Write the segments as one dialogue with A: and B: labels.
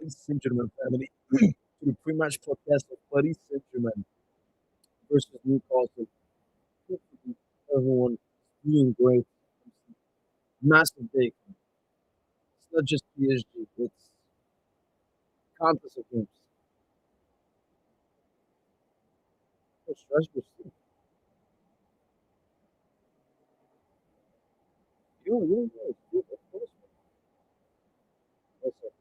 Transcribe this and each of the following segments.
A: Paris Saint-Germain family to the pre-match podcast of Paris Saint-Germain versus Newcastle. Hopefully everyone is doing great. Massive day. It's not just PSG, it's countless of games. Oh, Strasbourg too. It's good, of course. That's it.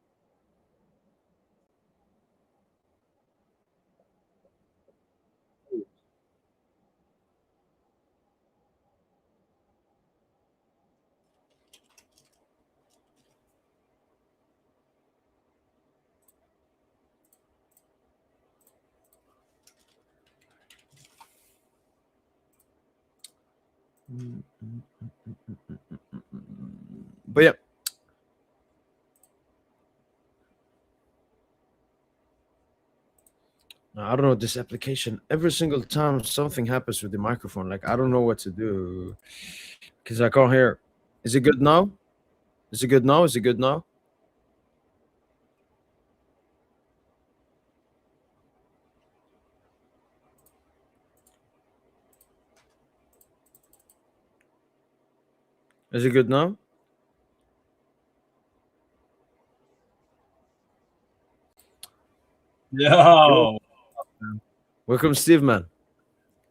A: But yeah, I don't know this application. Every single time something happens with the microphone, like I don't know what to do because I can't hear. Is it good now? Is it good now? Is it good now? Is it good now? Yo,
B: Yo.
A: man. Welcome, Steve, man.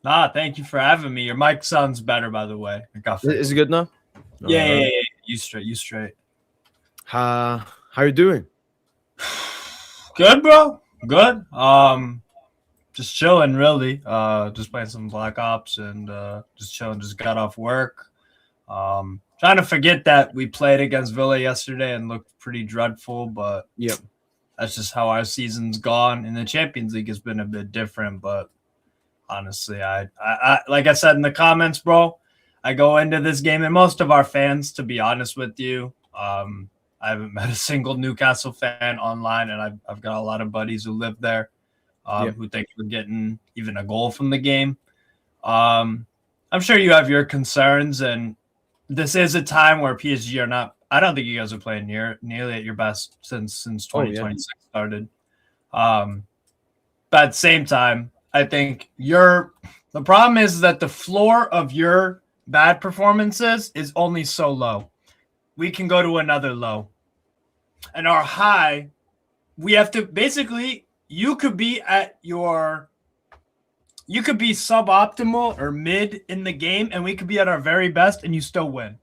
B: Thank you for having me. Your mic sounds better, by the way. I got
A: Is it good now?
B: Yeah. You straight.
A: How you doing?
B: Good, bro. Good. Just chilling, really. Just playing some Black Ops and just chilling. Just got off work. Trying to forget that we played against Villa yesterday and looked pretty dreadful, but
A: Yep.
B: that's just how our season's gone. And the Champions League has been a bit different, but honestly, I like I said in the comments, bro, I go into this game, and most of our fans, to be honest with you, I haven't met a single Newcastle fan online, and I've got a lot of buddies who live there, who think we're getting even a goal from the game. I'm sure you have your concerns, and this is a time where PSG are not. I don't think you guys are playing nearly at your best since 2026 started. But at the same time, I think the problem is that the floor of your bad performances is only so low. We can go to another low. And our high, we have to basically, you could be suboptimal or mid in the game, and we could be at our very best and you still win.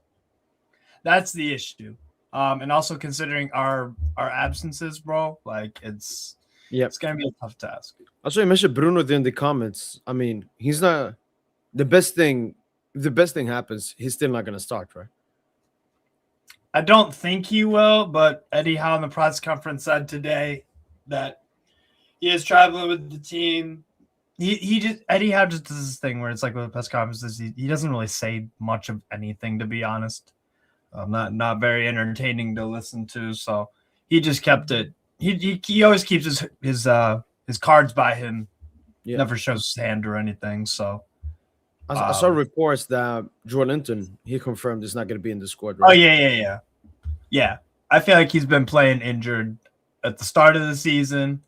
B: That's the issue. And also considering our absences, bro, like it's gonna be a tough task.
A: Also, you mentioned Bruno there in the comments. I mean, he's not the best thing. If the best thing happens, he's still not going to start, right?
B: I don't think he will, but Eddie Howe in the press conference said today that he is traveling with the team. Eddie Howe just does this thing where it's like with the press conferences, he doesn't really say much of anything, to be honest. Not very entertaining to listen to. So he just kept it. He always keeps his cards by him.
A: Yeah.
B: Never shows his hand or anything. So
A: I saw reports that Joel Linton, he confirmed he's not going to be in the squad.
B: Right? Oh yeah. I feel like he's been playing injured at the start of the season,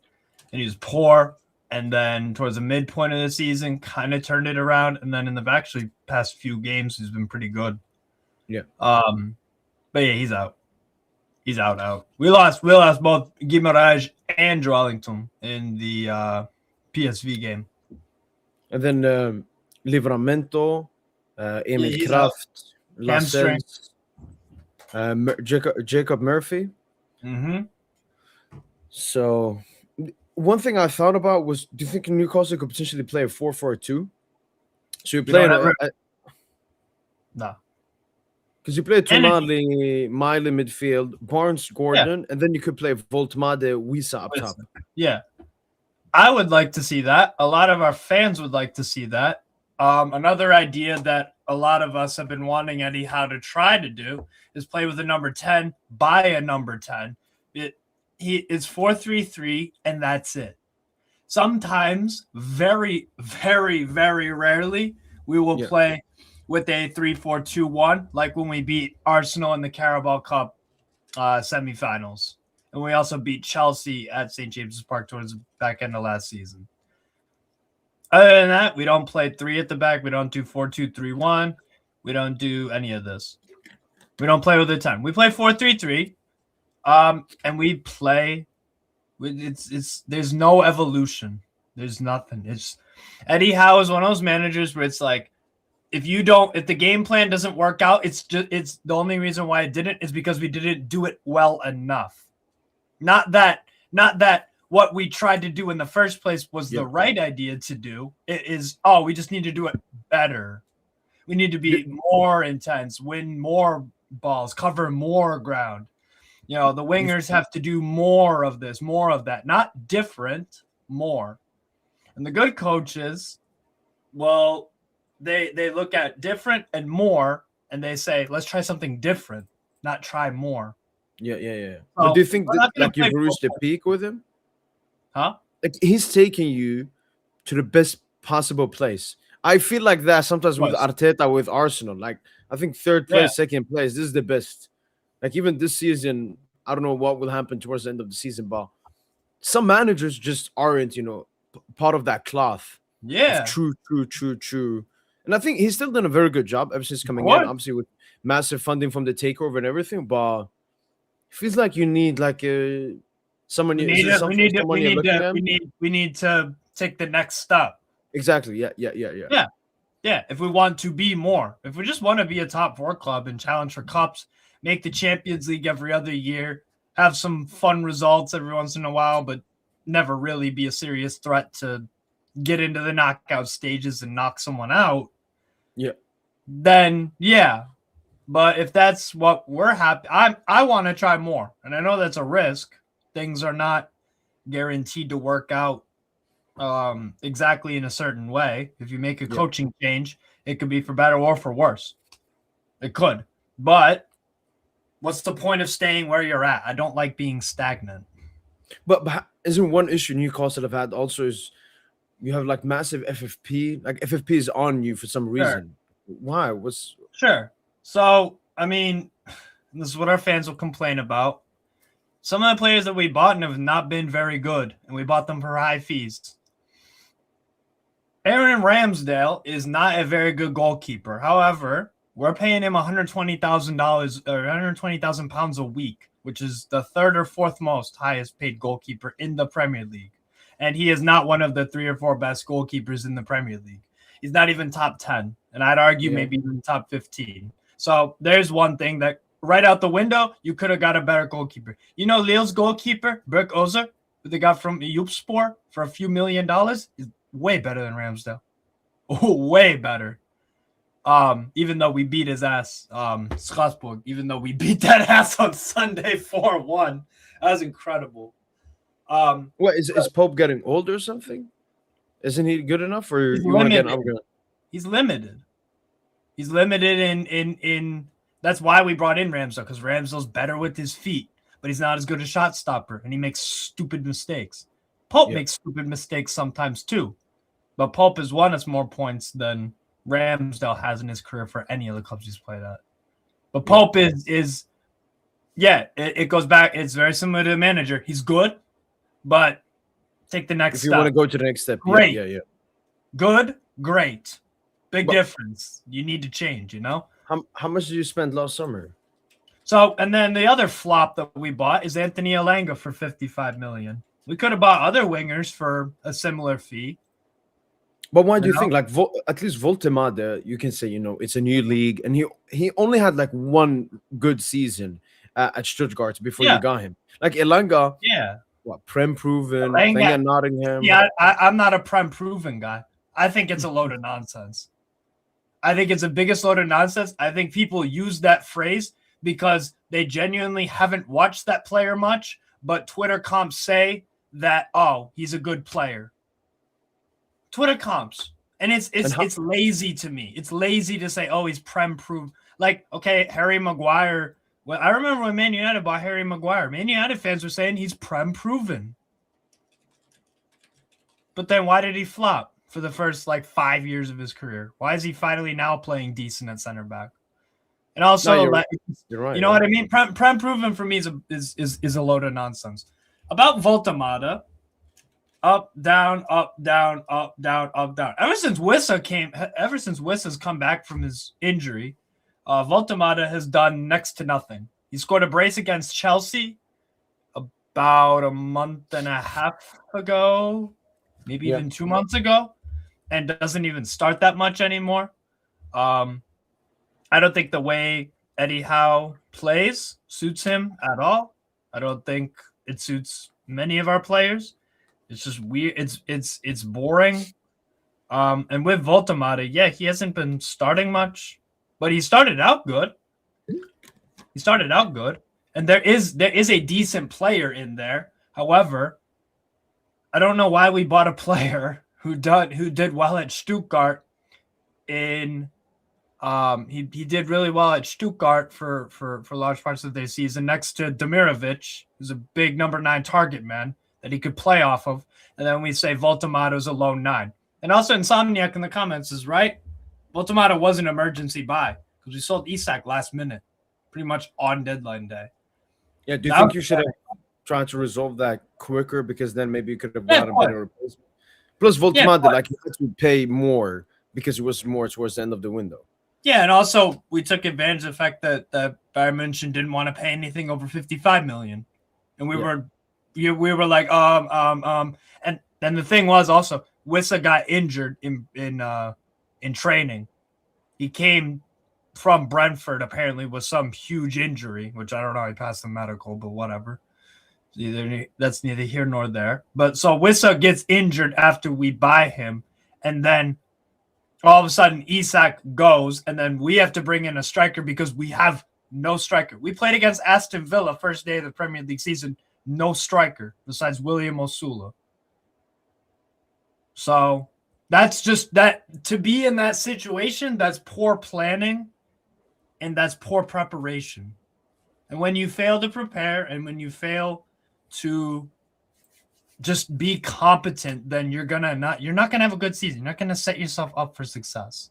B: and he was poor. And then towards the midpoint of the season, kind of turned it around. And then in the actually past few games, he's been pretty good.
A: Yeah.
B: But yeah, he's out. He's out. We lost both Guimaraes and Joelinton in the PSV game.
A: And then Livramento, Emil Kraft, Lascelles, Jacob Murphy.
B: Mm-hmm.
A: So one thing I thought about was, do you think Newcastle could potentially play a 4-4-2? So you play
B: no.
A: Because you play Tonali, Miley midfield, Barnes, Gordon, and then you could play Voltmade, Wisa up top.
B: Yeah. I would like to see that. A lot of our fans would like to see that. Another idea that a lot of us have been wanting Eddie Howe to try to do is play with a number 10, buy a number 10. It's 4-3-3, and that's it. Sometimes, very, very, very rarely, we will play with a 3-4-2-1, like when we beat Arsenal in the Carabao Cup semifinals. and we also beat Chelsea at St. James's Park towards the back end of last season. Other than that, we don't play 3 at the back. We don't do 4-2-3-1. We don't do any of this. We don't play with the 10. We play 4-3-3, and we play. There's no evolution. There's nothing. It's Eddie Howe is one of those managers where it's like, if the game plan doesn't work out, it's the only reason why it didn't is because we didn't do it well enough. Not that what we tried to do in the first place was the right idea to do. It is, we just need to do it better. We need to be more intense, win more balls, cover more ground. The wingers have to do more of this, more of that, not different, more. And the good coaches, well, they look at different and more, and they say, let's try something different, not try more.
A: Yeah. But do you think that you've reached the peak with him?
B: Huh?
A: Like, he's taking you to the best possible place. I feel like that sometimes with Arteta, with Arsenal. Like, I think third place, second place, this is the best. Like, even this season, I don't know what will happen towards the end of the season, but some managers just aren't, part of that cloth.
B: Yeah.
A: True. And I think he's still done a very good job ever since coming in, obviously with massive funding from the takeover and everything. But it feels like you need someone. We
B: need to take the next step.
A: Exactly. Yeah.
B: If we want to be more, if we just want to be a top 4 club and challenge for cups, make the Champions League every other year, have some fun results every once in a while, but never really be a serious threat to get into the knockout stages and knock someone out.
A: Yeah.
B: Then but if that's what we're happy, I want to try more, and I know that's a risk. Things are not guaranteed to work out exactly in a certain way. If you make a coaching change, it could be for better or for worse. It could, but what's the point of staying where you're at? I don't like being stagnant.
A: But isn't one issue Newcastle have had also is you have like massive FFP? Like, FFP is on you for some reason. Sure. Why?
B: Sure. So, I mean, this is what our fans will complain about. Some of the players that we bought have not been very good, and we bought them for high fees. Aaron Ramsdale is not a very good goalkeeper. However, we're paying him $120,000 or £120,000 a week, which is the 3rd or 4th most highest paid goalkeeper in the Premier League. And he is not one of the 3 or 4 best goalkeepers in the Premier League. He's not even top 10. And I'd argue maybe even top 15. So there's one thing that right out the window, you could have got a better goalkeeper. Lille's goalkeeper, Berk Ozer, who they got from Joepspor for a few $1 million, is way better than Ramsdale. Way better. Even though we beat his ass, Strasbourg, even though we beat that ass on Sunday 4-1. That was incredible.
A: What is Pope getting old or something? Isn't he good enough, or you want to get an upgrade?
B: He's limited. He's limited in that's why we brought in Ramsdale, because Ramsdale's better with his feet, but he's not as good a shot stopper, and he makes stupid mistakes. Pope makes stupid mistakes sometimes too, but Pope has won us more points than Ramsdale has in his career for any of the clubs he's played at. But Pope is it goes back. It's very similar to the manager. He's good, but take the next step.
A: If you want to go to the next step,
B: great.
A: Yeah.
B: Good, great. Big difference. You need to change,
A: How much did you spend last summer?
B: So, and then the other flop that we bought is Anthony Elanga for $55 million. We could have bought other wingers for a similar fee.
A: But why do you think, like, at least Voltemade, you can say, it's a new league, and he only had like one good season at Stuttgart before you got him. Like Elanga, Prem proven, thing at Nottingham.
B: Yeah, I'm not a Prem proven guy. I think it's a load of nonsense. I think it's the biggest load of nonsense. I think people use that phrase because they genuinely haven't watched that player much, but Twitter comps say that, he's a good player. Twitter comps. And it's lazy to me. It's lazy to say, he's Prem proven. Like, okay, Harry Maguire. Well, I remember when Man United bought Harry Maguire. Man United fans were saying he's Prem proven. But then why did he flop for the first 5 years of his career? Why is he finally now playing decent at center back? And also,
A: you're right. You're right.
B: You know what I mean? Prem proven for me is a load of nonsense. About Voltemada, up, down, up, down, up, down, up, down. Ever since Wissa's come back from his injury, Voltemada has done next to nothing. He scored a brace against Chelsea about a month and a half ago, maybe even 2 months ago, and doesn't even start that much anymore. I don't think the way Eddie Howe plays suits him at all. I don't think it suits many of our players. It's just weird. It's boring. And with Voltemada, yeah, he hasn't been starting much, but he started out good. And there is a decent player in there. However, I don't know why we bought a player who did well at Stuttgart in he did really well at Stuttgart for large parts of the season next to Demirovic, who's a big number 9 target man that he could play off of. And then we say Voltemada's a lone 9. And also Insomniac in the comments is right. Voltemada was an emergency buy because we sold Isak last minute, pretty much on deadline day.
A: Yeah, do you think you should have tried to resolve that quicker, because then maybe you could have bought a better replacement? Plus Voltemada, he had to pay more because it was more towards the end of the window.
B: Yeah, and also we took advantage of the fact that Bayern München didn't want to pay anything over 55 million, and we were like and then the thing was also Wissa got injured in training. He came from Brentford apparently with some huge injury, which I don't know. He passed the medical, but whatever. That's neither here nor there. But so Wissa gets injured after we buy him, and then all of a sudden, Isak goes, and then we have to bring in a striker because we have no striker. We played against Aston Villa first day of the Premier League season, no striker besides William Osula. So that's just that. To be in that situation, that's poor planning, and that's poor preparation. And when you fail to prepare, and when you fail to just be competent, then you're not gonna have a good season. You're not gonna set yourself up for success.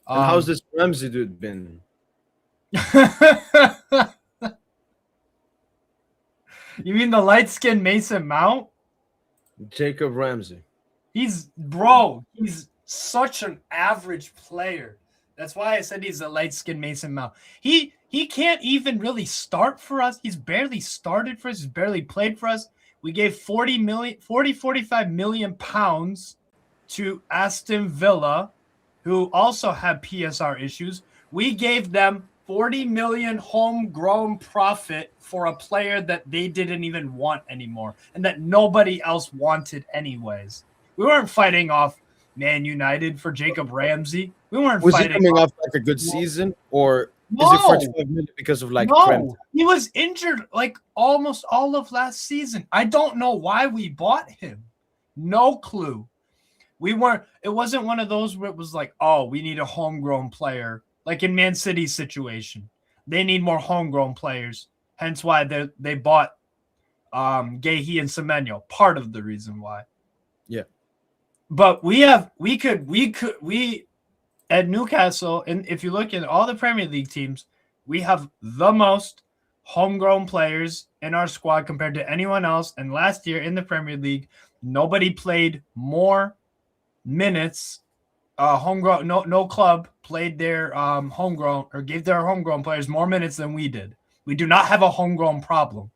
A: And how's this Ramsey dude been?
B: You mean the light-skinned Mason Mount?
A: Jacob Ramsey.
B: He's such an average player. That's why I said he's a light-skinned Mason Mount. He can't even really start for us. He's barely started for us. He's barely played for us. We gave 45 million pounds to Aston Villa, who also had PSR issues. We gave them 40 million homegrown profit for a player that they didn't even want anymore and that nobody else wanted anyways. We weren't fighting off Man United for Jacob Ramsey.
A: Was he coming off like a good season, or is it 45 million because of
B: no, he was injured like almost all of last season. I don't know why we bought him. No clue. It wasn't one of those where it was like, oh, we need a homegrown player. Like in Man City's situation, they need more homegrown players. Hence why they bought Guehi and Semenyo. Part of the reason why.
A: Yeah.
B: But we at Newcastle, and if you look at all the Premier League teams, we have the most homegrown players in our squad compared to anyone else. And last year in the Premier League, nobody played more minutes. Homegrown, no club played their homegrown or gave their homegrown players more minutes than we did. We do not have a homegrown problem,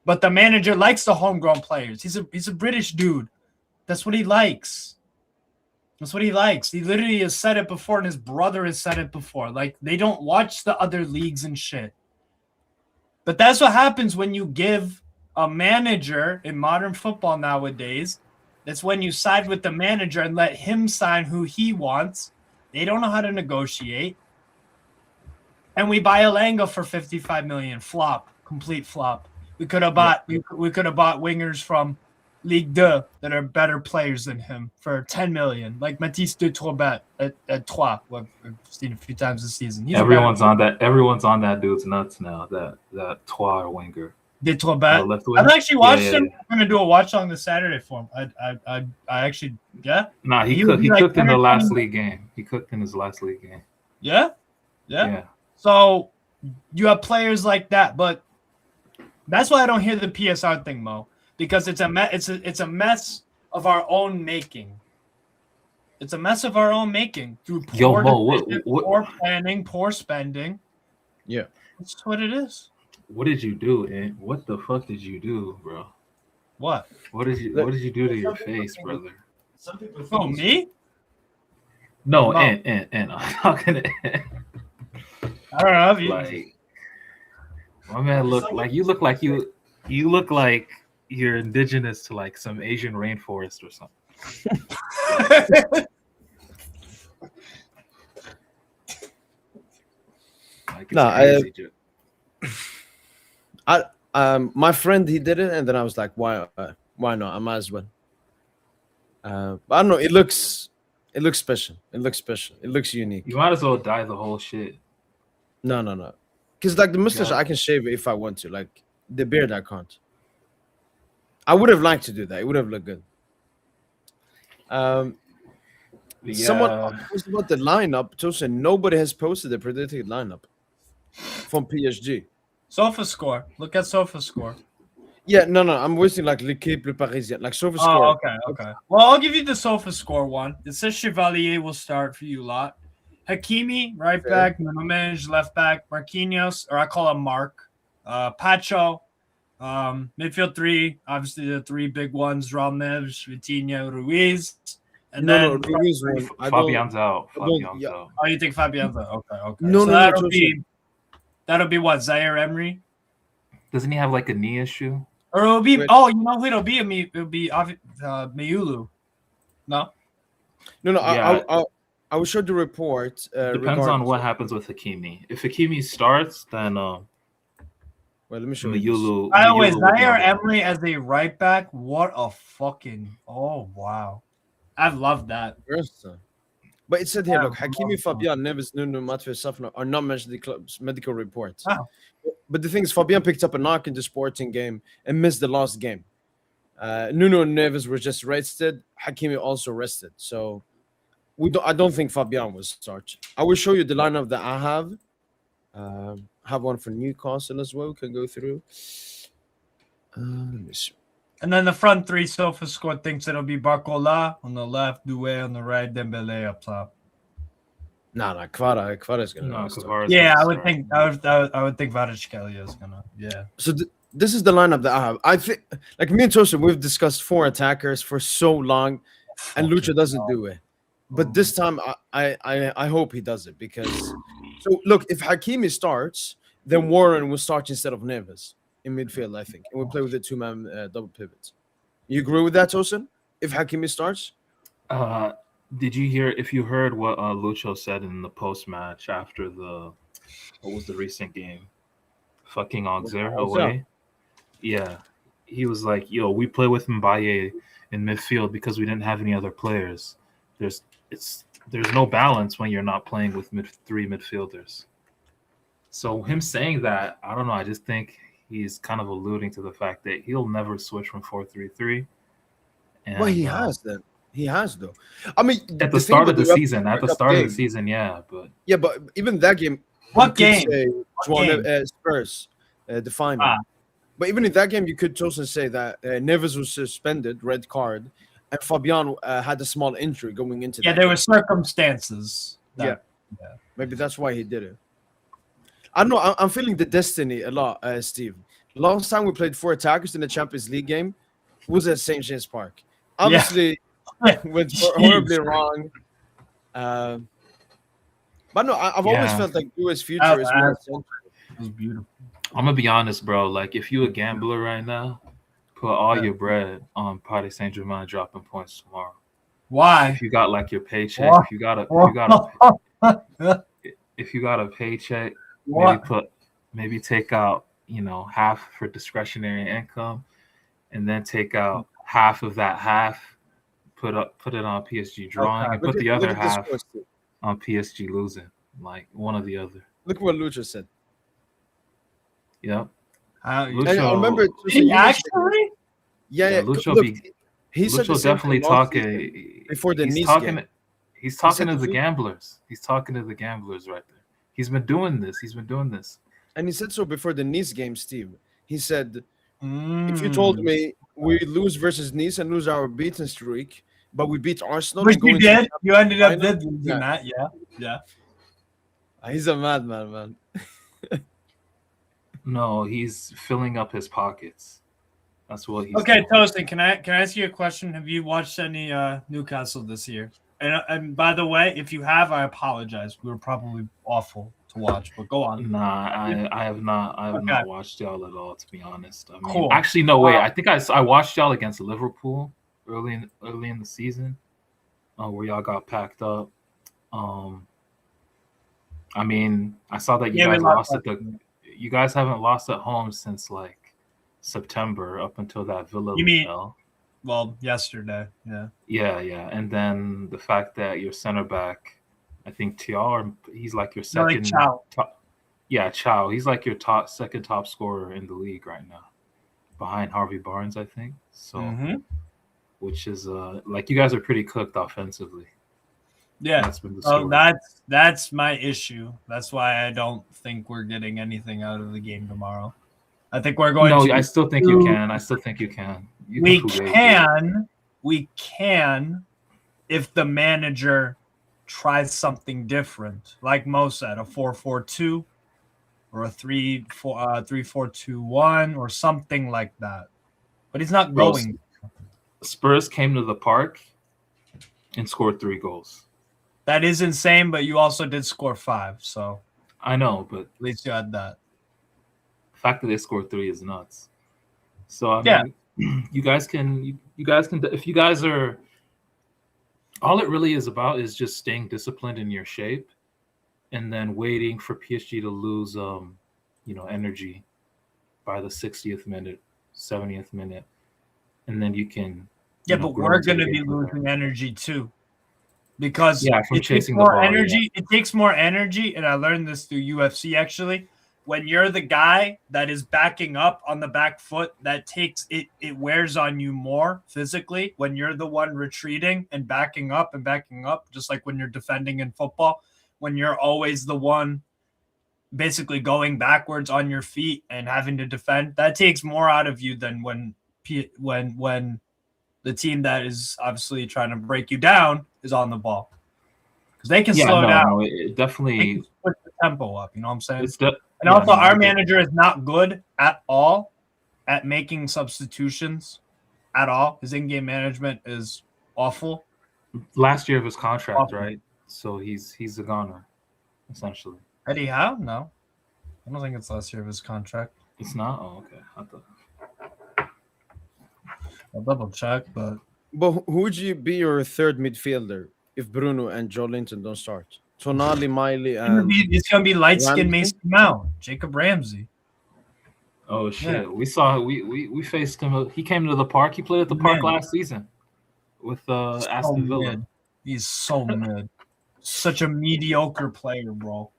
B: but the manager likes the homegrown players. He's a British dude. That's what he likes. That's what he likes. He literally has said it before, and his brother has said it before. Like, they don't watch the other leagues and shit. But that's what happens when you give a manager in modern football nowadays. That's when you side with the manager and let him sign who he wants. They don't know how to negotiate. And we buy Elanga for 55 million. Flop. Complete flop. We could have bought wingers from Ligue 2 that are better players than him for 10 million, like Mathis de Tourbet at Troyes. I've seen a few times this season.
C: Everyone's on that dude's nuts now. That Troyes winger.
B: De Tourbet. I've actually watched him. I'm gonna do a watch on this Saturday for him. I actually
C: Nah, he cooked in the last league game. He cooked in his last league game.
B: Yeah. So you have players like that, but that's why I don't hear the PSR thing, Mo, because it's a mess of our own making. It's a mess of our own making through
C: Yo,
B: poor
C: Mo,
B: decisions, poor planning, poor spending.
A: Yeah.
B: That's what it is.
C: what did you do, man? What the fuck did you do, bro?
B: What?
C: What did you do to your face, brother?
B: Some people think me?
C: No,
B: No.
C: and I'm talking to
B: I don't know.
C: like my man look like you look like you're indigenous to like some Asian rainforest or something. Like it's crazy, dude.
A: My friend, he did it, and then I was like, why not? I might as well. But I don't know. It looks special. It looks unique.
C: You might as well dye the whole shit.
A: No. Because like the mustache, I can shave it if I want to. Like the beard, I can't. I would have liked to do that. It would have looked good. Someone asked about the lineup. Tosin, nobody has posted the predicted lineup from PSG.
B: SofaScore. Look at SofaScore.
A: Yeah, no. I'm wasting like L'Équipe Le Parisien, like SofaScore.
B: Oh, okay. Well, I'll give you the SofaScore one. It says Chevalier will start for you lot. Hakimi, right back. Mendes, left back. Marquinhos, or I call him Mark. Pacho, midfield three. Obviously, the three big ones: Raul Neves, Vitinha, Ruiz. And then
A: Ruiz one.
C: Fabian's out. Fabian's
A: yeah.
C: out.
B: Oh, you think Fabian's out? Okay.
A: No,
B: That'll be what, Zaire Emery?
C: Doesn't he have like a knee issue?
B: Or it'll be you know who it'll be? It'll be Mayulu. No?
A: No,
C: Yeah.
A: I will show the report.
C: Depends on what happens with Hakimi. If Hakimi starts, then
A: well, let me show you.
C: Mayulu.
B: By the way, Zaire Emery as a right back, what a fucking wow. I love that.
A: But it said here, look, Hakimi, Fabian, Neves, Nuno, Matheus, Safna are not mentioned in the club's medical reports.
B: Wow.
A: But the thing is, Fabian picked up a knock in the Sporting game and missed the last game. Nuno and Neves were just rested. Hakimi also rested. So I don't think Fabian will start. I will show you the lineup that I have. Have one for Newcastle as well. Can go through. Let me see.
B: And then the front three, SofaScore thinks it'll be Barcola on the left, Doué on the right, Dembele up top.
A: No, Kvara is gonna.
C: No,
A: start.
B: Yeah, I would think Kvaratskhelia is gonna. Yeah.
A: So this is the lineup that I have. I think, like me and Tosin, we've discussed 4 attackers for so long, and Lucha doesn't do it. But this time, I hope he does it because. So look, if Hakimi starts, then Warren will start instead of Neves in midfield, I think, and we'll play with the 2-man double pivots. You agree with that, Tosin? If Hakimi starts?
C: Did you hear? If you heard what Lucho said in the post match after what was the recent game? Fucking Auxerre away. Yeah, he was like, "Yo, we play with Mbaye in midfield because we didn't have any other players. There's no balance when you're not playing with three midfielders." So him saying that, I don't know. I just think he's kind of alluding to the fact that he'll never switch from 4-3-3.
A: Well, he has then. He has though. I mean,
C: at the start of the season, but
A: even that game.
B: What game?
A: Spurs define me. But even in that game, you could also say that Neves was suspended, red card, and Fabian had a small injury going into.
B: Yeah, there were circumstances.
A: Yeah, maybe that's why he did it. I don't know. I'm feeling the destiny a lot, Steve. Last time we played 4 attackers in the Champions League game was at St. James Park. Obviously, went horribly wrong. But no, I've always felt like US future is more essential.
B: It was beautiful.
C: I'm gonna be honest, bro. Like, if you a gambler right now, put all your bread on Paris Saint-Germain dropping points tomorrow.
B: Why?
C: If you got like your paycheck, if you got a paycheck, maybe take out, half for discretionary income, and then take out half of that half, put it on PSG drawing, and put the other half on PSG losing, like one or the other.
A: Look what Lucha said.
C: Yep.
A: Lucho, I remember
B: actually.
A: Yeah.
C: Lucho,
A: look,
C: Lucho definitely talking
A: before the
C: he's
A: Nice
C: talking.
A: Game.
C: He's talking to the gamblers. He's talking to the gamblers right there. He's been doing this.
A: And he said so before the Nice game, Steve. He said, if you told
B: Mm.
A: me we lose versus Nice and lose our beaten streak, but we beat Arsenal
B: Which
A: and go
B: you
A: into the
B: did. You ended up
A: final,
B: did losing
A: yeah.
B: that. Yeah.
A: He's a madman, man.
C: No, he's filling up his pockets. That's what he's
B: Okay,
C: doing.
B: Toasting, can I ask you a question? Have you watched any Newcastle this year? And by the way, if you have, I apologize. We were probably awful to watch, but go on.
C: Nah, I have not
B: Okay.
C: watched y'all at all, to be honest. I mean,
B: Cool.
C: actually, no way. I think I watched y'all against Liverpool early in the season, where y'all got packed up. I mean, I saw that you
B: Yeah, we
C: guys
B: lost
C: lost at the. You guys haven't lost at home since like September, up until that Villa.
B: You mean-
C: fell.
B: Well, yesterday, yeah.
C: Yeah, and then the fact that your center back, I think Tiar, he's like your
B: No, like
C: second.
B: Chow.
C: Chow. He's like your second top scorer in the league right now, behind Harvey Barnes, I think. So, which is like you guys are pretty cooked offensively.
B: Yeah.
C: That's been the
B: So
C: story.
B: that's my issue. That's why I don't think we're getting anything out of the game tomorrow. I think we're going to.
C: I still think you can.
B: We can if the manager tries something different, like Mo said, a 4-4-2 or a 3-4-2-1 or something like that. But he's not going.
C: Spurs came to the park and scored 3 goals.
B: That is insane, but you also did score 5, so
C: I know, but
B: at least you had that.
C: The fact that they scored 3 is nuts. So I mean, you guys can if you guys are, all it really is about is just staying disciplined in your shape, and then waiting for PSG to lose energy by the 60th minute, 70th minute, and then you can.
B: But we're going to be losing energy too, because
C: from
B: it
C: chasing
B: takes more
C: the ball,
B: energy. It takes more energy, and I learned this through UFC actually. When you're the guy that is backing up on the back foot, that takes it wears on you more physically when you're the one retreating and backing up, just like when you're defending in football, when you're always the one basically going backwards on your feet and having to defend. That takes more out of you than when the team that is obviously trying to break you down is on the ball. Because they can slow down.
C: No, it definitely
B: they can put the tempo up, you know what I'm saying?
C: And
B: also, our manager is not good at all at making substitutions at all. His in-game management is awful.
C: Last year of his contract, right? So he's a goner, essentially.
B: Eddie Howe? No. I don't think it's last year of his contract.
C: It's not? Oh, okay. I thought.
B: I'll double check, but
A: who would you be your third midfielder if Bruno and Joe Linton don't start? Tonali, Miley, and
B: it's gonna be light-skinned
A: Ramsey?
B: Mason Mount, Jacob Ramsey.
C: Oh shit! We saw we faced him. He came to the park. He played at the park last season with Aston Villa.
B: He's so mid. Such a mediocre player, bro.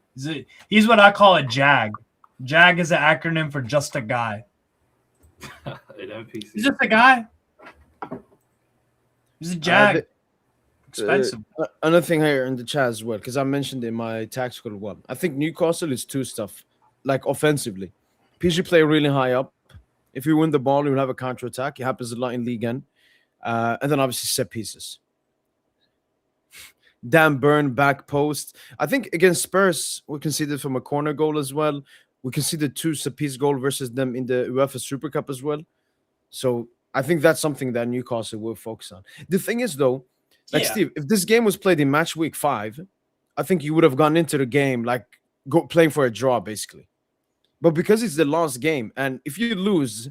B: He's what I call a JAG. JAG is an acronym for just a guy. He's just a guy. He's a JAG. Expensive.
A: Another thing here in the chat as well, because I mentioned in my tactical one. I think Newcastle is 2 stuff, like offensively. PSG play really high up. If you win the ball, you'll have a counter attack. It happens a lot in League One. And then obviously set pieces. Dan Burn back post. I think against Spurs, we conceded from a corner goal as well. We conceded 2 set piece goal versus them in the UEFA Super Cup as well. So I think that's something that Newcastle will focus on. The thing is, though, Steve, if this game was played in match week 5, I think you would have gone into the game playing for a draw, basically. But because it's the last game, and if you lose,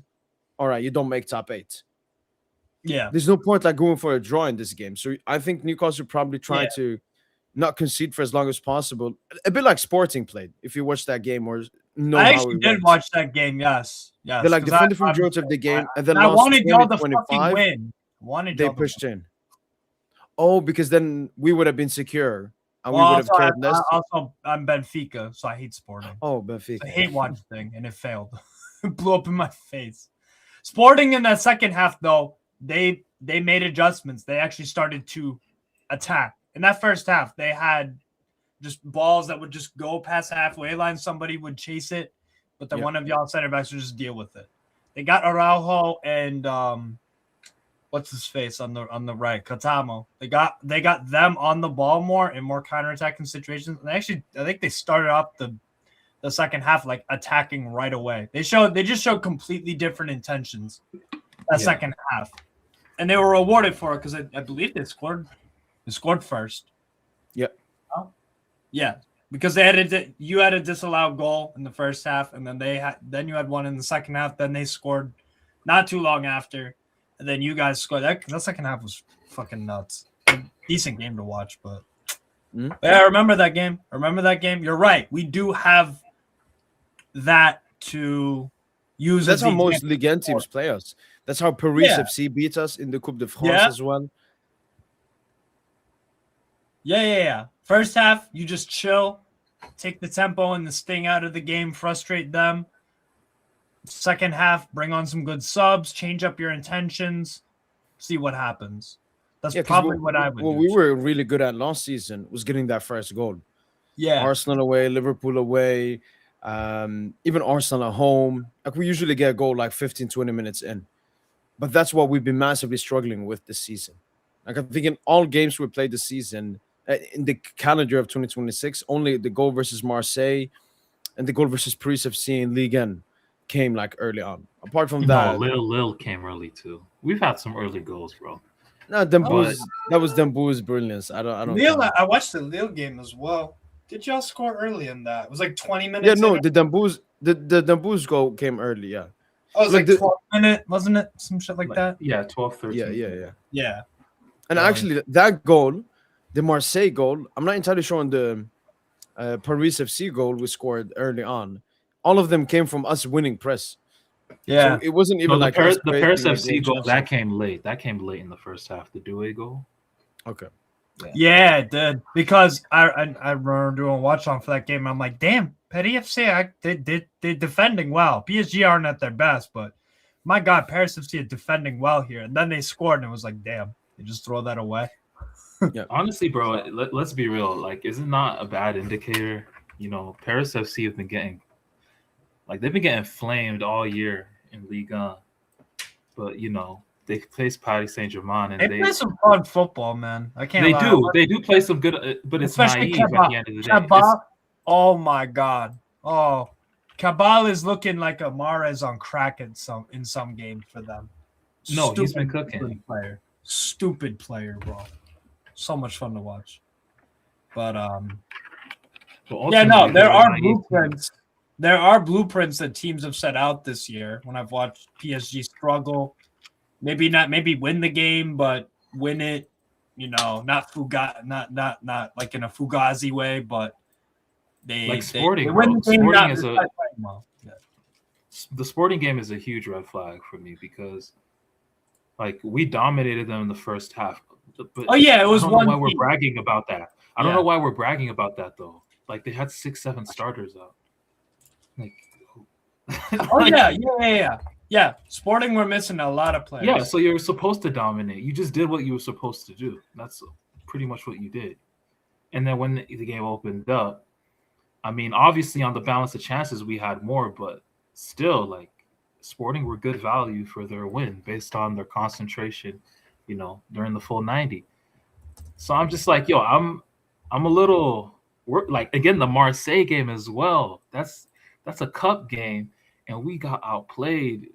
A: all right, you don't make top 8.
B: Yeah.
A: There's no point going for a draw in this game. So I think Newcastle probably try to not concede for as long as possible. A bit like Sporting played, if you watch that game or know
B: I
A: how
B: actually did watch that game, yes.
A: They defended for majority of the game, and then
B: I
A: lost
B: wanted y'all to
A: 25.
B: fucking win.
A: They pushed in. Oh, because then we would have been secure. And we would have cared less.
B: Also, I'm Benfica, so I hate Sporting.
A: Oh, Benfica.
B: I hate watching thing, and it failed. It blew up in my face. Sporting in that second half, though, they made adjustments. They actually started to attack. In that first half, they just balls that would just go past halfway line. Somebody would chase it, but then one of y'all center backs would just deal with it. They got Araujo and what's his face on the right, Katamo. They got them on the ball more in more counterattacking situations. And actually, I think they started off the second half like attacking right away. They just showed completely different intentions that second half, and they were rewarded for it because I believe they scored. They scored first.
A: Yep.
B: Oh, yeah, because you had a disallowed goal in the first half, and then you had one in the second half. Then they scored not too long after, and then you guys scored. That second half was fucking nuts. Decent game to watch, but yeah, I remember that game. You're right. We do have that to use.
A: That's how most Ligue 1 teams play us. That's how Paris FC beat us in the Coupe de France as well.
B: Yeah. First half, you just chill, take the tempo and the sting out of the game, frustrate them. Second half, bring on some good subs, change up your intentions, see what happens. That's probably what I would do.
A: What we were really good at last season was getting that first goal.
B: Yeah.
A: Arsenal away, Liverpool away, even Arsenal at home. Like we usually get a goal like 15, 20 minutes in. But that's what we've been massively struggling with this season. Like I think in all games we played this season, in the calendar of 2026, only the goal versus Marseille and the goal versus Paris FC in Ligue 1 came like early on. Apart from that,
C: Lille came early too. We've had some early goals, bro.
A: No, that was Dembo's brilliance. I don't.
B: Lille, I watched the Lille game as well. Did y'all score early in that? It was like 20 minutes.
A: Yeah, no, the Dembo's goal came early. Yeah.
B: Oh, it was like 12 minute, wasn't it? Some shit like that.
C: Yeah, 12, 13.
A: Yeah. And actually, that goal, the Marseille goal, I'm not entirely sure on the Paris FC goal we scored early on. All of them came from us winning press.
B: Yeah,
A: so it wasn't even
C: the
A: like
C: Paris FC goal that came late. That came late in the first half. The Doué goal.
A: Okay.
B: Yeah, it did because I remember doing a watch on for that game. And I'm like, damn, Petty FC, they're defending well. PSG aren't at their best, but my God, Paris FC are defending well here. And then they scored, and it was like, damn, they just throw that away.
C: Yeah, honestly, bro, let's be real. Like, is it not a bad indicator? You know, Paris FC have been getting, like, they've been getting flamed all year in Ligue 1. But, you know, they face Paris Saint-Germain. And
B: they play some fun football, man. I can't lie.
C: They do play some good, but it's naive at the end of the day.
B: Cabal, oh, my God. Oh, Cabal is looking like a Mahrez on crack in some games for them.
C: No, he's been cooking.
B: Stupid player, bro. So much fun to watch. But yeah, no, there are blueprints. There are blueprints that teams have set out this year. When I've watched PSG struggle, maybe win the game, but win it, you know, not like in a Fugazi way, but
C: Sporting.
B: They win the game.
C: Sporting is the Sporting game is a huge red flag for me because, like, we dominated them in the first half. But
B: it was one.
C: I don't know why we're bragging about that. I don't know why we're bragging about that though. Like they had 6-7 starters out. Like,
B: yeah. Sporting were missing a lot of players.
C: Yeah, so you're supposed to dominate. You just did what you were supposed to do. That's pretty much what you did. And then when the game opened up, I mean, obviously on the balance of chances we had more, but still, like Sporting were good value for their win based on their concentration, you know, during the full 90. So I'm just like, I'm a little like, again, the Marseille game as well. That's a cup game, and we got outplayed.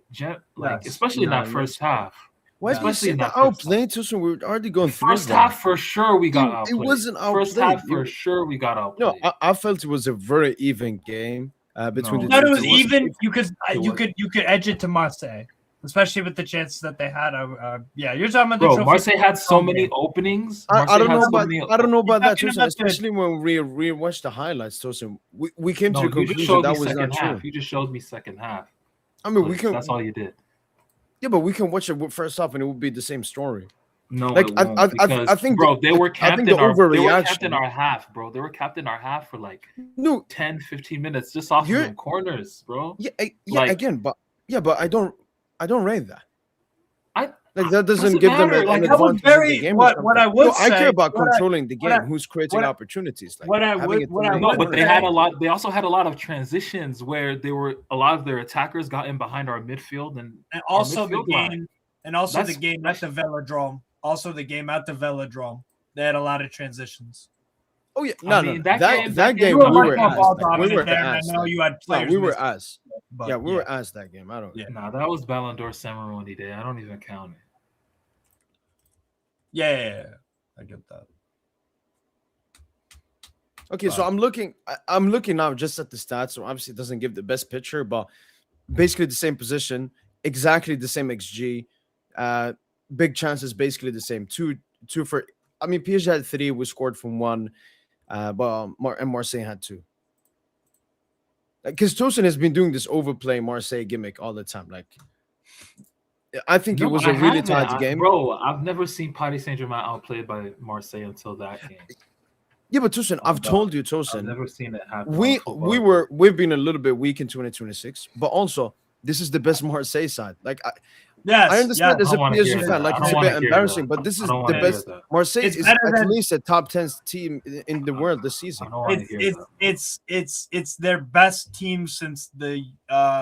C: Especially in that first half.
A: Why especially in that outplayed? So we're already going through.
C: First half for sure we got outplayed.
A: It wasn't outplayed.
C: First half for sure we got outplayed.
A: No, I felt it was a very even game between the two.
B: No, it was even. You could edge it to Marseille. Especially with the chances that they had. You're talking about the trophy.
C: Marseille had so many openings.
A: I don't know about that, Tosin, especially when we rewatched the highlights, Tosin. We came to the conclusion that was not true.
C: You just showed me second half.
A: I mean,
C: that's all you did.
A: Yeah, but we can watch it first half and it would be the same story.
C: No, like I think, bro, they were capped in our half, bro. They were capped in our half for like 10, 15 minutes just off of corners, bro.
A: But I don't rate that. Like that doesn't
C: Doesn't
A: give them
C: matter.
A: an
C: Like,
B: that was
A: advantage in the
B: very
A: game.
B: what I would
A: I care
B: say.
A: about
B: what I-
A: controlling the
B: what I-
A: game. Who's creating
B: what I-
A: opportunities? Like
B: what I
A: having
B: would-
A: it
B: what I
A: in
C: No,
A: the
C: but they
A: corner.
C: had a lot. They also had a lot of transitions where a lot of their attackers got in behind our midfield and
B: also the
C: midfield line.
B: game, and also the
C: That's-
B: game at the Velodrome. Also the game at the Velodrome. They had a lot of transitions.
A: Oh yeah,
C: I mean, that game,
B: You
A: we
B: were
A: were
B: much more
A: ass.
B: ball
A: Like, we
B: dominant
A: were
B: there, and I
A: ass.
B: know
A: Like,
B: you had
A: no,
B: players.
A: we were
B: missing,
A: ass.
B: but
A: Yeah, we were ass that game. I don't.
B: Yeah.
C: Nah, that was Ballon d'Or ceremony day. I don't even count it.
B: Yeah, I get that.
A: Okay, so I'm looking now just at the stats. So obviously it doesn't give the best picture, but basically the same position, exactly the same XG, big chances, basically the same. Two for. I mean, PSG had 3. We scored from 1, but Marseille had 2. Because Tosin has been doing this overplay Marseille gimmick all the time. Like, I think it was a really tight game,
C: bro. I've never seen Paris Saint-Germain outplayed by Marseille until that game.
A: Yeah, but Tosin, I've told you,
C: I've
A: Tosin,
C: never seen it happen.
A: we've been a little bit weak in 2026, but also this is the best Marseille side. Like, I understand as a PSG fan, like it's a bit embarrassing, but this is the best. Marseille is at least a top 10 team in the world this season.
B: It's their best team since the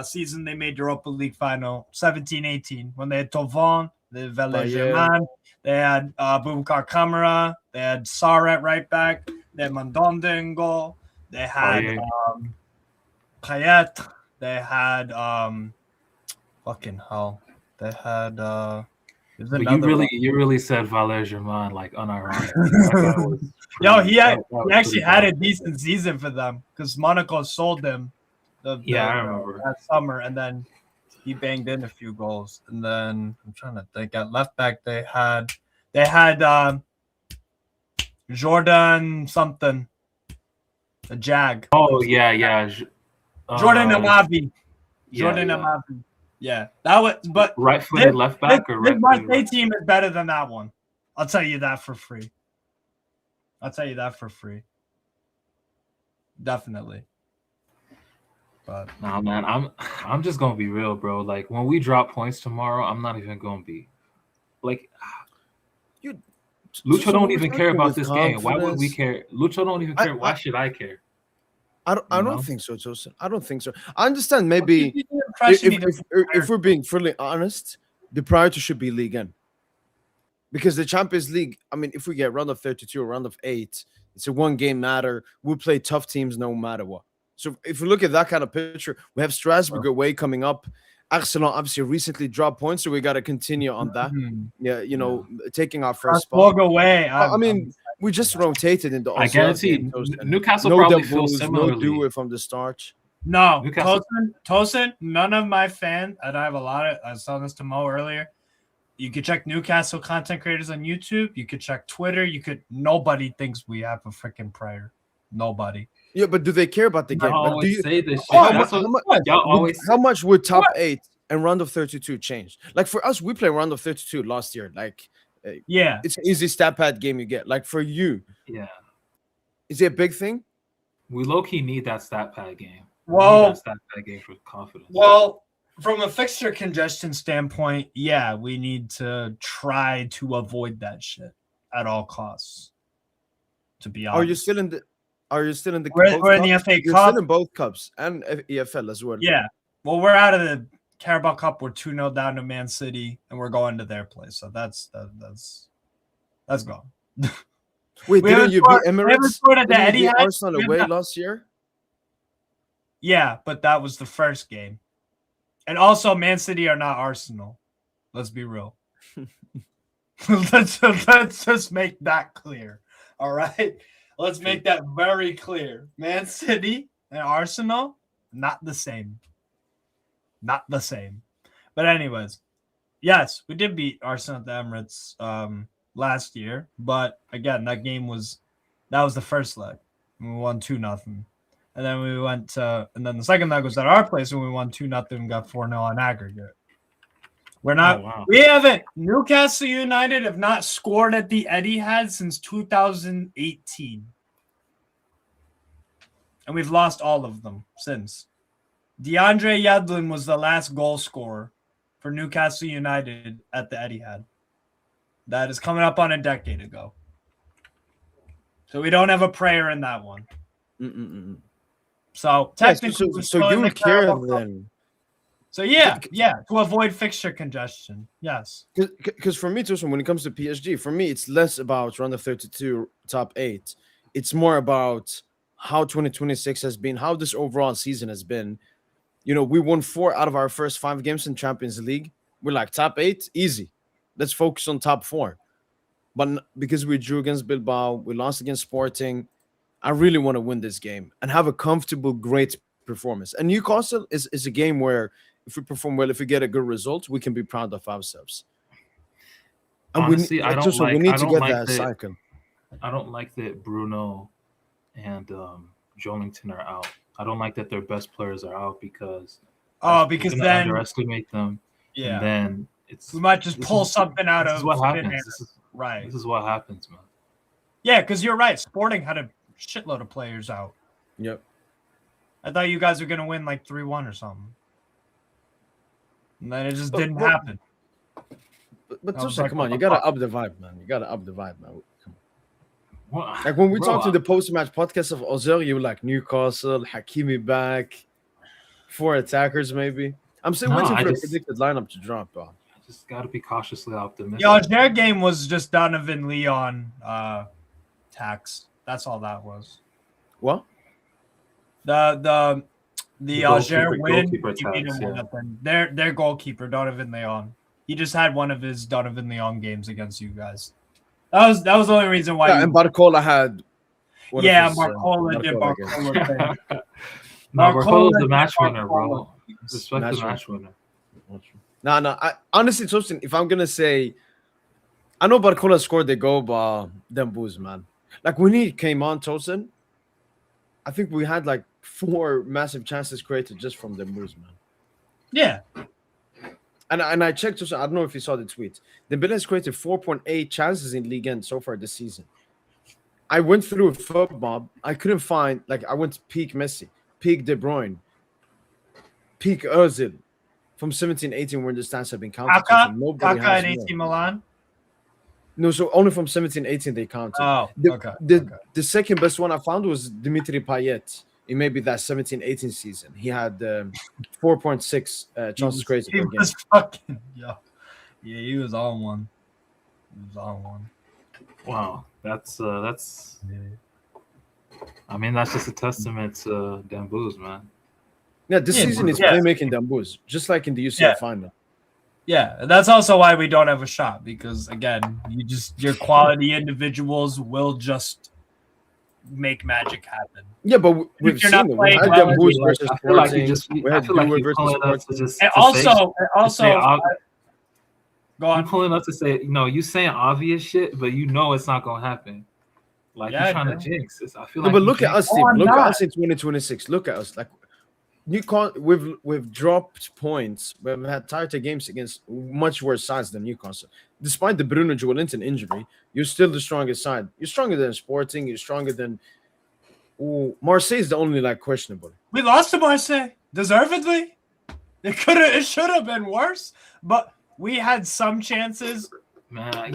B: season they made Europa League final 17-18 when they had Thauvin, they had Saint-Germain, they had Boubacar Kamara, they had Sarr at right back, they had Mandanda in goal, they had Payet, they had fucking hell. They had
C: you really said Saint-Germain like unironically.
B: Yo, he actually had a decent season for them because Monaco sold him
C: I remember
B: that summer, and then he banged in a few goals. And then I'm trying to think, at left back they had Jordan something, a Jag.
C: Oh yeah.
B: Jordan Amavi. Jordan Amavi. Yeah, that was. But
C: right-footed left back or right?
B: This Marseille team is better than that one. I'll tell you that for free. Definitely. But
C: nah, man, I'm just gonna be real, bro. Like when we drop points tomorrow, I'm not even gonna be like. Lucho don't even care about this game. Why would we care? Lucho don't even care. Why should I care?
A: I don't think so, Tosin. I don't think so. I understand maybe if we're being fully honest, the priority should be League N. Because the Champions League, I mean, if we get round of 32 or round of 8, it's a one-game matter. We'll play tough teams no matter what. So if we look at that kind of picture, we have Strasbourg away coming up. Arsenal obviously recently dropped points, so we got to continue on that. Yeah, taking our first spot.
B: Away.
A: I mean, we just rotated in the.
C: I guarantee Newcastle
A: no
C: probably
A: doubles,
C: feels similarly.
A: no do it from the start.
B: No, Tosin. None of my fans, and I have a lot of. I was telling this to Mo earlier. You could check Newcastle content creators on YouTube. You could check Twitter. Nobody thinks we have a freaking prayer. Nobody.
A: Yeah, but do they care about the game?
C: Like, do you say this shit?
A: How much would top 8 and round of 32 change? Like for us, we played round of 32 last year. Like, it's an easy stat pad game you get. Like for you, is it a big thing?
C: We low key need that stat pad game.
B: Well,
C: stat pad game for confidence.
B: Well, from a fixture congestion standpoint, we need to try to avoid that shit at all costs. To be honest,
A: Are you still in the?
B: We're in the FA Cup.
A: You're still in both cups and EFL as well.
B: Yeah. Well, we're out of the Carabao Cup. We're 2-0 down to Man City, and we're going to their place. So that's gone.
A: Wait, didn't you beat Emirates?
B: Didn't you beat
A: Arsenal away last year?
B: Yeah, but that was the first game. And also, Man City are not Arsenal. Let's be real. Let's just make that clear. All right? Let's make that very clear. Man City and Arsenal, not the same. Not the same. But anyways, yes, we did beat Arsenal at the Emirates last year. But again, that was the first leg. We won 2-0. And then and then the second leg was at our place when we won 2-0 and got 4-0 on aggregate. We haven't. Newcastle United have not scored at the Etihad since 2018. And we've lost all of them since. DeAndre Yedlin was the last goal scorer for Newcastle United at the Etihad. That is coming up on a decade ago. So we don't have a prayer in that one. So technically,
A: so you would care then.
B: So yeah, to avoid fixture congestion, yes.
A: Because for me, too, when it comes to PSG, for me, it's less about round of 32, top 8. It's more about how 2026 has been, how this overall season has been. You know, we won 4 out of our first 5 games in Champions League. We're like top 8, easy. Let's focus on top 4. But because we drew against Bilbao, we lost against Sporting. I really want to win this game and have a comfortable, great performance. And Newcastle is a game where if we perform well, if we get a good result, we can be proud of ourselves. And
C: honestly, I don't like.
A: We need
C: I
A: to
C: don't
A: get
C: like
A: that cycle.
C: I don't like that Bruno and Joelinton are out. I don't like that their best players are out because
B: then
C: underestimate them.
B: Yeah,
C: and then
B: we might just pull something out of.
C: This is what happens.
B: Right.
C: This is what happens, man.
B: Yeah, because you're right. Sporting had a shitload of players out.
A: Yep.
B: I thought you guys were gonna win like 3-1 or something. And then it just didn't happen.
A: But Tusa, come on, you gotta up the vibe, man. You gotta up the vibe, man. Come on. Like when we talked to the post-match podcast of Ozer, you were like Newcastle, Hakimi back, 4 attackers maybe. I'm still waiting for the predicted lineup to drop, bro.
C: I just gotta be cautiously optimistic.
B: Yeah, their game was just Donovan Leon tax. That's all that was.
A: What?
B: The Alger win.
C: Tax,
B: Their goalkeeper, Donovan Leon. He just had one of his Donovan Leon games against you guys. That was the only reason why.
A: Yeah, and Barcola had.
B: Marcola did Barcola.
C: Barcola's the match winner, bro. Respect the match winner.
A: No. Honestly, Tosin, if I'm gonna say, I know Barcola scored the goal, but Dembouz, man. Like when he came on, Tosin, I think we had like 4 massive chances created just from Dembouz, man.
B: Yeah.
A: And I checked, Tosin, I don't know if you saw the tweet. Dembele has created 4.8 chances in Ligue 1 so far this season. I went through FootMob. I couldn't find, like, I went to peak Messi, peak De Bruyne, peak Ozil from 17-18 when the stats have been counted.
B: Kaka and AC Milan?
A: No, so only from 17-18 they counted.
B: Oh,
A: the second best one I found was Dimitri Payet. In maybe that 17-18 season. He had 4.6 chances created per game.
B: Yeah, he was on one.
C: Wow, that's. I mean, that's just a testament to Dembouz, man.
A: Yeah, this season is playmaking Dembouz, just like in the UCL final.
B: Yeah, that's also why we don't have a shot because again, your quality individuals will just make magic happen.
A: Yeah, but we've seen it. We had Dembouz versus Sporting. We had Dewey versus Sporting.
B: And also, go on.
C: I'm pulling up to say, you saying obvious shit, but it's not gonna happen. Like you're trying to jinx this. I feel like.
A: But look at us, Steve. Look at us in 2026. Look at us. Like we've dropped points. We've had tighter games against much worse sides than Newcastle. Despite the Bruno Joelinton injury, you're still the strongest side. You're stronger than Sporting. You're stronger than. Marseille is the only questionable.
B: We lost to Marseille deservedly. It should have been worse, but we had some chances.
C: Man,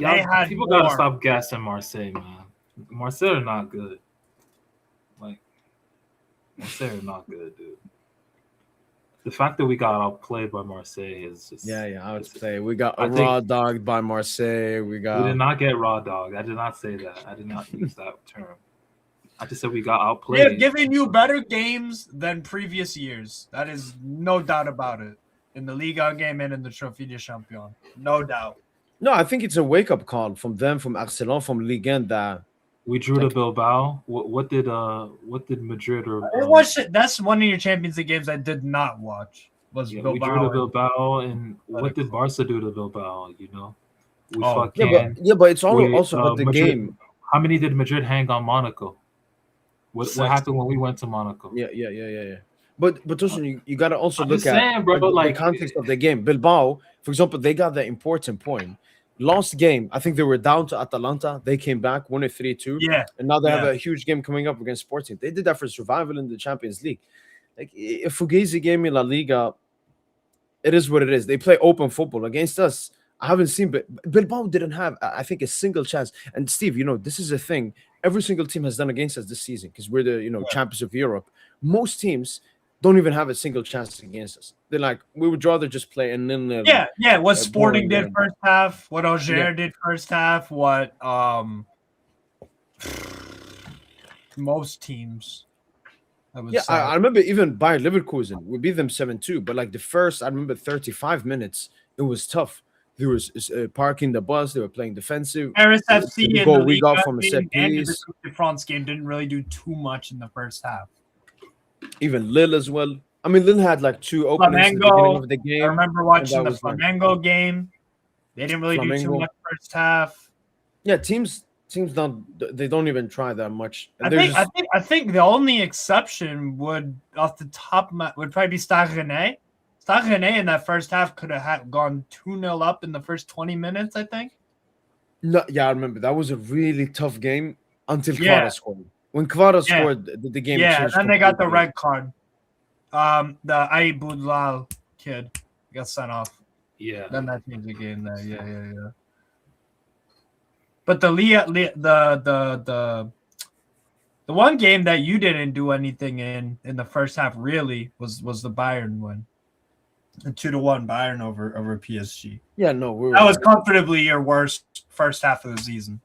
C: people gotta stop gassing Marseille, man. Marseille are not good. Marseille are not good, dude. The fact that we got outplayed by Marseille is just
A: I would say we got raw dogged by Marseille. We
C: did not get raw dogged. I did not say that. I did not use that term. I just said we got outplayed.
B: We have given you better games than previous years. That is no doubt about it. In the Liga game and in the Trophée des Champions. No doubt.
A: No, I think it's a wake-up call from them, from Arsenal, from Ligue 1 that
C: we drew to Bilbao. What did Madrid or
B: that's one of your Champions League games I did not watch. Bilbao.
C: We drew to Bilbao, and what did Barca do to Bilbao?
A: but it's also about the
C: Madrid,
A: game.
C: How many did Madrid hang on Monaco? What happened when we went to Monaco?
A: Yeah. But Tosin, you gotta also look at
C: the
A: context of the game. Bilbao, for example, they got the important point. Last game, I think they were down to Atalanta. They came back, won it 3-2.
B: Yeah.
A: And now they have a huge game coming up against Sporting. They did that for survival in the Champions League. Like, if Fugazi gave me La Liga, it is what it is. They play open football against us. I haven't seen, but Bilbao didn't have, I think, a single chance. And Steve, this is a thing every single team has done against us this season because we're the champions of Europe. Most teams don't even have a single chance against us. They're like, we would rather just play and then
B: yeah. What Sporting did
A: game.
B: first half, what Alger did first half, what most teams.
A: I remember even Bayern Leverkusen, we beat them 7-2, but like the first, I remember 35 minutes, it was tough. There was parking the bus, they were playing defensive.
B: Paris FC
A: the
B: and
A: goal
B: the
A: we got
B: Liga
A: from a
B: game
A: set
B: and the
A: piece.
B: Coupe de France game didn't really do too much in the first half.
A: Even Lille as well. I mean, Lille had like 2 openings at the beginning of the game.
B: I remember watching the Flamengo game. They didn't really do too much first half.
A: Yeah, teams don't even try that much.
B: I think the only exception would probably be Stade Rennais. Stade Rennais in that first half could have gone 2-0 up in the first 20 minutes, I think.
A: No, yeah, I remember that was a really tough game until Kvara scored. When Kvara scored, the game changed.
B: Yeah, and then they got the red card. The Aïe Boudlal kid got sent off.
C: Yeah.
B: Then that changed the game there. Yeah. But the one game that you didn't do anything in the first half really was the Bayern win. The 2-1 Bayern over PSG.
A: Yeah, no,
B: that was comfortably your worst first half of the season.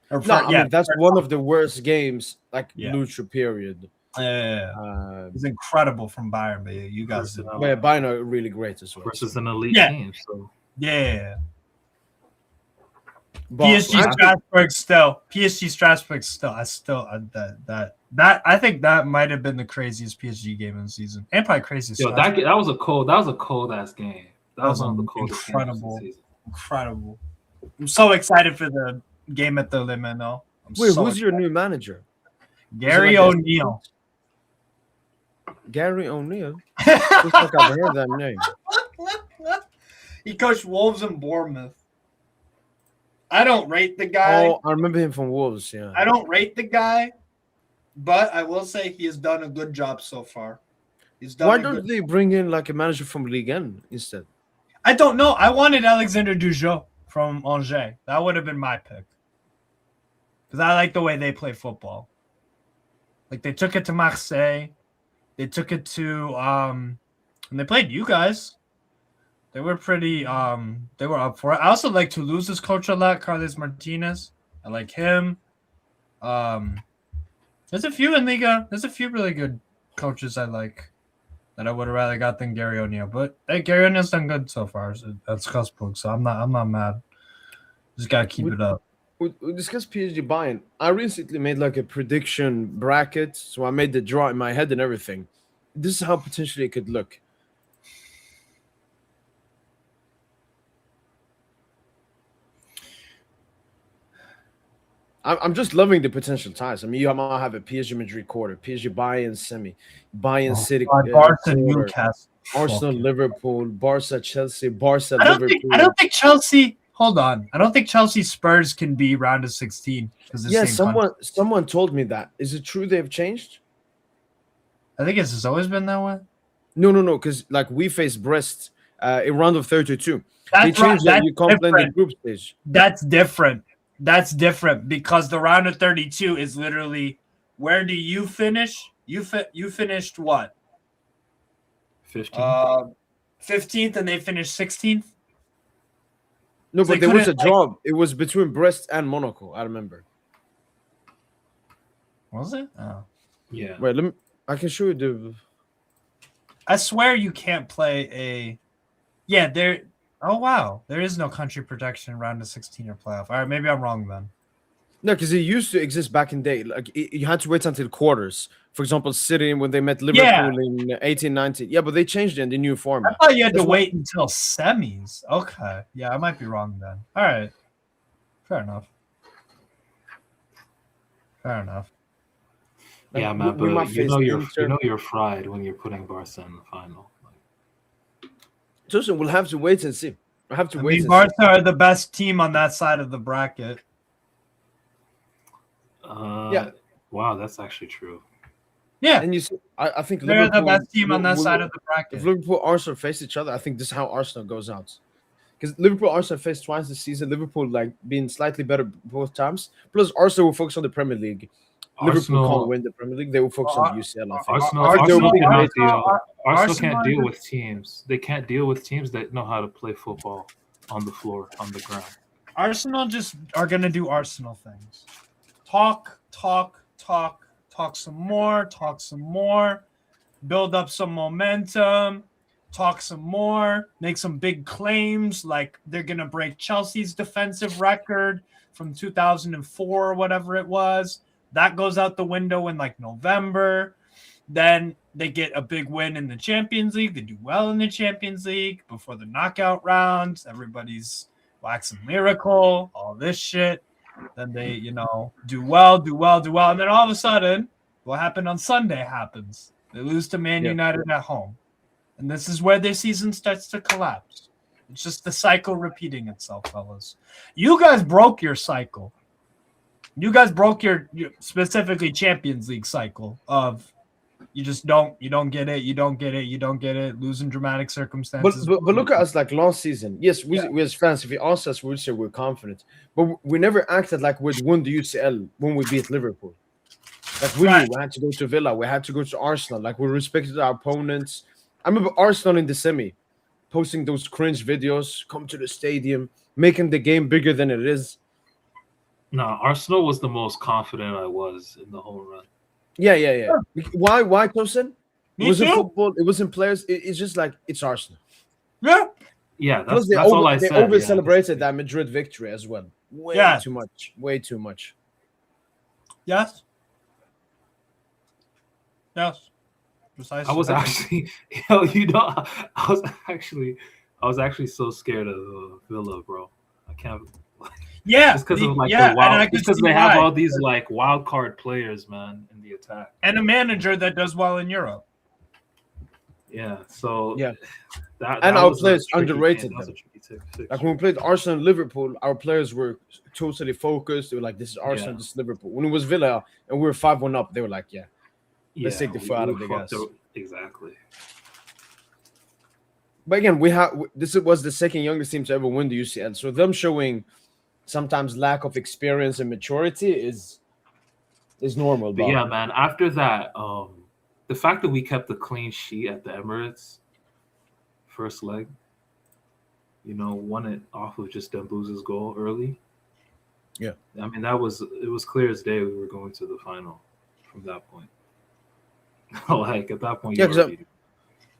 A: I mean, that's one of the worst games, Lucha period.
B: Yeah. It was incredible from Bayern, but you guys did.
A: Yeah, Bayern are really great as well.
C: Versus an elite team, so
B: yeah. PSG Strasbourg still. I think that might have been the craziest PSG game of the season, and probably craziest.
C: Yo, that was a cold ass game. That was one of the coldest games of the season.
B: Incredible. I'm so excited for the game at the limit, though.
A: Wait, who's your new manager?
B: Gary O'Neill.
A: Gary O'Neill? Looks like I've heard that name.
B: He coached Wolves and Bournemouth. I don't rate the guy.
A: Oh, I remember him from Wolves, yeah.
B: I don't rate the guy, but I will say he has done a good job so far.
A: Why don't they bring in like a manager from Ligue 1 instead?
B: I don't know. I wanted Alexander Dujot from Angers. That would have been my pick. Because I like the way they play football. Like they took it to Marseille. They took it to and they played you guys. They were pretty they were up for it. I also like Toulouse's coach a lot, Carles Martinez. I like him. There's a few in Liga. There's a few really good coaches I like that I would have rather got than Gary O'Neill. But hey, Gary O'Neill's done good so far. So that's Strasbourg, so I'm not mad. Just gotta keep it up.
A: We discussed PSG Bayern. I recently made like a prediction bracket, so I made the draw in my head and everything. This is how potentially it could look. I'm just loving the potential ties. I mean, you might have a PSG Madrid quarter, PSG Bayern semi, Bayern City,
B: Barca, Newcastle,
A: Arsenal, Liverpool, Barca, Chelsea, Barca,
B: Liverpool. I don't think Chelsea. Hold on. I don't think Chelsea Spurs can be round of 16.
A: Yeah, someone told me that. Is it true they've changed?
B: I think it's always been that way.
A: No. Because like we faced Brest in round of 32. They changed that you can't play in the group stage.
B: That's different. That's different because the round of 32 is literally where do you finish? You finished what?
C: 15th.
B: 15th, and they finished 16th.
A: No, but there was a draw. It was between Brest and Monaco. I remember.
B: Was it? Oh,
C: yeah.
A: Wait, I can show you the.
B: I swear you can't play a. Yeah, there. Oh wow, there is no country protection round of 16 or playoff. All right, maybe I'm wrong then.
A: No, because it used to exist back in day. Like you had to wait until quarters. For example, City when they met Liverpool in 1890. Yeah, but they changed it in the new format.
B: I thought you had to wait until semis. Okay, yeah, I might be wrong then. All right, fair enough.
C: Yeah, man, but you know you're fried when you're putting Barca in the final.
A: So we'll have to wait and see. We'll have to wait.
B: Barca are the best team on that side of the bracket.
A: Yeah.
C: Wow, that's actually true.
B: Yeah,
A: And you see, I think
B: they're
A: Liverpool
B: the best team on that
A: will-
B: side of the
A: if
B: bracket.
A: Liverpool Arsenal face each other, I think this is how Arsenal goes out. Because Liverpool Arsenal faced twice this season. Liverpool like being slightly better both times. Plus Arsenal will focus on the Premier League. Liverpool can't
C: Arsenal,
A: win the Premier League. They will focus on the UCL. I think.
C: Arsenal,
A: I think they will
C: Arsenal
A: be
C: cannot
A: great.
C: deal. Arsenal
B: Arsenal
C: can't
B: are
C: deal
B: just-
C: with teams. They can't deal with teams that know how to play football on the floor, on the ground.
B: Arsenal just are going to do Arsenal things. Talk some more, build up some momentum, talk some more, make some big claims like they're going to break Chelsea's defensive record from 2004 or whatever it was. That goes out the window in like November. Then they get a big win in the Champions League. They do well in the Champions League before the knockout rounds. Everybody's waxing lyrical, all this shit. Then they, do well. And then all of a sudden, what happened on Sunday happens. They lose to Man United at home. And this is where their season starts to collapse. It's just the cycle repeating itself, fellas. You guys broke your cycle. You guys broke your specifically Champions League cycle of you don't get it, losing dramatic circumstances.
A: But look at us like last season. Yes, we as fans, if you ask us, we would say we're confident. But we never acted like we'd won the UCL when we beat Liverpool. Like we knew we had to go to Villa, we had to go to Arsenal. Like we respected our opponents. I remember Arsenal in the semi posting those cringe videos, come to the stadium, making the game bigger than it is.
C: No, Arsenal was the most confident I was in the whole run.
A: Yeah. Why, Tosin? It
B: Me
A: wasn't
B: too.
A: football, it wasn't players. It's just like it's Arsenal.
C: Yeah,
A: Plus,
C: that's all I
A: they
C: said.
A: over celebrated that Madrid victory as well. Way too much.
B: Yes. Precisely.
C: I was actually, I was actually so scared of Villa, bro. I can't.
B: Yeah,
C: just because of like
B: and
C: the wild,
B: I can
C: because
B: see
C: they have
B: why.
C: all these like wild card players, man, in the attack,
B: and a manager that does well in Europe.
C: Yeah, so that
A: our
C: was
A: players
C: a tricky
A: underrated
C: game. That was
A: them.
C: a tricky fixture.
A: Like when we played Arsenal and Liverpool, our players were totally focused. They were like, "This is Arsenal, this is Liverpool." When it was Villa and we were 5-1 up, they were like, let's take the foot out of the gas."
C: Exactly.
A: But again, this was the second youngest team to ever win the UCL. So them showing sometimes lack of experience and maturity is normal.
C: But yeah, man. After that, the fact that we kept the clean sheet at the Emirates first leg, won it off of just Dembouz's goal early.
A: Yeah,
C: I mean it was clear as day we were going to the final from that point. Like at that point,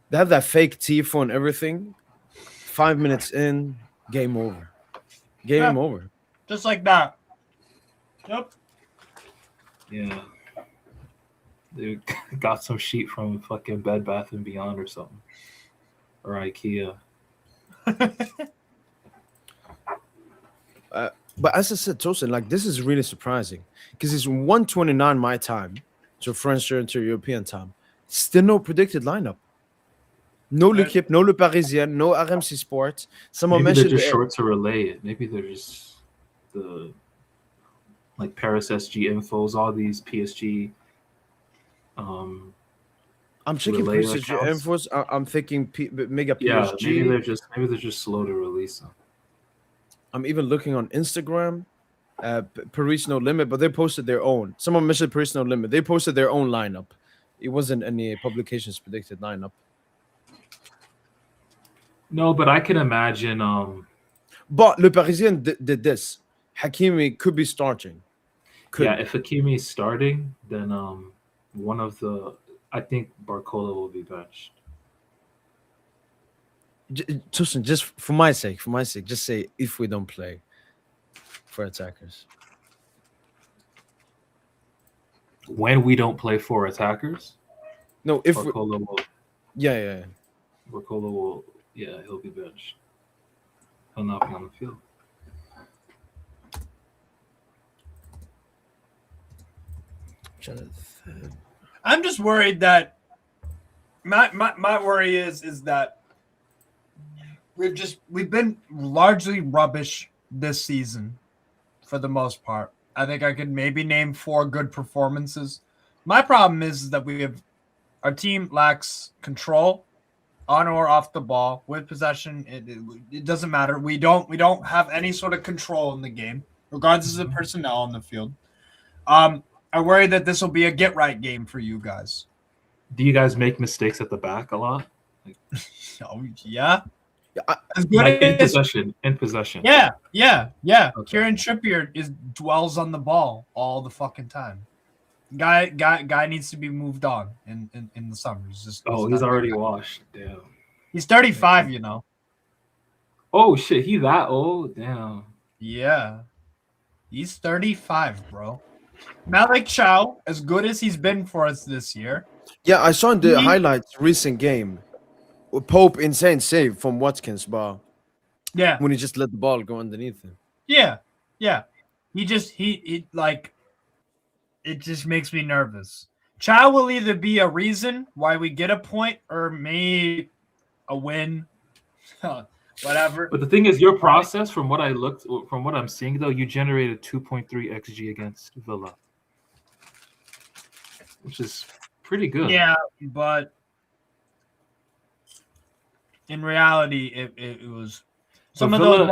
A: they have that fake tifo and everything. 5 minutes in, game over. Game over.
B: Just like that. Yep.
C: Yeah. They got some sheet from fucking Bed Bath and Beyond or something. Or IKEA.
A: But as I said, Tosin, like this is really surprising because it's 1:29 my time, so French into European time. Still no predicted lineup. No L'Equipe, no Le Parisien, no RMC Sport. Someone
C: Maybe
A: mentioned
C: they're just short to relay it. Maybe they're just the like Paris SG infos, all these PSG.
A: I'm checking PSG infos. I'm thinking mega PSG.
C: Yeah, maybe they're just slow to release them.
A: I'm even looking on Instagram. Paris No Limit, but they posted their own. Someone mentioned Paris No Limit. They posted their own lineup. It wasn't any publications predicted lineup.
C: No, but I can imagine.
A: But Le Parisien did this. Hakimi could be starting.
C: Yeah, if Hakimi is starting, then I think Barcola will be benched.
A: Just for my sake, just say if we don't play for attackers.
C: When we don't play for attackers?
A: No, if
C: Barcola will.
A: Yeah.
C: Barcola will. Yeah, he'll be benched. He'll not be on the field.
B: I'm just worried that my worry is that we've been largely rubbish this season for the most part. I think I could maybe name 4 good performances. My problem is that our team lacks control on or off the ball with possession. It doesn't matter. We don't have any sort of control in the game, regardless of the personnel on the field. I worry that this will be a get right game for you guys.
C: Do you guys make mistakes at the back a lot?
B: Oh yeah.
A: I-
B: As good
C: Like in
B: as
C: possession. In possession.
B: yeah.
C: Okay.
B: Kieran Trippier dwells on the ball all the fucking time. Guy needs to be moved on in the summer.
C: He's already washed. Damn.
B: He's 35, you know.
C: Oh shit, he that old? Damn.
B: Yeah. He's 35, bro. Malik Chow, as good as he's been for us this year.
A: Yeah, I saw in the highlights recent game. Pope insane save from Watkins, but
B: Yeah.
A: when he just let the ball go underneath him.
B: Yeah. He like it just makes me nervous. Chow will either be a reason why we get a point or maybe a win. Whatever.
C: But the thing is, your process, from what I'm seeing though, you generated 2.3 XG against Villa, which is pretty good.
B: Yeah, but in reality, it was some of those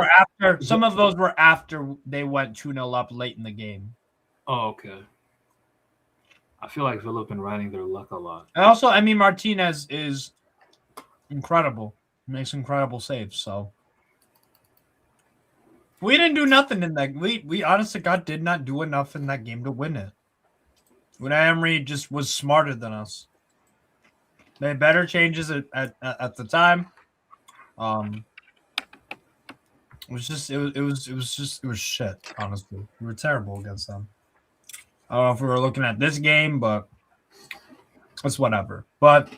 B: were after they went 2-0 up late in the game.
C: Oh, okay. I feel like Villa have been riding their luck a lot.
B: And also, I mean, Martinez is incredible. He makes incredible saves. So we didn't do nothing in that. We honestly, God, did not do enough in that game to win it. Unai Emery just was smarter than us. Made better changes at the time. It was shit. Honestly, we were terrible against them. I don't know if we were looking at this game, but it's whatever. But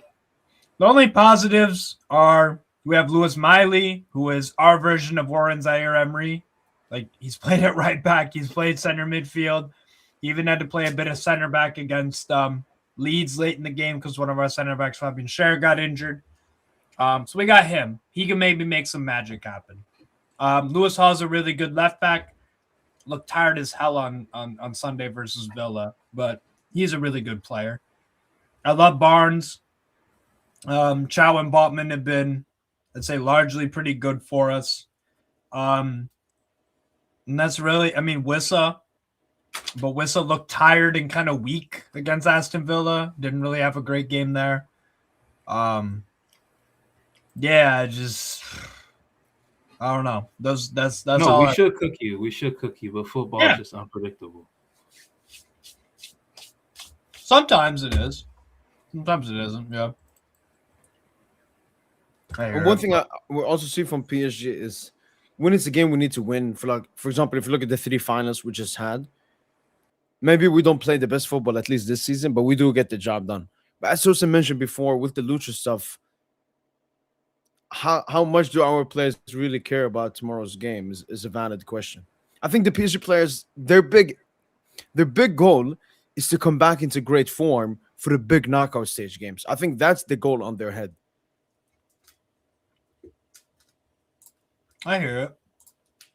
B: the only positives are we have Lewis Miley, who is our version of Warren Zaire-Emery. Like, he's played at right back. He's played center midfield. He even had to play a bit of center back against Leeds late in the game because one of our center backs, Fabian Scher, got injured. So we got him. He can maybe make some magic happen. Lewis Hall's a really good left back. Looked tired as hell on Sunday versus Villa, but he's a really good player. I love Barnes. Chow and Botman have been, I'd say, largely pretty good for us. And that's really, I mean, Wissa. But Wissa looked tired and kind of weak against Aston Villa. Didn't really have a great game there. Yeah, I don't know. That's
C: no,
B: all.
C: We should cook you, but football is just unpredictable.
B: Sometimes it is. Sometimes it isn't. Yeah.
A: And one thing we also see from PSG is when it's a game we need to win. For example, if you look at the 3 finals we just had, maybe we don't play the best football at least this season, but we do get the job done. But as Sosa mentioned before, with the Lucha stuff, how much do our players really care about tomorrow's game is a valid question. I think the PSG players, their big goal is to come back into great form for the big knockout stage games. I think that's the goal on their head.
B: I hear it.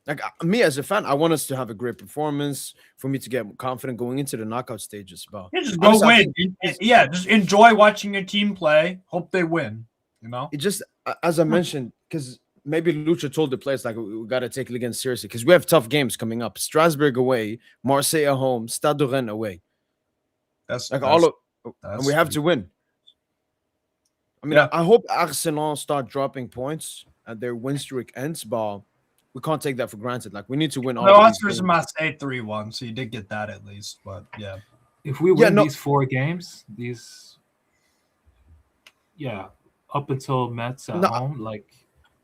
A: Like me as a fan, I want us to have a great performance for me to get confident going into the knockout stages. But
B: yeah, just go win. Just enjoy watching your team play. Hope they win. You know,
A: it just, as I mentioned, because maybe Lucha told the players like we got to take it again seriously because we have tough games coming up. Strasbourg away, Marseille at home, Stade de Rennes away. And we have to win. I mean, I hope Arsenal start dropping points and their win streak ends, but we can't take that for granted. Like, we need to win all of these games.
B: Marseille 3-1, so you did get that at least. But yeah,
C: if we win these 4 games, up until Mets at home, like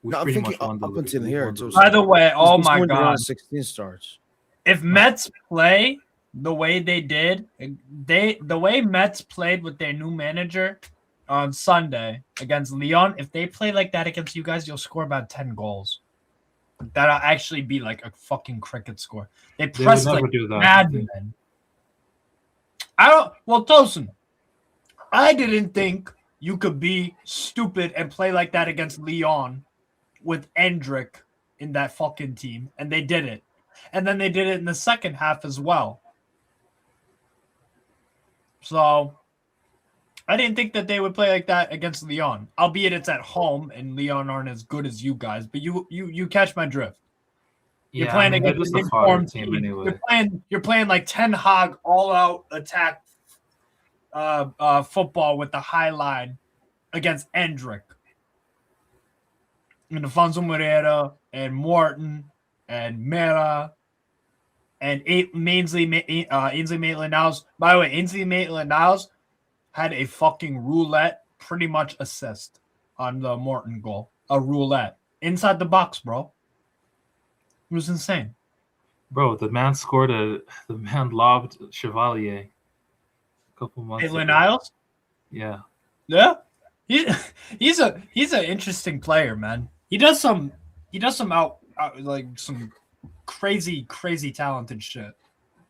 C: we pretty much won
A: up until here.
B: By the way, oh my god,
A: 16 starts.
B: If Mets play the way they did, the way Mets played with their new manager on Sunday against Lyon, if they play like that against you guys, you'll score about 10 goals. That'll actually be like a fucking cricket score. They press like madmen. Tosin, I didn't think you could be stupid and play like that against Lyon with Endrick in that fucking team, and they did it. And then they did it in the second half as well. So I didn't think that they would play like that against Lyon, albeit it's at home and Lyon aren't as good as you guys. But you catch my drift. You're
C: Yeah,
B: playing
C: I mean, they're
B: against
C: just
B: an
C: a fodder
B: informed
C: team
B: team.
C: anyway.
B: You're playing like Ten Hag all out attack football with the high line against Endrick and Afonso Moreira and Morton and Mera and Ainsley Maitland-Niles. By the way, Ainsley Maitland-Niles had a fucking roulette pretty much assist on the Morton goal. A roulette inside the box, bro. It was insane.
C: Bro, the man lobbed Chevalier a couple months ago.
B: Maitland-Niles?
C: Yeah.
B: Yeah. He's an interesting player, man. He does some like some crazy talented shit.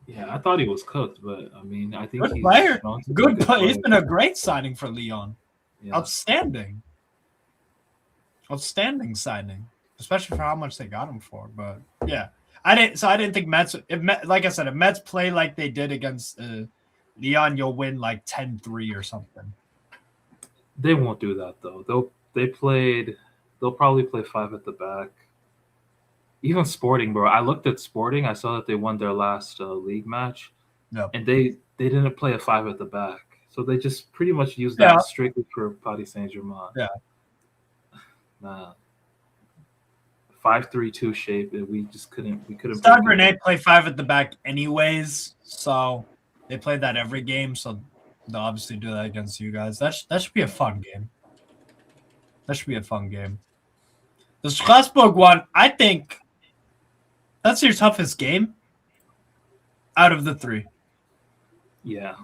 C: Yeah, I thought he was cooked, but I mean, I think
B: Good
C: he's
B: player.
C: shown to be a
B: Good player. He's
C: player.
B: been a great signing for Lyon.
C: Yeah.
B: Outstanding signing, especially for how much they got him for. But yeah, I didn't think Mets. Like I said, if Mets play like they did against Lyon, you'll win like 10-3 or something.
C: They won't do that though. They'll probably play 5 at the back. Even Sporting, bro. I looked at Sporting. I saw that they won their last league match, and they didn't play a 5 at the back. So they just pretty much used that strictly for Paris Saint-Germain.
B: Yeah.
C: Nah. 5-3-2 shape, and we couldn't.
B: Saint-Germain play 5 at the back anyways, so they played that every game. So they'll obviously do that against you guys. That should be a fun game. The Strasbourg one, I think that's your toughest game out of the 3.
C: Yeah.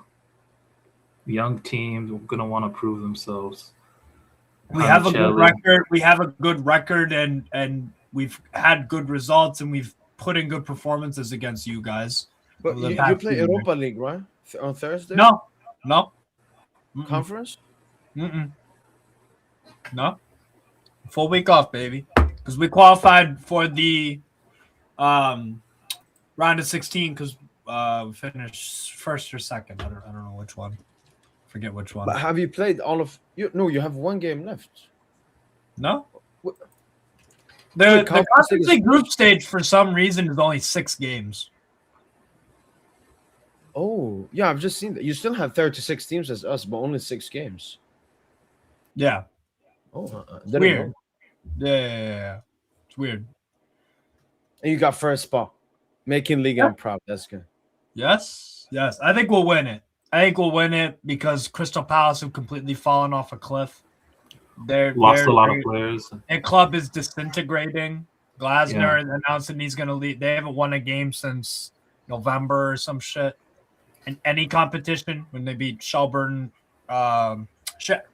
C: Young team gonna want to prove themselves.
B: We have a good record. And we've had good results, and we've put in good performances against you guys.
A: But you play Europa League, right? On Thursday?
B: No. Mm-mm.
A: Conference?
B: No. Full week off, baby. Because we qualified for the round of 16 because we finished first or second. I don't know which one. Forget which one.
A: But have you played all of you? No, you have one game left.
B: No. The Conference League group stage for some reason is only 6 games.
A: Oh, yeah, I've just seen that. You still have 36 teams as us, but only 6 games.
B: Yeah.
A: Oh,
B: weird. Yeah. It's weird.
A: And you got first spot, making league and proud. That's good.
B: Yes. I think we'll win it because Crystal Palace have completely fallen off a cliff.
C: Lost a lot of players.
B: Their club is disintegrating. Glasner announcing he's going to leave. They haven't won a game since November or some shit. In any competition, when they beat Shelburne, Shelburne,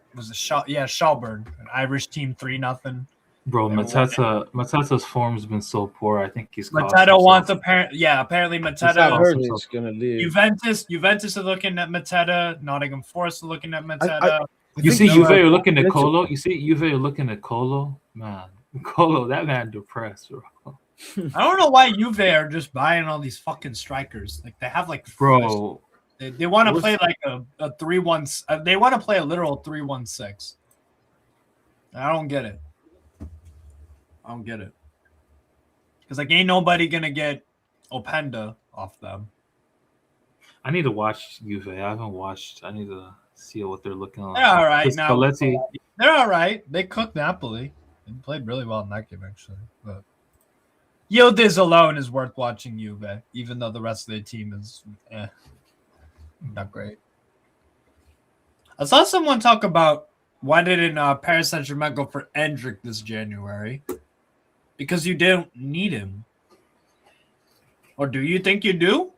B: an Irish team, 3-0.
C: Bro, Mateta's form's been so poor. I think he's
B: Mateta wants apparently Mateta
A: is gonna leave.
B: Juventus are looking at Mateta. Nottingham Forest are looking at Mateta.
C: You see, Juve are looking at Colo. You see, Juve are looking at Colo. Man, Colo, that man depressed, bro.
B: I don't know why Juve are just buying all these fucking strikers. Like they have
C: bro.
B: They want to play like a 3-1. They want to play a literal 3-1-6. I don't get it. Because like ain't nobody gonna get Openda off them.
C: I need to watch Juve. I haven't watched. I need to see what they're looking like.
B: They're all right now.
C: Spalletti.
B: They're all right. They cooked Napoli. They played really well in that game actually. But Yildiz alone is worth watching Juve, even though the rest of the team is not great. I saw someone talk about why didn't Paris Saint-Germain go for Endrick this January? Because you didn't need him. Or do you think you do?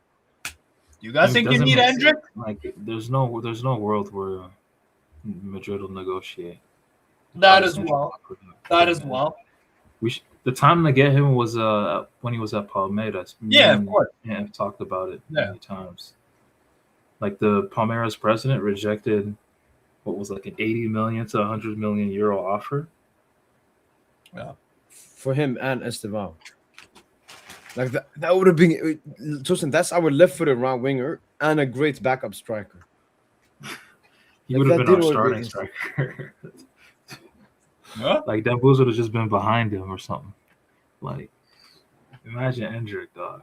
B: You guys think you need Endrick?
C: Like, there's no world where Madrid will negotiate.
B: That as well.
C: The time to get him was when he was at Palmeiras.
B: Of course.
C: Yeah, I've talked about it many times. Like the Palmeiras president rejected what was like an 80 million to 100 million euro offer.
B: Yeah.
A: For him and Esteban. Like that would have been Tosin, that's our left-footed right winger and a great backup striker.
C: He
A: Like,
C: would have
A: that
C: been
A: did
C: our
A: work
C: starting
A: against us.
C: striker.
B: Huh?
C: Like that Booz would have just been behind him or something. Like imagine Endrick, dog.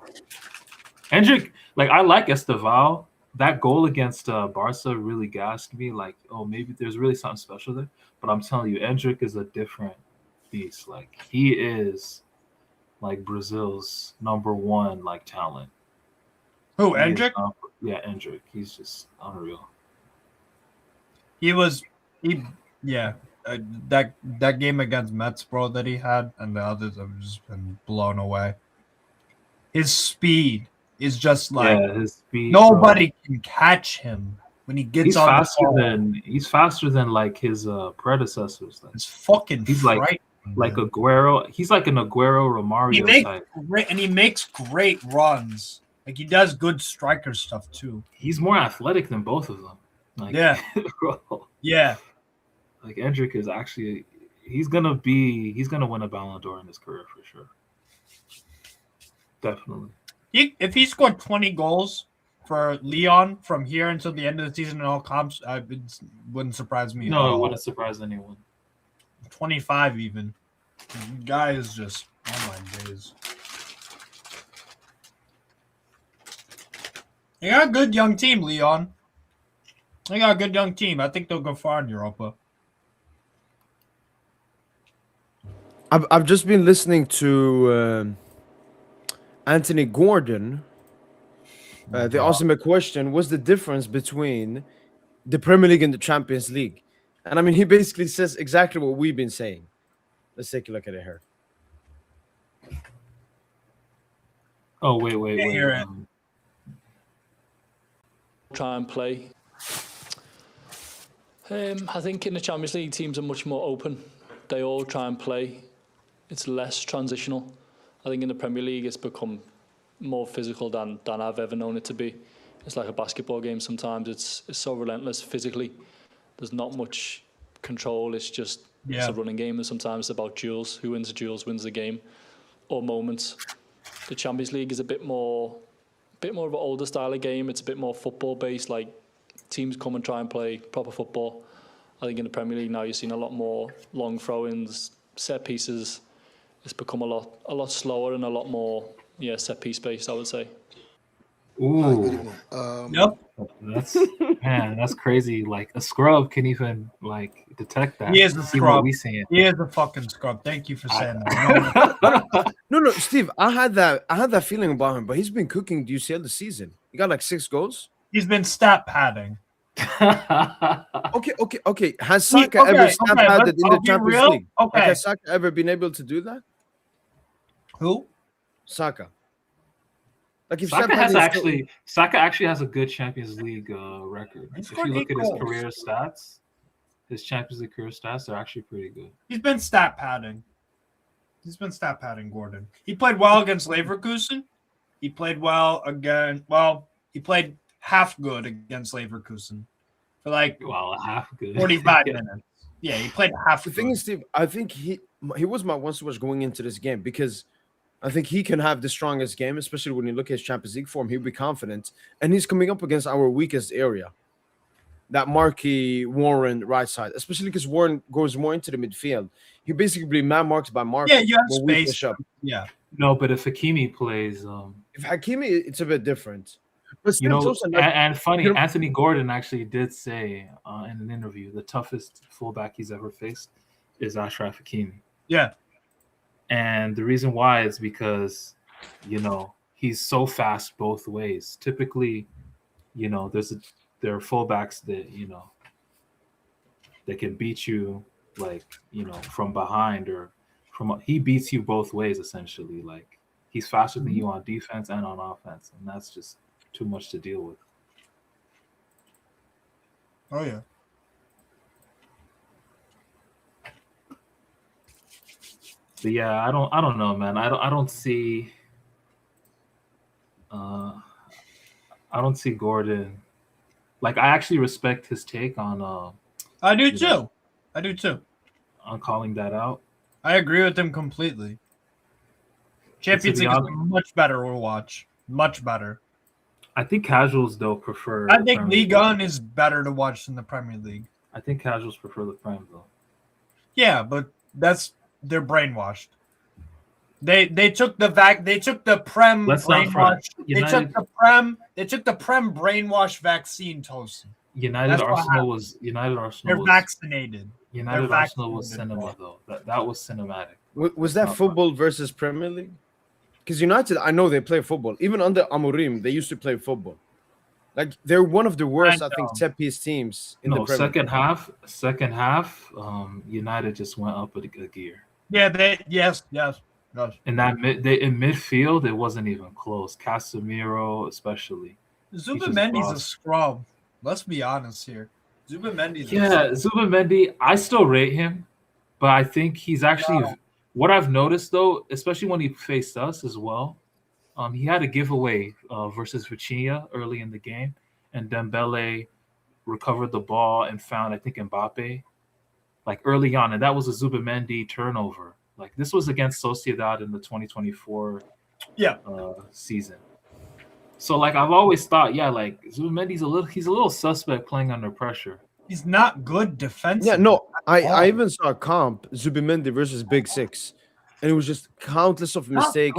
C: Endrick, like I like Esteval. That goal against Barca really gassed me. Like, oh, maybe there's really something special there. But I'm telling you, Endrick is a different beast. Like he is like Brazil's #1 like talent.
B: Who,
C: He is
B: Endrick?
C: yeah, Endrick. He's just unreal.
B: Yeah. That game against Mets, bro, that he had, and the others have just been blown away. His speed is just like
C: Yeah, his speed.
B: nobody can catch him when he gets on the ball.
C: He's faster than like his predecessors. Like,
B: It's fucking
C: he's like
B: frightening. Man.
C: Aguero. He's like an Aguero Romario type.
B: He makes great runs. Like he does good striker stuff too.
C: He's more athletic than both of them. Like,
B: yeah,
C: bro.
B: Yeah.
C: Like Endrick is actually he's gonna win a Ballon d'Or in his career for sure. Definitely.
B: If he scored 20 goals for Lyon from here until the end of the season in all comps, it wouldn't surprise me.
C: No, it wouldn't surprise anyone.
B: 25 even. The guy is just, oh my days. They got a good young team, Lyon. They got a good young team. I think they'll go far in Europa.
A: I've just been listening to Anthony Gordon. They asked him a question: what's the difference between the Premier League and the Champions League? And I mean, he basically says exactly what we've been saying. Let's take a look at it here.
C: Oh, wait.
D: Try and play. I think in the Champions League, teams are much more open. They all try and play. It's less transitional. I think in the Premier League, it's become more physical than I've ever known it to be. It's like a basketball game sometimes. It's so relentless physically. There's not much control. It's just it's a running game. And sometimes it's about duels. Who wins the duels wins the game, or moments. The Champions League is a bit more of an older style of game. It's a bit more football based. Like teams come and try and play proper football. I think in the Premier League now you're seeing a lot more long throw-ins, set pieces. It's become a lot slower and a lot more set piece based, I would say.
C: Ooh.
E: Hi, good evening.
C: That's crazy. Like a scrub can even like detect that.
B: He is a scrub.
C: We saying.
B: He is a fucking scrub. Thank you for saying that.
A: No, Steve. I had that feeling about him, but he's been cooking the UCL this season. He got like 6 goals.
B: He's been stat padding.
A: Okay. Has Saka ever stat padded in the Champions League?
B: Okay.
A: Like, has Saka ever been able to do that?
B: Who?
A: Saka. Like if
C: Saka actually has a good Champions League record. If you look at his career stats, his Champions League career stats are actually pretty good.
B: He's been stat padding. Gordon. He played well against Leverkusen. He played well again. Well, he played half good against Leverkusen for like
C: half good
B: 45 minutes. Yeah, he played half.
A: The thing is, Steve, I think he was my one source going into this game because I think he can have the strongest game, especially when you look at his Champions League form. He'll be confident, and he's coming up against our weakest area, that Marquis Warren right side, especially because Warren goes more into the midfield. He basically man marked by Marquis.
B: Yeah, you have space. Yeah.
C: No, but if Hakimi plays,
A: if Hakimi, it's a bit different. But
C: still, and funny, Anthony Gordon actually did say in an interview the toughest fullback he's ever faced is Achraf Hakimi.
B: Yeah.
C: And the reason why is because, he's so fast both ways. Typically, there are fullbacks that, that can beat you like, from behind or he beats you both ways essentially. Like he's faster than you on defense and on offense. And that's just too much to deal with.
B: Oh yeah.
C: But yeah, I don't know, man. I don't see Gordon. Like I actually respect his take on
B: I do too.
C: On calling that out.
B: I agree with him completely. Champions League is much better to watch. Much better.
C: I think casuals though prefer.
B: I
C: the
B: think
C: Premier
B: League
C: League.
B: On is better to watch than the Premier League.
C: I think casuals prefer the Prem though.
B: Yeah, but they're brainwashed. They took the Prem
C: Let's not front.
B: brainwash.
C: United
B: They took the Prem brainwash vaccine, Tosin.
C: United
B: That's what
C: Arsenal was United Arsenal
B: They're
C: was
B: vaccinated.
C: United
B: They're
C: Arsenal was
B: vaccinated,
C: cinema though. That was cinematic.
A: Was
C: Let's
A: that
C: not
A: football versus Premier League? Because United, I know they play football. Even under Amorim, they used to play football. Like they're one of the worst, I think,
B: know.
A: set piece teams in
C: No,
A: the Premier League.
C: second half, United just went up a gear.
B: Yeah, yes.
C: In that in midfield, it wasn't even close. Casemiro, especially.
B: Zubamendi's a scrub. Let's be honest here.
C: Zubamendi, I still rate him, but I think he's actually what I've noticed though, especially when he faced us as well. He had a giveaway versus Vitinha early in the game, and Dembele recovered the ball and found, I think, Mbappe like early on, and that was a Zubamendi turnover. Like this was against Sociedad in the 2024 season. So like I've always thought, like Zubamendi's he's a little suspect playing under pressure.
B: He's not good defensively.
A: Yeah, no, I even saw a comp Zubamendi versus Big Six, and it was just countless of mistakes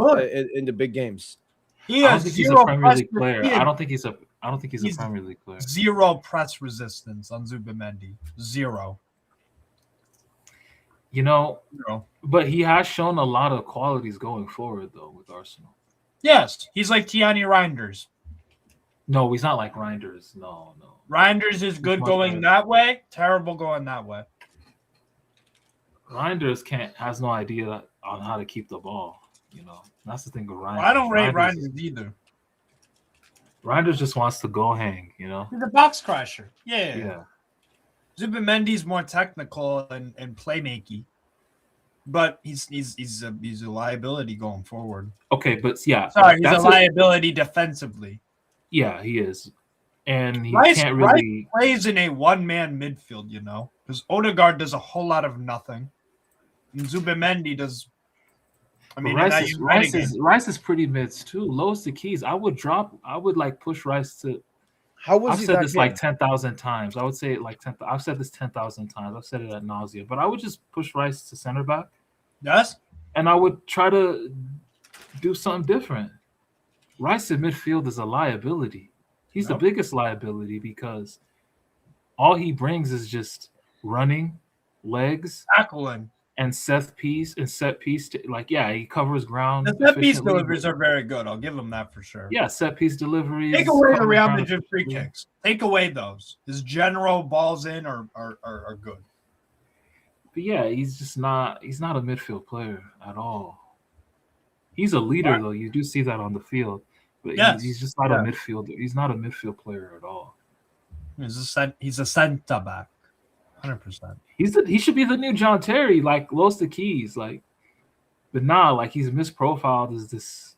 A: in the big games.
C: I don't think he's a Premier League player. I don't think he's a Premier League player.
B: Zero press resistance on Zubamendi. Zero.
C: But he has shown a lot of qualities going forward though with Arsenal.
B: Yes, he's like Tiani Reinders.
C: No, he's not like Reinders. No.
B: Reinders is good going that way, terrible going that way.
C: Reinders has no idea on how to keep the ball. That's the thing with Reinders.
B: Well, I don't rate Reinders either.
C: Reinders just wants to go hang.
B: He's a box crasher. Yeah. Zubamendi's more technical and playmaking, but he's a liability going forward.
C: Okay, but yeah,
B: sorry, he's a liability defensively.
C: Yeah, he is, and he
B: Rice plays in a one-man midfield, because Odegaard does a whole lot of nothing, and Zubamendi does. I mean,
C: Rice is pretty mids too. Lowest the keys. I would push Rice to. I've said this like 10,000 times. I would say it like 10,000. I've said this 10,000 times. I've said it ad nauseum. But I would just push Rice to center back.
B: Yes.
C: And I would try to do something different. Rice in midfield is a liability. He's the biggest liability because all he brings is just running, legs,
B: tackling,
C: and set piece. He covers ground.
B: The set piece deliveries are very good. I'll give him that for sure.
C: Yeah, set piece deliveries.
B: Take away the Real Madrid free kicks. Take away those. His general balls in are good.
C: But yeah, he's not a midfield player at all. He's a leader though. You do see that on the field. But he's just not a midfielder. He's not a midfield player at all.
B: He's a center back. 100%.
C: He should be the new John Terry, like lost the keys, but he's misprofiled as this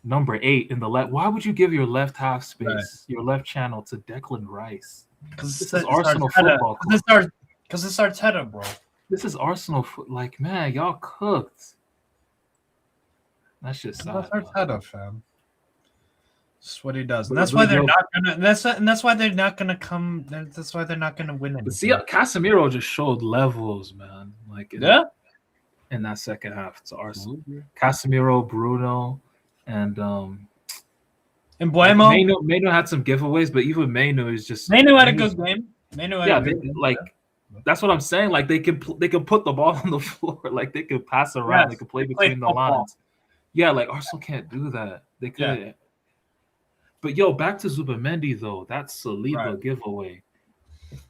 C: number 8 in the left. Why would you give your left half space, your left channel to Declan Rice?
B: Because
C: this is Arsenal football.
B: Because it's Arteta, bro.
C: This is Arsenal. Man, y'all cooked. That's just sad.
B: That's Arteta, fam. That's what he does, and that's why they're not gonna. That's why they're not gonna come. That's why they're not gonna win anything.
C: But see, Casemiro just showed levels, man. In that second half to Arsenal, Casemiro, Bruno, and
B: Mbuemo.
C: Maino had some giveaways, but even Maino is just.
B: Maino had a good game.
C: That's what I'm saying. Like they can put the ball on the floor. Like they can pass around. They can play between the lines. Yeah, like Arsenal can't do that. They could. Yeah. But back to Zubamendi though. That Saliba giveaway.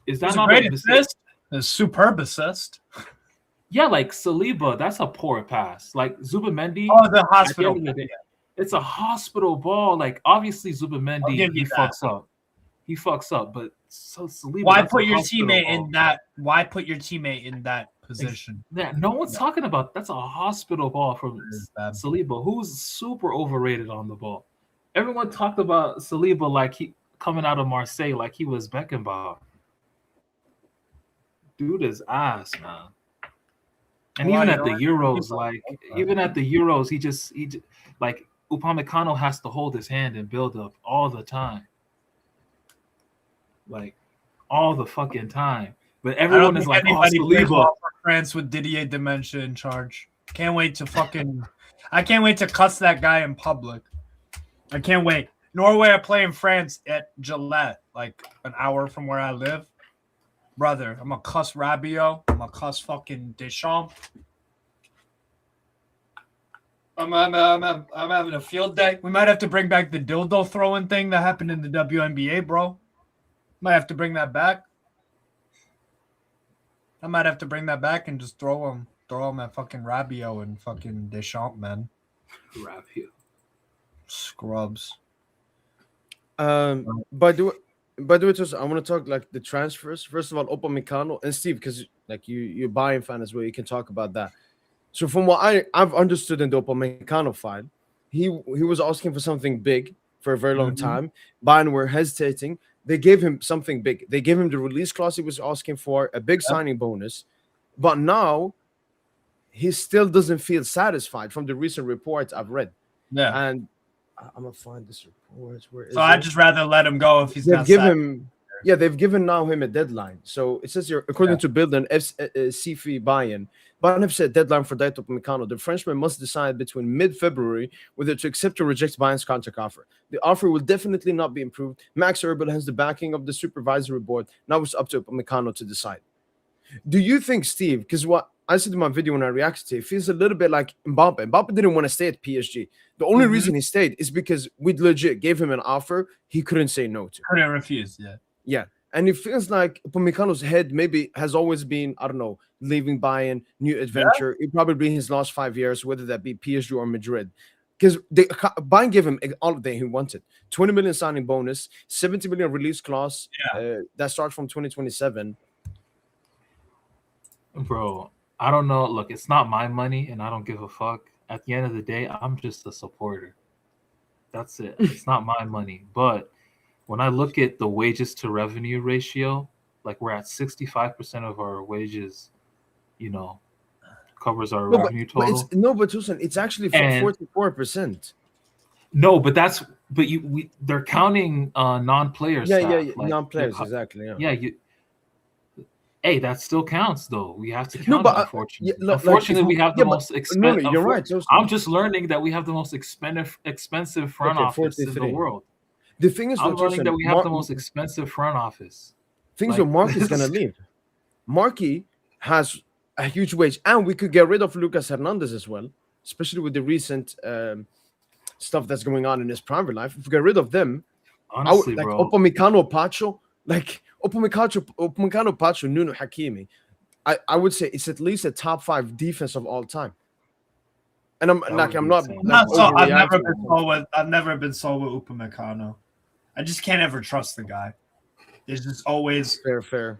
C: Is that not
B: a assist? A superb assist.
C: Yeah, like Saliba, that's a poor pass. Like Zubamendi.
B: Oh, the hospital.
C: It's a hospital ball. Like obviously Zubamendi, he fucks up. He fucks up, but Saliba.
B: Why put your teammate in that? Why put your teammate in that position?
C: Yeah, no one's talking about. That's a hospital ball from Saliba, who's super overrated on the ball. Everyone talked about Saliba like he coming out of Marseille, like he was Beckenbauer. Dude is ass, man. And even at the Euros, he just Upamecano has to hold his hand and build up all the time. Like, all the fucking time. But everyone is like, oh,
B: plays well
C: Saliba.
B: for France with Didier Dementia in charge. Can't wait to I can't wait to cuss that guy in public. I can't wait. Norway are playing France at Gillette, like an hour from where I live. Brother, I'm gonna cuss Rabiot. I'm gonna cuss fucking Deschamps. I'm having a field day. We might have to bring back the dildo throwing thing that happened in the WNBA, bro. Might have to bring that back. I might have to bring that back and just throw him at fucking Rabiot and fucking Deschamps, man.
C: Rabiot.
B: Scrubs.
A: By the way, Tosa, I want to talk like the transfers. First of all, Upamecano and Steve, because like you're a Bayern fan as well, you can talk about that. So from what I've understood in the Upamecano file, he was asking for something big for a very long time. Bayern were hesitating. They gave him something big. They gave him the release clause he was asking for, a big signing bonus. But now he still doesn't feel satisfied from the recent reports I've read.
B: Yeah.
A: And I'm gonna find this report. Where is
B: So
A: it?
B: I'd just rather let him go if he's
A: They've
B: not
A: given
B: satisfied.
A: him, yeah, they've given now him a deadline. So it says here, according to Bild and CFI Bayern have set deadline for Dayot Upamecano. The Frenchman must decide between mid-February whether to accept or reject Bayern's contract offer. The offer will definitely not be improved. Max Eberl has the backing of the supervisory board. Now it's up to Upamecano to decide. Do you think, Steve, because what I said in my video when I reacted to it, feels a little bit like Mbappe. Mbappe didn't want to stay at PSG. The only reason he stayed is because we legit gave him an offer he couldn't say no to.
B: Couldn't refuse, yeah.
A: Yeah. And it feels like Upamecano's head maybe has always been, I don't know, leaving Bayern, new adventure. It probably be his last 5 years, whether that be PSG or Madrid. Because Bayern gave him all that he wanted. 20 million signing bonus, 70 million release clause that starts from 2027.
C: Bro, I don't know. Look, it's not my money, and I don't give a fuck. At the end of the day, I'm just a supporter. That's it. It's not my money. But when I look at the wages to revenue ratio, like we're at 65% of our wages, covers our revenue total.
A: But Tucson, it's actually 44%.
C: No, but they're counting non-players.
A: Non-players, exactly.
C: Hey, that still counts, though. We have to count. Unfortunately, we have the most expensive.
A: No, you're right.
C: I'm just learning that we have the most expensive front office in the world.
A: The thing is,
C: I'm learning that we have the most expensive front office.
A: Things that Marky's gonna leave. Marky has a huge wage, and we could get rid of Lucas Hernandez as well, especially with the recent stuff that's going on in his private life. If we get rid of them,
C: honestly,
A: bro, Upamecano, Pacho, Upamecano, Pacho, Nuno, Hakimi, I would say it's at least a top 5 defense of all time. And I've
B: never been sold with Upamecano. I just can't ever trust the guy. There's just always
A: fair.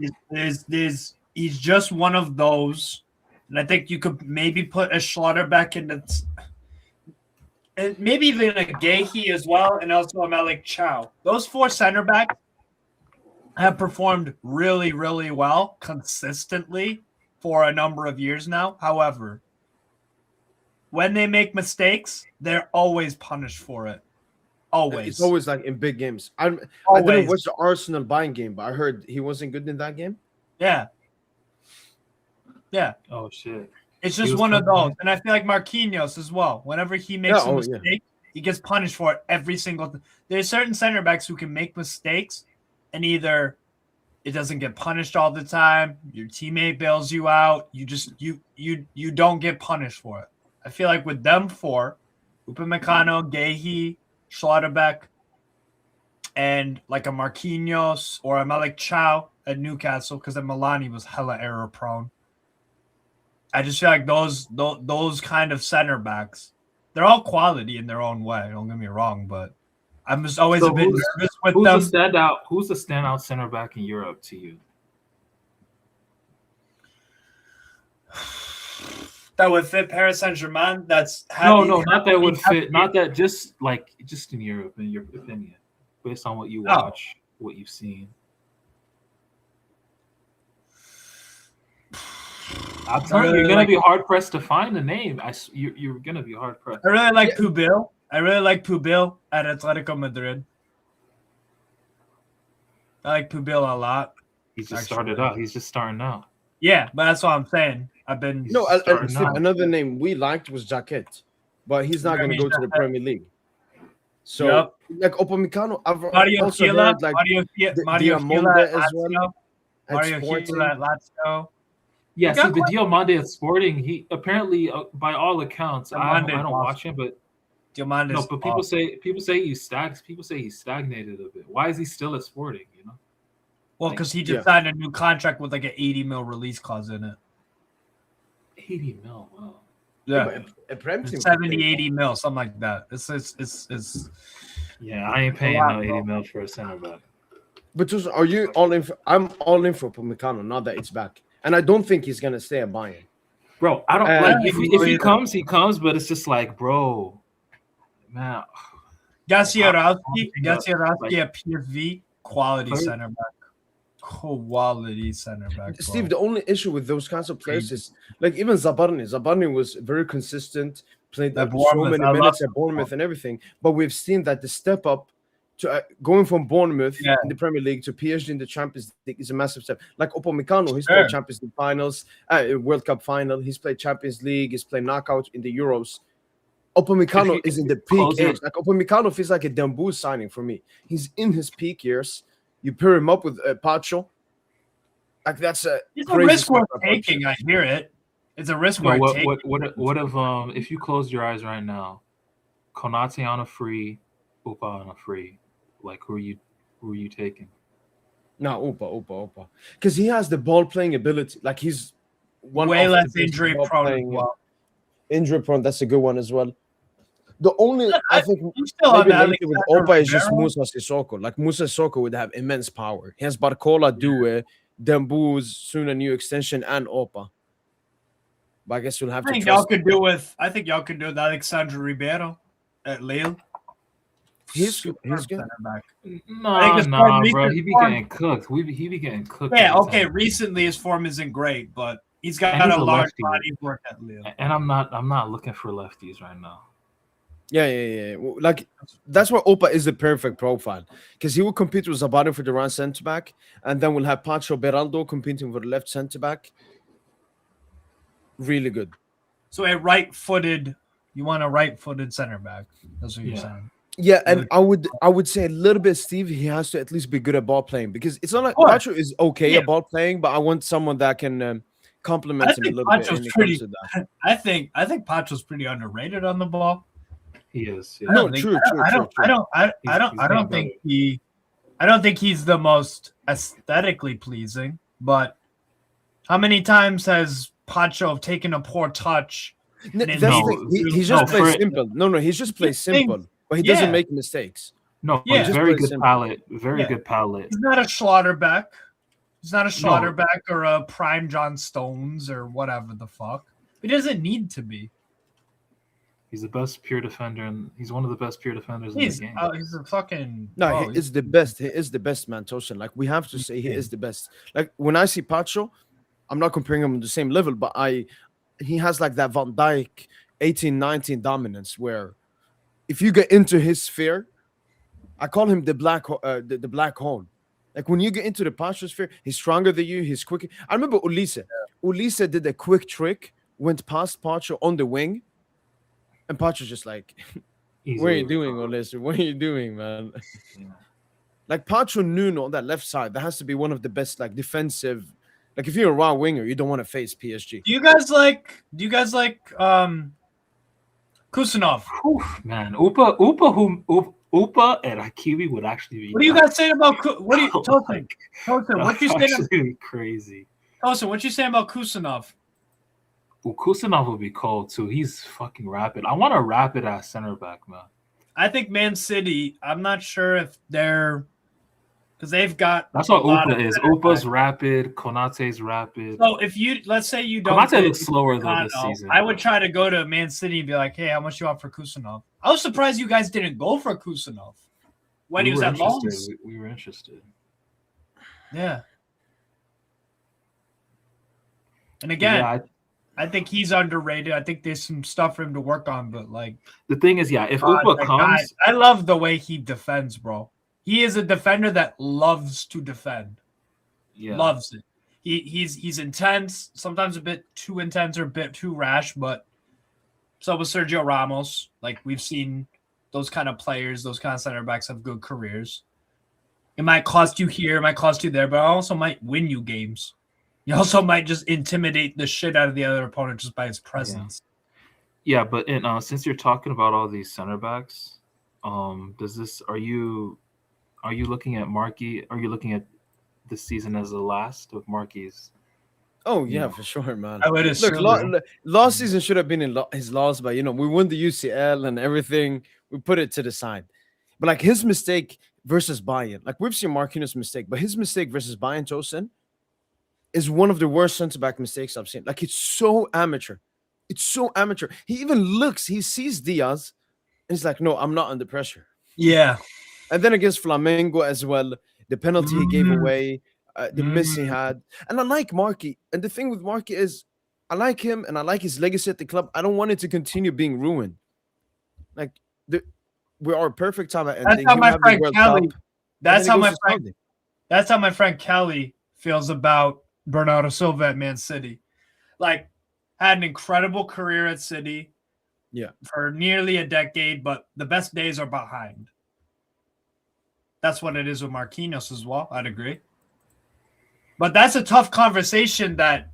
B: He's just one of those, and I think you could maybe put a Schlotterbeck in and maybe even a Gehi as well, and also a Malik Chow. Those 4 center backs have performed really, really well consistently for a number of years now. However, when they make mistakes, they're always punished for it. Always.
A: It's always like in big games. I didn't watch the Arsenal Bayern game, but I heard he wasn't good in that game.
B: Yeah.
C: Oh shit.
B: It's just one of those, and I feel like Marquinhos as well. Whenever he makes a mistake, he gets punished for it every single time. There's certain center backs who can make mistakes, and either it doesn't get punished all the time, your teammate bails you out, you don't get punished for it. I feel like with them 4, Upamecano, Gehi, Schlotterbeck, and like a Marquinhos or a Malik Chow at Newcastle, because Milani was hella error prone. I just feel like those kind of center backs, they're all quality in their own way. Don't get me wrong, but I'm just always a bit nervous with them.
C: Who's the standout center back in Europe to you?
B: That would fit Paris Saint-Germain.
C: Not that would fit. Not that just in Europe, in your opinion, based on what you watch, what you've seen. I'm telling you, you're gonna be hard pressed to find a name. You're gonna be hard pressed.
B: I really like Pubil. I really like Pubil at Atletico Madrid. I like Pubil a lot.
C: He's just started out. He's just starting out.
B: Yeah, but that's what I'm saying. I've been
A: Steve, another name we liked was Jaquet, but he's not going to go to the Premier League. So, like Upamecano, I've also heard like Diamonde as well.
B: Mario Chiesa at Lazio.
C: Yeah, see, the Diomande at Sporting, he apparently, by all accounts, I don't watch him, but
B: Diomande.
C: No, but people say he's stagnated a bit. Why is he still at Sporting? You know.
B: Well, because he just signed a new contract with like an 80 mil release clause in it.
C: 80 mil, wow.
B: Yeah, 70, 80 mil, something like that. It's.
C: Yeah, I ain't paying no 80 mil for a center back.
A: But just, are you all in? I'm all in for Upamecano now that it's back, and I don't think he's gonna stay at Bayern.
C: Bro, I don't like if he comes, he comes, but it's just like, bro, man.
B: Gaciarowski at PSV, quality center back. Quality center back.
A: Steve, the only issue with those kinds of players is like even Zabarni was very consistent, played so many minutes at Bournemouth and everything. But we've seen that the step up to going from Bournemouth in the Premier League to PSG in the Champions League is a massive step. Like Upamecano, he's played Champions League finals, World Cup final. He's played Champions League. He's played knockout in the Euros. Upamecano is in the peak age. Like Upamecano feels like a Dembu signing for me. He's in his peak years. You pair him up with Pacho. Like that's a
B: risk worth taking. I hear it. It's a risk worth taking.
C: What if you close your eyes right now, Konate on a free, Upa on a free, like who are you taking?
A: No, Upa. Because he has the ball playing ability. Like he's
B: way less injury prone. Well.
A: Injury prone, that's a good one as well. The only I think maybe with Opa is just Musa Sissoko. Like Musa Sissoko would have immense power. He has Barcola, Due, Dembu's soon a new extension, and Opa. But I guess we'll have to.
B: I think y'all could do with Alexandre Ribeiro at Lille.
A: He's good.
C: No, bro. He be getting cooked. He be getting cooked.
B: Yeah, okay. Recently his form isn't great, but he's got a large body of work at Lille.
C: And I'm not looking for lefties right now.
A: Yeah. Like that's where Opa is the perfect profile because he will compete with Zabani for the right centre back, and then we'll have Pacho Beraldo competing for the left centre back. Really good.
B: So you want a right-footed center back? That's what you're saying.
A: Yeah, and I would say a little bit, Steve. He has to at least be good at ball playing because it's not like Pacho is okay at ball playing, but I want someone that can complement him a little bit.
B: I think Pacho's pretty underrated on the ball.
C: He is.
A: Yeah. No, true.
B: I don't think he's the most aesthetically pleasing, but how many times has Pacho taken a poor touch?
A: He just plays simple. No, he just plays simple, but he doesn't make mistakes.
C: No, very good palette. Very good palette.
B: He's not a Schlotterbeck. He's not a Schlotterbeck or a prime John Stones or whatever the fuck. He doesn't need to be.
C: He's the best pure defender, and he's one of the best pure defenders in the game.
B: He's a fucking
A: he is the best. He is the best, man, Toshin. Like we have to say, he is the best. Like when I see Pacho, I'm not comparing him on the same level, but he has like that Van Dijk 18-19 dominance where if you get into his sphere, I call him the black hole. Like when you get into the Pacho sphere, he's stronger than you. He's quicker. I remember Ulisse. Ulisse did a quick trick, went past Pacho on the wing. And Pacho's just like, what are you doing, Ulisse? What are you doing, man? Yeah. Like Pacho Nuno on that left side, that has to be one of the best, like defensive. Like if you're a raw winger, you don't want to face PSG.
B: Do you guys like Kusanov?
C: Man, Upa and Hakimi would actually be.
B: What are you guys saying about Tosin? What you saying?
C: Crazy.
B: Tosin, what you saying about Kusanov?
C: Well, Kusanov will be cold too. He's fucking rapid. I want a rapid ass center back, man.
B: I think Man City. I'm not sure if they're because they've got.
C: That's what Upa is. Upa's rapid. Konate's rapid.
B: So if let's say you don't.
C: Konate looks slower though this season.
B: I would try to go to Man City and be like, "Hey, how much you want for Kusanov?" I was surprised you guys didn't go for Kusanov when he was at Lens.
C: We were interested.
B: Yeah. And again. I think he's underrated. I think there's some stuff for him to work on, but like
C: The thing is, yeah, if Upa
B: that
C: comes,
B: guy, I love the way he defends, bro. He is a defender that loves to defend.
C: yeah,
B: Loves it. He's intense, sometimes a bit too intense or a bit too rash, but so was Sergio Ramos. Like we've seen those kind of players, those kind of center backs have good careers. It might cost you here, it might cost you there, but it also might win you games. You also might just intimidate the shit out of the other opponent just by his presence.
C: yeah. But since you're talking about all these center backs, are you looking at Markey? Are you looking at this season as the last of Markey's?
A: Oh yeah, for sure, man.
B: I would assume.
A: Look, last season should have been his loss, but we won the UCL and everything. We put it to the side. But like his mistake versus Bayern, like we've seen Marquinhos' mistake, but his mistake versus Bayern Tosin is one of the worst center back mistakes I've seen. Like it's so amateur. It's so amateur. He sees Diaz, and he's like, no, I'm not under pressure.
B: Yeah.
A: And then against Flamengo as well, the penalty he gave away, the miss he had. And I like Markey. And the thing with Markey is I like him and I like his legacy at the club. I don't want it to continue being ruined. Like we are a perfect time at ending.
B: That's how my friend Kelly. That's how my friend Kelly feels about Bernardo Silva at Man City. Like had an incredible career at City.
A: Yeah.
B: For nearly a decade, but the best days are behind. That's what it is with Marquinhos as well. I'd agree. But that's a tough conversation that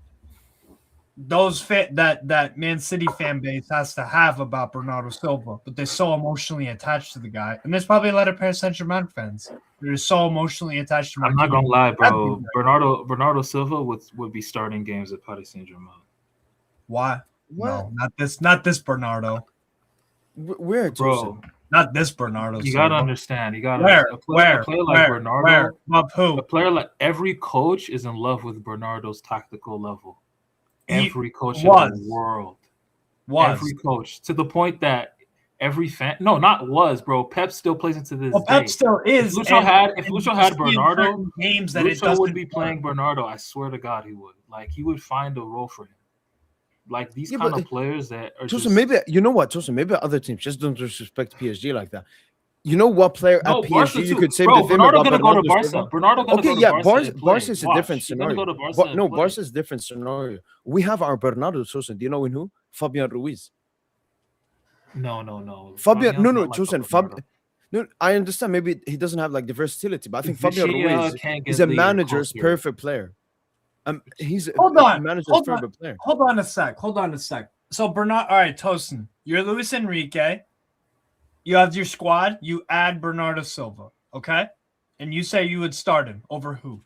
B: that Man City fan base has to have about Bernardo Silva. But they're so emotionally attached to the guy. And there's probably a lot of Paris Saint-Germain fans. They're so emotionally attached to Marquinhos.
C: I'm not gonna lie, bro. Bernardo Silva would be starting games at Paris Saint-Germain.
B: Why?
A: What?
B: No, not this Bernardo.
A: Where,
C: bro?
B: Not this Bernardo.
C: You gotta understand. You gotta
B: where?
C: a player like Bernardo.
B: Who?
C: A player like every coach is in love with Bernardo's tactical level. Every coach in the world. Every coach, to the point that every fan. No, not was, bro. Pep still plays into this.
B: Well, Pep still is.
C: If Lucho had Bernardo,
B: games that
C: Lucho would be playing Bernardo. I swear to God, he would. Like he would find a role for him. Like these kind of players that are
A: Tosin, maybe you know what, Tosin, maybe other teams just don't respect PSG like that. You know what player at PSG you could say the thing about Bernardo Silva?
C: Bernardo gonna go to Barca.
A: Barca is a different scenario. No, Barca is a different scenario. We have our Bernardo Tosin. Do you know in who? Fabian Ruiz.
C: No.
A: Fabian, Tosin. Fabian. No, I understand. Maybe he doesn't have like the versatility, but I think Fabian Ruiz is a manager's perfect player. He's a manager's favorite player.
B: Hold on a sec. So Bernard, all right, Tosin, you're Luis Enrique. You have your squad. You add Bernardo Silva, okay? And you say you would start him over who?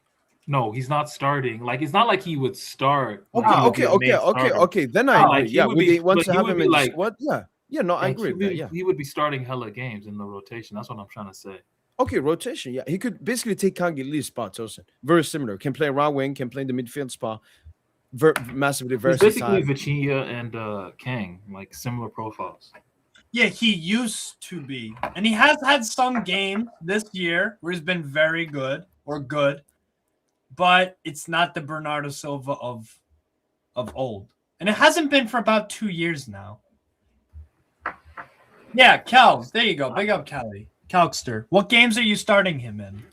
C: No, he's not starting. Like it's not like he would start.
A: Okay. Then I agree. We want to have him in the squad. Yeah. No, I agree with that. Yeah,
C: he would be starting hella games in the rotation. That's what I'm trying to say.
A: Okay, rotation. Yeah, he could basically take Kangili's spot. Tosin, very similar. Can play right wing. Can play in the midfield spot. Massively versatile.
C: Basically, Vitinha and Kang, like similar profiles.
B: Yeah, he used to be, and he has had some games this year where he's been very good, but it's not the Bernardo Silva of old, and it hasn't been for about 2 years now. Yeah, Cal, there you go. Big up, Callie. Calkster. What games are you starting him in?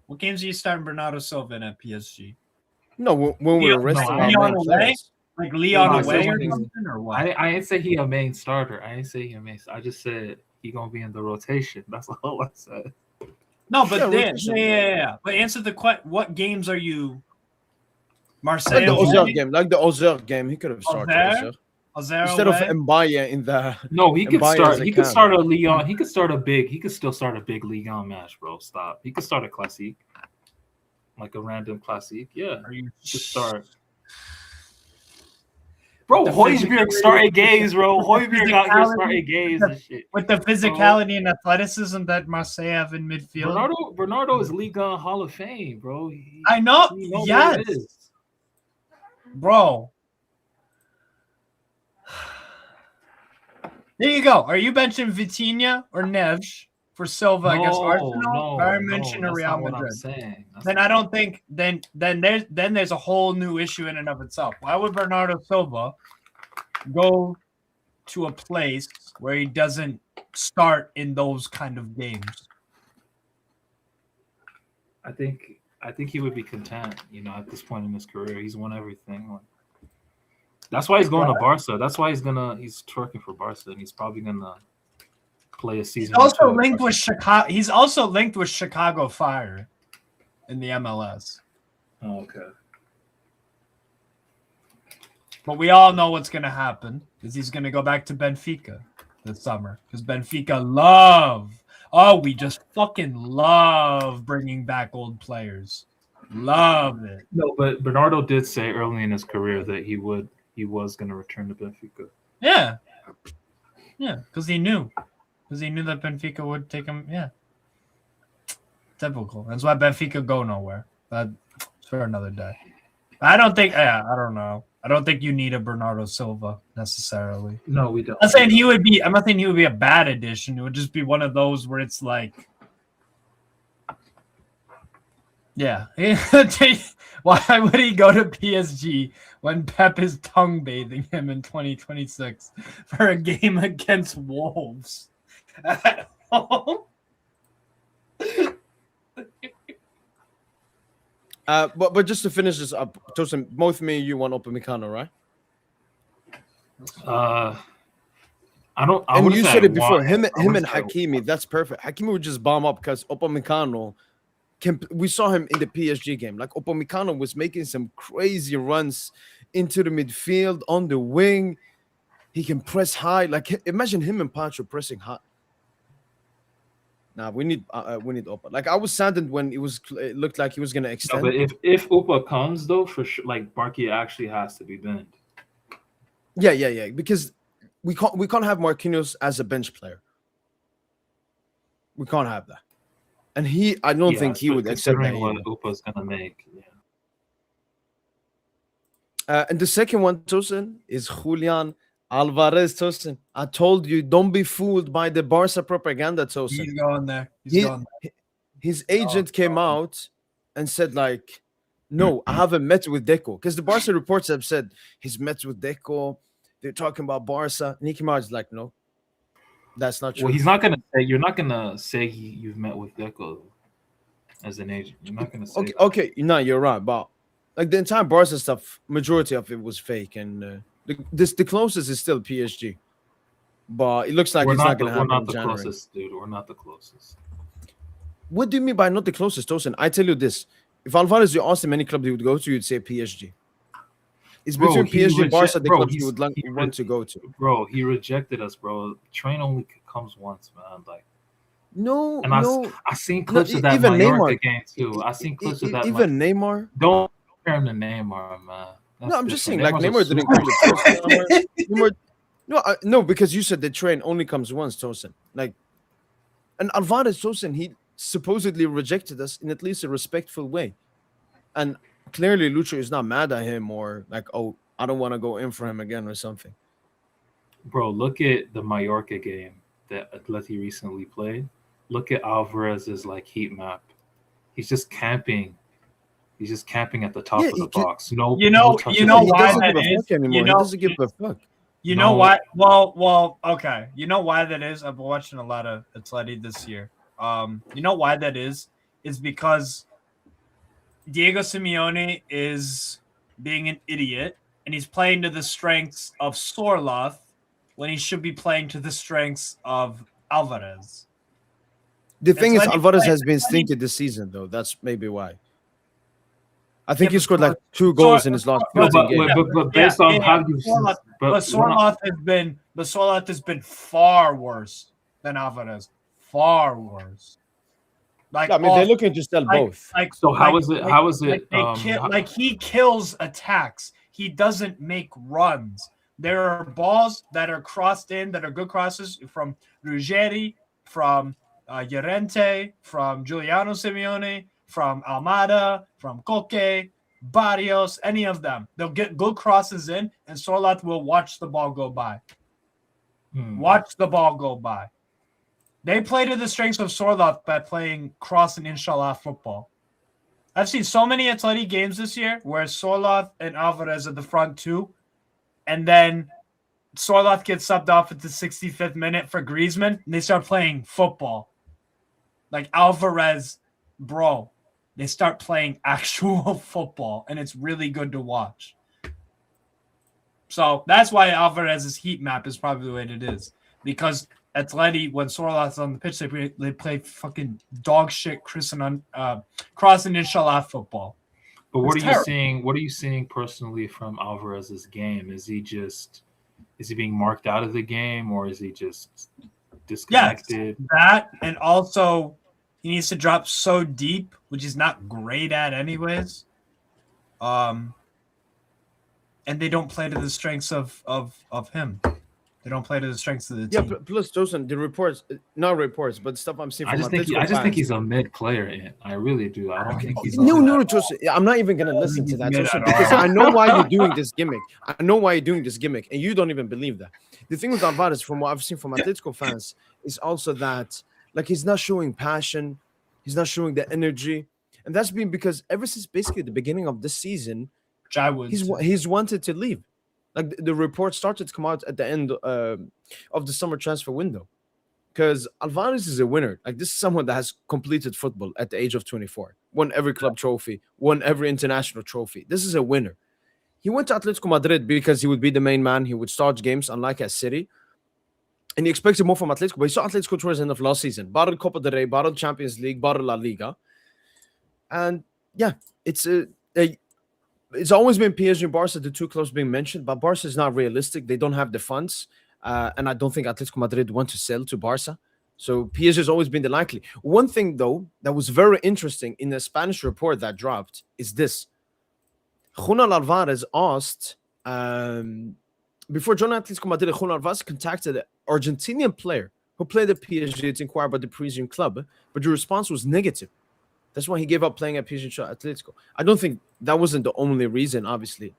B: What games are you starting Bernardo Silva in at PSG?
A: No, when we're resting our main players.
B: Like Leon away or something, or what?
C: I didn't say he a main starter. I just said he gonna be in the rotation. That's all I said.
B: No, but yeah. But answer the question. What games are you? Marseille.
A: Like the Auxerre game. He could have started instead of Mbaye in the.
C: No, he could start. He could start a Leon. He could start a big. He could still start a big Leon match, bro. Stop. He could start a classique, like a random classique. Yeah, he could start. Bro, Højbjerg started games, bro. Højbjerg out here starting games and shit.
B: With the physicality and athleticism that Marseille have in midfield.
C: Bernardo is Ligue 1 Hall of Fame, bro.
B: I know. Yes. Bro. There you go. Are you benching Vitinha or Neves for Silva against Arsenal,
C: No,
B: Bayern Munich, or
C: that's
B: Real
C: not what I'm
B: Madrid.
C: saying.
B: Then I don't think then there's a whole new issue in and of itself. Why would Bernardo Silva go to a place where he doesn't start in those kind of games?
C: I think he would be content, at this point in his career. He's won everything. That's why he's going to Barca. That's why he's twerking for Barca, and he's probably gonna play a season.
B: He's also linked with Chicago. He's also linked with Chicago Fire in the MLS.
C: Oh, okay.
B: But we all know what's gonna happen is he's gonna go back to Benfica this summer because Benfica we just fucking love bringing back old players. Love it.
C: No, but Bernardo did say early in his career that he was going to return to Benfica.
B: Yeah, because he knew that Benfica would take him. Yeah, typical. That's why Benfica go nowhere. That's for another day. I don't think. I don't know. I don't think you need a Bernardo Silva necessarily.
C: No, we don't.
B: I'm not saying he would be a bad addition. It would just be one of those where it's like, yeah. Why would he go to PSG when Pep is tongue bathing him in 2026 for a game against Wolves at home?
A: But just to finish this up, Tosin, both me and you want Upamecano, right?
C: And
A: you said it before. Him and Hakimi, that's perfect. Hakimi would just bomb up because Upamecano. We saw him in the PSG game. Like Upamecano was making some crazy runs into the midfield on the wing. He can press high. Like imagine him and Pancho pressing high. Nah, we need Opa. Like I was saddened when it looked like he was gonna extend.
C: No, but if Opa comes though, for sure, like Barkey actually has to be banned.
A: Yeah. Because we can't have Marquinhos as a bench player. We can't have that. And I don't think he would accept that.
C: What Opa's gonna make.
A: Yeah. And the second one, Tosin, is Julian Alvarez. Tosin, I told you, don't be fooled by the Barca propaganda. Tosin,
B: he's going there. He's going there.
A: His agent came out and said, like, no, I haven't met with Deco, because the Barca reports have said he's met with Deco. They're talking about Barca, and he came out and like, no, that's not true.
C: Well, he's not gonna say. You're not gonna say you've met with Deco as an agent. You're not gonna say.
A: Okay, no, you're right, but like the entire Barca stuff, majority of it was fake, and the closest is still PSG, but it looks like it's not gonna happen.
C: We're not
A: in
C: the
A: January.
C: closest, dude. We're not the closest.
A: What do you mean by not the closest, Tosin? I tell you this: if Alvarez, you asked him any club he would go to, you'd say PSG. It's between PSG and Barca the clubs you would want to go to.
C: Bro, he rejected us, bro. Train only comes once, man. Like,
A: no.
C: I seen clips of that
A: even
C: Mallorca
A: Neymar
C: game too. I seen clips of that.
A: Even Neymar.
C: Don't compare him to Neymar, man.
A: That's I'm just saying, like Neymar didn't come to Neymar. No, because you said the train only comes once, Tosin. Like, and Alvarez, Tosin, he supposedly rejected us in at least a respectful way, and clearly Lucho is not mad at him or like, oh, I don't want to go in for him again or something.
C: Bro, look at the Mallorca game that Atleti recently played. Look at Alvarez's like heat map. He's just camping. He's just camping at the top of the box. No,
B: why that is.
A: He doesn't give a fuck.
B: You know why? Well, okay. You know why that is? I've been watching a lot of Atleti this year. You know why that is? Is because Diego Simeone is being an idiot, and he's playing to the strengths of Sorloth when he should be playing to the strengths of Alvarez.
A: The thing is, Alvarez has been stinky this season, though. That's maybe why. I think he scored like 2 goals in his last 15 games.
C: But based on how you,
B: but Sorloth has been far worse than Alvarez. Far worse. Like,
A: I mean, they're looking to sell both.
C: How is it?
B: He kills attacks. He doesn't make runs. There are balls that are crossed in that are good crosses from Ruggeri, from Llorente, from Giuliano Simeone, from Almada, from Koke, Barrios, any of them. They'll get good crosses in, and Sorloth will watch the ball go by. Watch the ball go by. They play to the strengths of Sorloth by playing cross and inshallah football. I've seen so many Atleti games this year where Sorloth and Alvarez are the front two, and then Sorloth gets subbed off at the 65th minute for Griezmann, and they start playing football. Like Alvarez, bro, they start playing actual football, and it's really good to watch. So that's why Alvarez's heat map is probably the way it is. Because Atleti, when Sorloth's on the pitch, they play fucking dog shit cross and inshallah football.
C: But what
B: It's
C: are you
B: terrible.
C: seeing? What are you seeing personally from Alvarez's game? Is he being marked out of the game, or is he just disconnected?
B: Yes, that, and also he needs to drop so deep, which he's not great at anyways. And they don't play to the strengths of him. They don't play to the strengths of the team.
A: Yeah, plus Tosin, the reports, not reports, but stuff I'm seeing
C: I
A: from
C: just think
A: Atletico
C: think
A: fans.
C: he's a mid player. I really do. I don't think he's
A: No, Tosin. I'm not even gonna listen to that,
B: Mid
A: Tosin,
B: at
A: because
B: all.
A: I know why you're doing this gimmick. I know why you're doing this gimmick, and you don't even believe that. The thing with Alvarez, from what I've seen from Atletico fans, is also that like he's not showing passion, he's not showing the energy, and that's been because ever since basically the beginning of this season,
B: Which I would.
A: he's wanted to leave. Like the report started to come out at the end of the summer transfer window, because Alvarez is a winner. Like this is someone that has completed football at the age of 24, won every club trophy, won every international trophy. This is a winner. He went to Atletico Madrid because he would be the main man. He would start games, unlike at City. And he expected more from Atletico, but he saw Atletico towards the end of last season. Battled Copa del Rey, battled Champions League, battled La Liga. And yeah, it's always been PSG and Barca, the two clubs being mentioned, but Barca is not realistic. They don't have the funds. And I don't think Atletico Madrid want to sell to Barca. So PSG has always been the likely. One thing, though, that was very interesting in the Spanish report that dropped is this. Juan Alvarez asked, before joining Atletico Madrid, Juan Alvarez contacted an Argentinian player who played at PSG to inquire about the Parisian club, but the response was negative. That's why he gave up playing at PSG Atletico. I don't think that wasn't the only reason, obviously.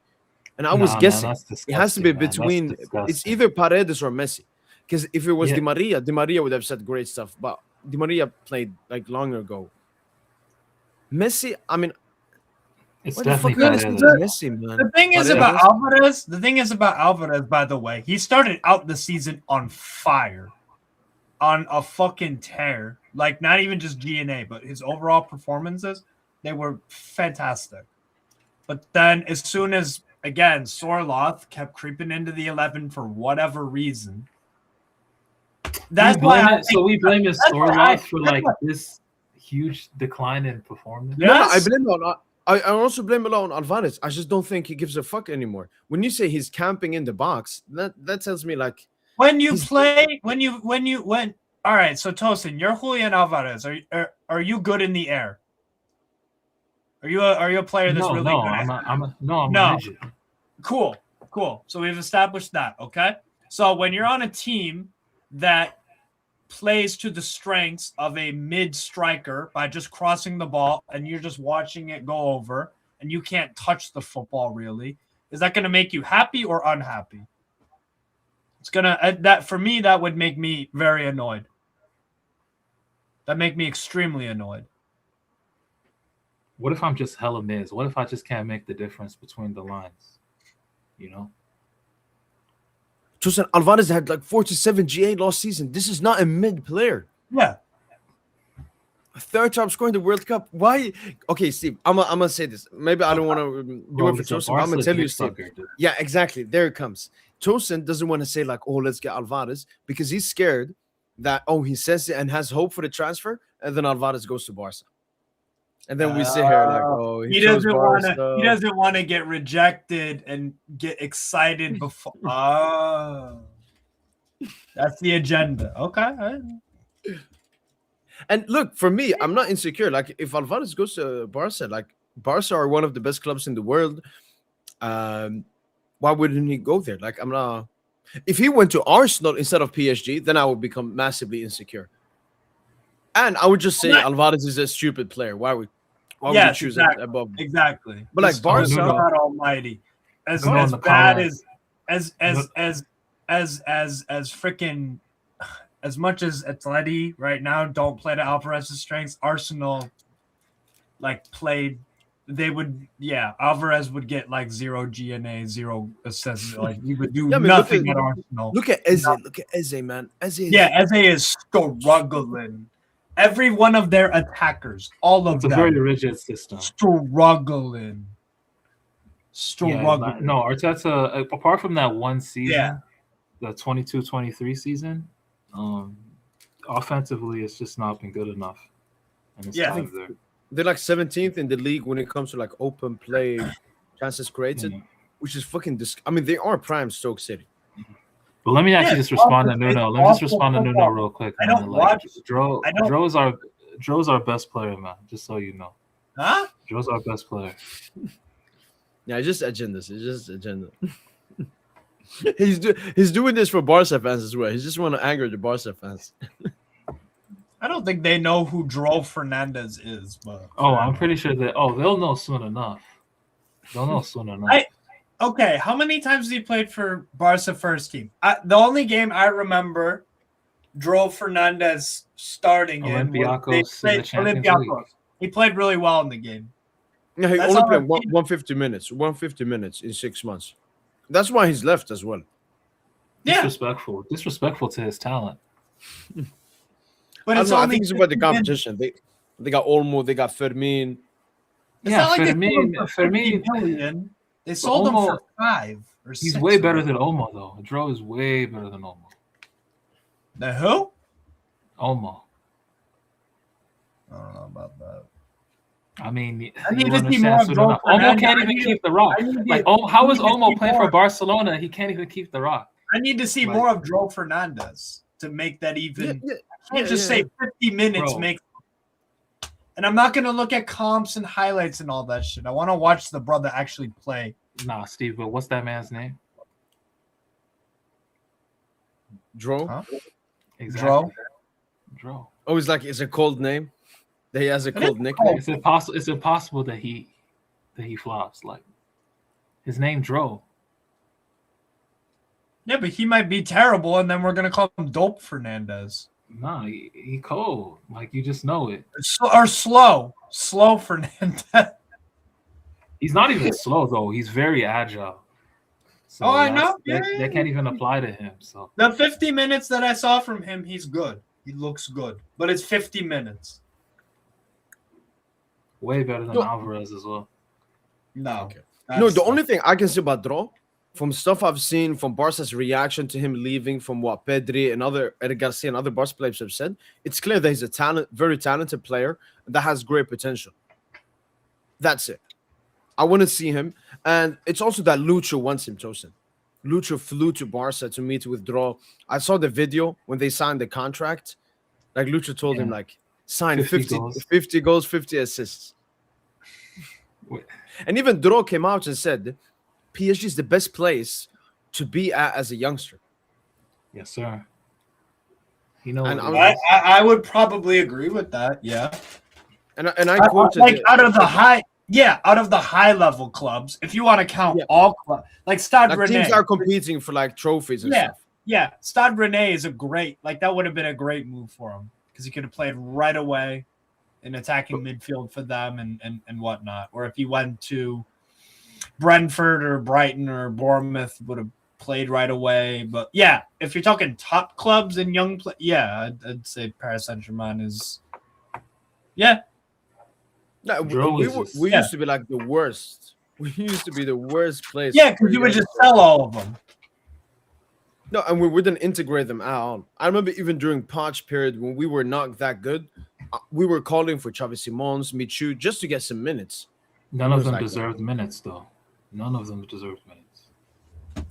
A: And I was guessing it has to be between, it's either Paredes or Messi. Because if it was Di Maria would have said great stuff, but Di Maria played like long ago. Messi, I mean,
C: It's
A: what the fuck
C: definitely
A: is
C: Paredes.
A: Messi, man?
B: The thing is
A: Paredes.
B: about Alvarez. The thing is about Alvarez, by the way, he started out the season on fire, on a fucking tear. Like not even just GNA, but his overall performances, they were fantastic. But then, as soon as again Sorloth kept creeping into the 11 for whatever reason, that's why.
C: We blame his
B: that's why
C: Sorloth for like this huge decline in performance.
B: Yeah.
A: No, I
B: Yes.
A: blame it on. I also blame it on Alvarez. I just don't think he gives a fuck anymore. When you say he's camping in the box, that tells me like
B: When you play, when all right. So Tosin, you're Julian Alvarez. Are you good in the air? Are you a player that's really good?
C: I'm a midget.
B: Cool. So we've established that. Okay. So when you're on a team that plays to the strengths of a mid striker by just crossing the ball and you're just watching it go over and you can't touch the football really, is that going to make you happy or unhappy? It's gonna that for me that would make me very annoyed. That make me extremely annoyed.
C: What if I'm just hella miz? What if I just can't make the difference between the lines? You know?
A: Tosin Alvarez had like 47 GA last season. This is not a mid player.
B: Yeah.
A: Third top scorer in the World Cup. Why? Okay, Steve, I'm gonna say this. Maybe I don't want to do it for Tosin, but I'm gonna tell you, Steve. Yeah, exactly. There it comes. Tosin doesn't want to say like, oh, let's get Alvarez, because he's scared that, he says it and has hope for the transfer, and then Alvarez goes to Barca. And then we sit here like,
B: he doesn't want to get rejected and get excited before. That's the agenda. Okay. All right.
A: And look, for me, I'm not insecure. Like if Alvarez goes to Barca, like Barca are one of the best clubs in the world. Why wouldn't he go there? Like I'm not. If he went to Arsenal instead of PSG, then I would become massively insecure. And I would just say Alvarez is a stupid player. Why would we choose it above?
B: Exactly.
A: But like Barca,
B: God Almighty, as bad as freaking as much as Atleti right now don't play to Alvarez's strengths, Arsenal played. They would, Alvarez would get 0 GNA, 0 assists. He would do nothing at Arsenal.
A: Look at Eze. Look at Eze, man. Eze
B: is struggling. Every one of their attackers, all of them.
C: It's a very rigid system.
B: Struggling.
C: Yeah, no, Arteta, apart from that one season, the 22-23 season, offensively, it's just not been good enough. And it's time there.
A: They're 17th in the league when it comes to open play chances created, which is fucking I mean, they are prime Stoke City.
C: But let me actually just respond to Nuno. Let me just respond to Nuno real quick.
B: I don't watch.
C: Dro's our best player, man. Just so you know.
B: Huh?
C: Dro's our best player.
A: Yeah, just agendas. It's just agenda. He's doing this for Barca fans as well. He just want to anger the Barca fans.
B: I don't think they know who Dro Fernandez is, but
C: I'm pretty sure that. They'll know soon enough.
B: Okay, how many times has he played for Barca first team? The only game I remember Dro Fernandez starting
C: Olympiacos.
B: He played really well in the game.
A: Yeah, he only played 150 minutes. 150 minutes in 6 months. That's why he's left as well.
C: Disrespectful to his talent.
B: But
A: I think it's about the competition. They got Olmo, they got Fermin.
B: Fermin. They sold him for 5 or 6.
C: He's way better than Olmo, though. Dro is way better than Olmo.
B: The who?
C: Olmo.
B: I don't know about that.
C: I mean,
B: I need to see more of Dro Fernandez.
C: Olmo can't even keep the rock. How is Olmo playing for Barcelona? He can't even keep the rock.
B: I need to see more of Dro Fernandez to make that even. I can't just say 50 minutes makes. And I'm not going to look at comps and highlights and all that shit. I want to watch the brother actually play.
C: Nah, Steve, but what's that man's name?
A: Dro?
B: Huh?
C: Exactly. Dro.
A: Oh, it's a cold name? That he has a cold nickname?
C: It's impossible that he flops. His name Dro.
B: Yeah, but he might be terrible, and then we're going to call him Dope Fernandez.
C: Nah, he cold. You just know it.
B: Or slow Fernandez.
C: He's not even slow though. He's very agile. So
B: I know.
C: That can't even apply to him. So
B: the 50 minutes that I saw from him, he's good. He looks good, but it's 50 minutes.
C: Way better than Alvarez as well.
B: No.
A: Okay. The only thing I can say about Dro, from stuff I've seen from Barca's reaction to him leaving, from what Pedri and Eric Garcia and other Barca players have said, it's clear that he's a very talented player that has great potential. That's it. I want to see him. And it's also that Lucho wants him, Tosin. Lucho flew to Barca to meet with Dro. I saw the video when they signed the contract. Lucho told him, sign 50 goals, 50 assists. And even Dro came out and said, PSG is the best place to be at as a youngster.
C: Yes, sir.
A: And
B: I would probably agree with that. Yeah.
A: And I quoted
B: out of the high level clubs, if you want to count all clubs, Stade Rennais.
A: Teams are competing for trophies and stuff.
B: Yeah. Stade Rennais is a great, that would have been a great move for him because he could have played right away in attacking midfield for them and whatnot. Or if he went to Brentford or Brighton or Bournemouth, would have played right away. But if you're talking top clubs and young I'd say Paris Saint-Germain is
A: No, we used to be the worst. We used to be the worst place.
B: Yeah, because you would just sell all of them.
A: No, and we wouldn't integrate them out. I remember even during Poch period when we were not that good, we were calling for Xavi Simons, Michu, just to get some minutes.
C: None of them deserved minutes, though. None of them deserved minutes.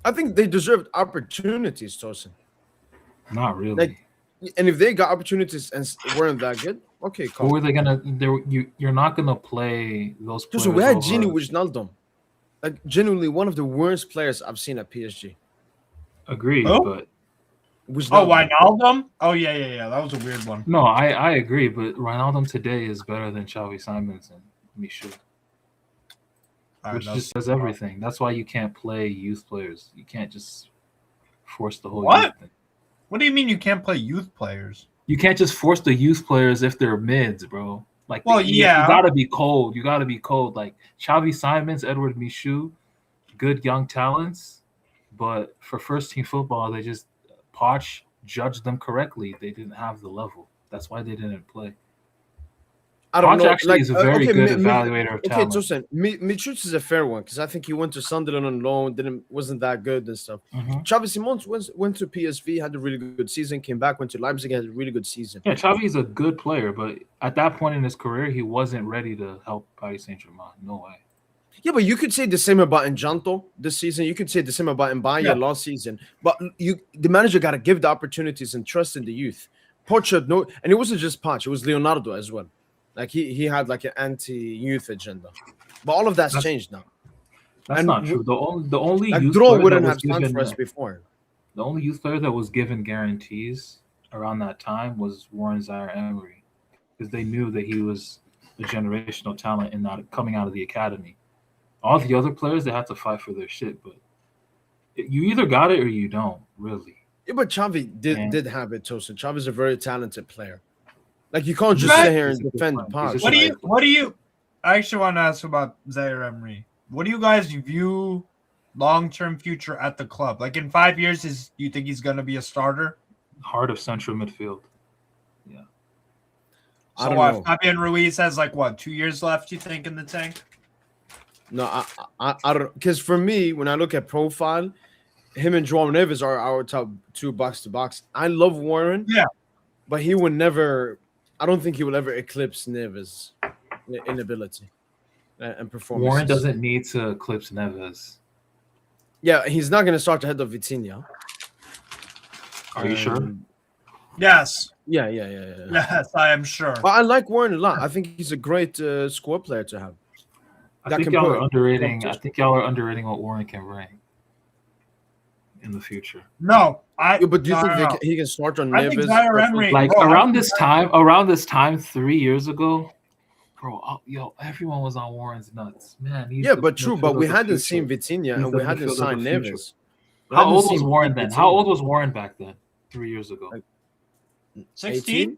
A: I think they deserved opportunities, Tosin.
C: Not really.
A: And if they got opportunities and weren't that good, okay,
C: cool. What were they gonna? You're not gonna play those players.
A: So we had Gini Wijnaldum, genuinely one of the worst players I've seen at PSG.
C: Agreed, but
B: Wijnaldum? Oh yeah. That was a weird one.
C: No, I agree, but Wijnaldum today is better than Xavi Simons and Michu. Which just says everything. That's why you can't play youth players. You can't just force the whole youth thing.
B: What do you mean you can't play youth players?
C: You can't just force the youth players if they're mids, bro. Like,
B: Well,
C: you
B: yeah.
C: gotta be cold. You gotta be cold. Like Xavi Simons, Edward Michoud, good young talents, but for first team football, they just Poch judged them correctly. They didn't have the level. That's why they didn't play.
A: I don't
C: Poch
A: know.
C: actually is a very good evaluator of
A: okay,
C: talent.
A: Tosin, Mitrovic is a fair one because I think he went to Sunderland on loan, wasn't that good and stuff. Xavi Simons went to PSV, had a really good season, came back, went to Leipzig, had a really good season.
C: Yeah, Xavi is a good player, but at that point in his career, he wasn't ready to help Paris Saint-Germain. No way.
A: Yeah, but you could say the same about Njanto this season. You could say the same about Mbaye last season. But the manager got to give the opportunities and trust in the youth. Poch had no, and it wasn't just Poch, it was Leonardo as well. Like he had like an anti-youth agenda, but all of that's changed now.
C: That's not true. The only
A: like
C: youth
A: Draw
C: player
A: wouldn't
C: that
A: have
C: was
A: signed
C: given
A: for us before.
C: the only youth player that was given guarantees around that time was Warren Zaire-Emery, because they knew that he was a generational talent in that coming out of the academy. All the other players, they had to fight for their shit, but you either got it or you don't, really.
A: Yeah, but Xavi did have it, Tosin. Xavi's a very talented player. Like you can't just sit here and defend Poch.
B: What do you? I actually want to ask about Zaire Emery. What do you guys view long-term future at the club? Like in 5 years, do you think he's going to be a starter?
C: Heart of central midfield. Yeah.
B: So what? Fabian Ruiz has 2 years left? You think in the tank?
A: No, I don't, because for me, when I look at profile, him and João Neves are our top two box to box. I love Warren.
B: Yeah,
A: but he would never. I don't think he will ever eclipse Neves' inability and performance.
C: Warren doesn't need to eclipse Neves.
A: Yeah, he's not going to start ahead of Vitinha.
C: Are you sure?
B: Yes.
A: Yeah.
B: Yes, I am sure.
A: Well, I like Warren a lot. I think he's a great squad player to have.
C: I think y'all are underrating what Warren can bring in the future.
B: No,
A: but do you think he can start on Neves?
C: Around this time 3 years ago, bro, everyone was on Warren's nuts, man.
A: But we hadn't seen Vitinha and we hadn't signed Neves.
C: How old was Warren then? How old was Warren back then? 3 years ago,
B: 16.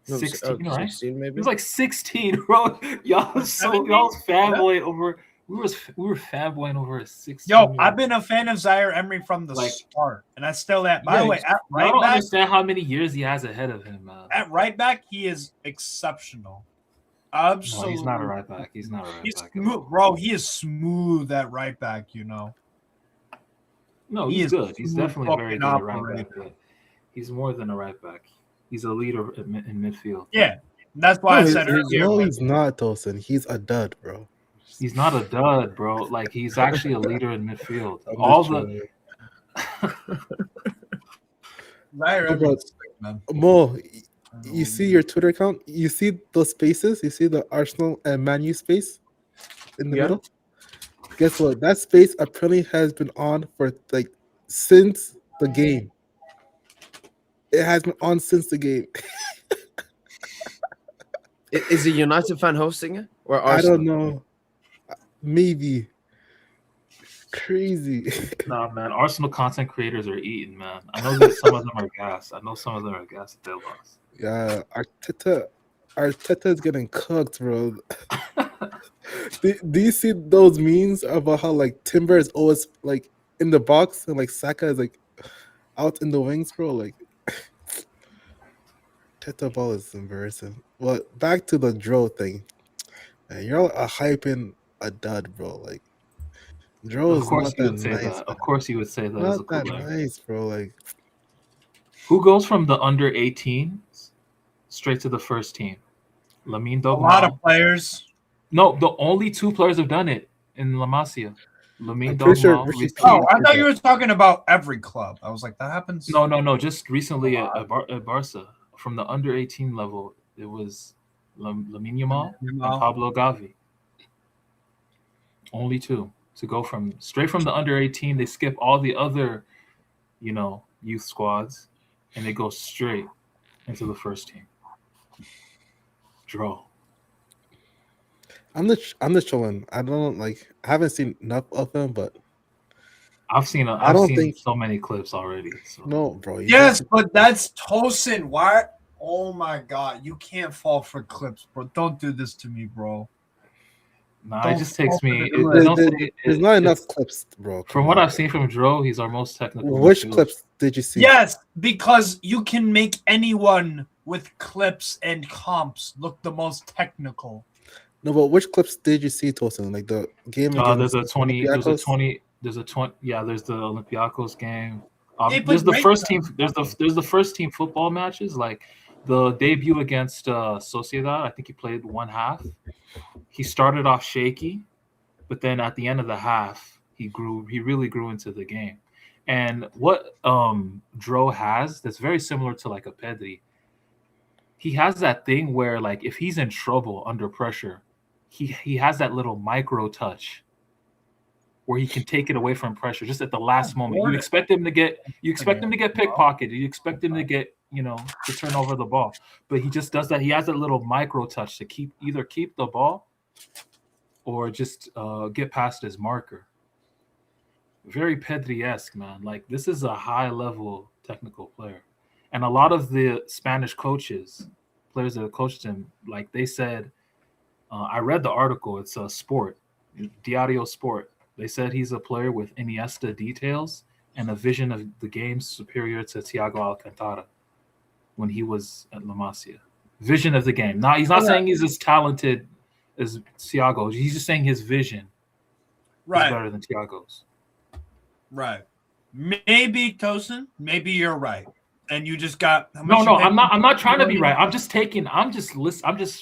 C: 16, right?
A: 16 maybe.
C: He was 16, bro. Y'all was fanboying over. We were fanboying over a 16.
B: Yo, I've been a fan of Zaire Emery from the start, and I still am. By the way, at right back, I don't
C: understand how many years he has ahead of him, man.
B: At right back, he is exceptional. Absolutely.
C: No, he's not a right back. He's not a right back.
B: Smooth, bro. He is smooth at right back. No,
C: he's good. He's definitely very good at right back. But he's more than a right back. He's a leader in midfield.
B: Yeah, that's why I said earlier.
E: No, he's not, Tosin. He's a dud, bro.
C: He's not a dud, bro. He's actually a leader in midfield.
E: Mo, you see your Twitter account? You see those spaces? You see the Arsenal and Man U space in the middle? Guess what? That space apparently has been on for since the game. It has been on since the game.
A: Is a United fan hosting it or Arsenal?
E: I don't know. Maybe. Crazy.
C: Nah, man. Arsenal content creators are eating, man. I know that some of them are gassed. That they lost.
E: Yeah, Arteta is getting cooked, bro. Do you see those memes about how Timber is always in the box and Saka is out in the wings, bro? Teta ball is embarrassing. Well, back to the Dro thing. Man, you're hyping a dud, bro. Dro is not that nice.
C: Of course, you would say that.
E: Not that nice, bro.
C: Who goes from the under 18s straight to the first team? Lamine Dogma.
B: A lot of players.
C: No, the only two players have done it in La Masia. Lamine Dogma.
B: I thought you were talking about every club. I was like, that happens.
C: No. Just recently at Barca, from the under 18 level, it was Lamine Yamal and Pablo Gavi. Only two to go straight from the under 18. They skip all the other, youth squads, and they go straight into the first team. Draw.
E: I'm just chilling. I don't I haven't seen enough of him, but
C: I've seen so many clips already. So.
E: No, bro.
B: Yes, but that's Tosin. Why? Oh my God, you can't fall for clips, bro. Don't do this to me, bro.
C: Nah, it just takes me.
E: There's not enough clips, bro.
C: From what I've seen from Dro, he's our most technical.
E: Which
C: midfielder.
E: clips did you see?
B: Yes, because you can make anyone with clips and comps look the most technical.
E: No, but which clips did you see, Tosin? Like the game against
C: there's a 20. Yeah, there's the Olympiacos game. There's the first team. There's the first team football matches. Like the debut against Sociedad. I think he played one half. He started off shaky, but then at the end of the half, he really grew into the game. And what Dro has that's very similar to like a Pedri, he has that thing where like if he's in trouble under pressure, he has that little micro touch where he can take it away from pressure just at the last moment. You expect him to get pickpocketed. You expect him to get, to turn over the ball. But he just does that. He has that little micro touch to either keep the ball or just get past his marker. Very Pedri-esque, man. Like, this is a high-level technical player. And a lot of the Spanish players that have coached him, like they said, I read the article. It's a Sport, Diario Sport. They said he's a player with Iniesta details and a vision of the game superior to Thiago Alcantara when he was at La Masia. Vision of the game. Now, he's not saying he's as talented as Thiago. He's just saying his vision is better than Thiago's.
B: Right. Maybe, Tosin, maybe you're right. And you just got...
C: No, I'm not trying to be right. I'm just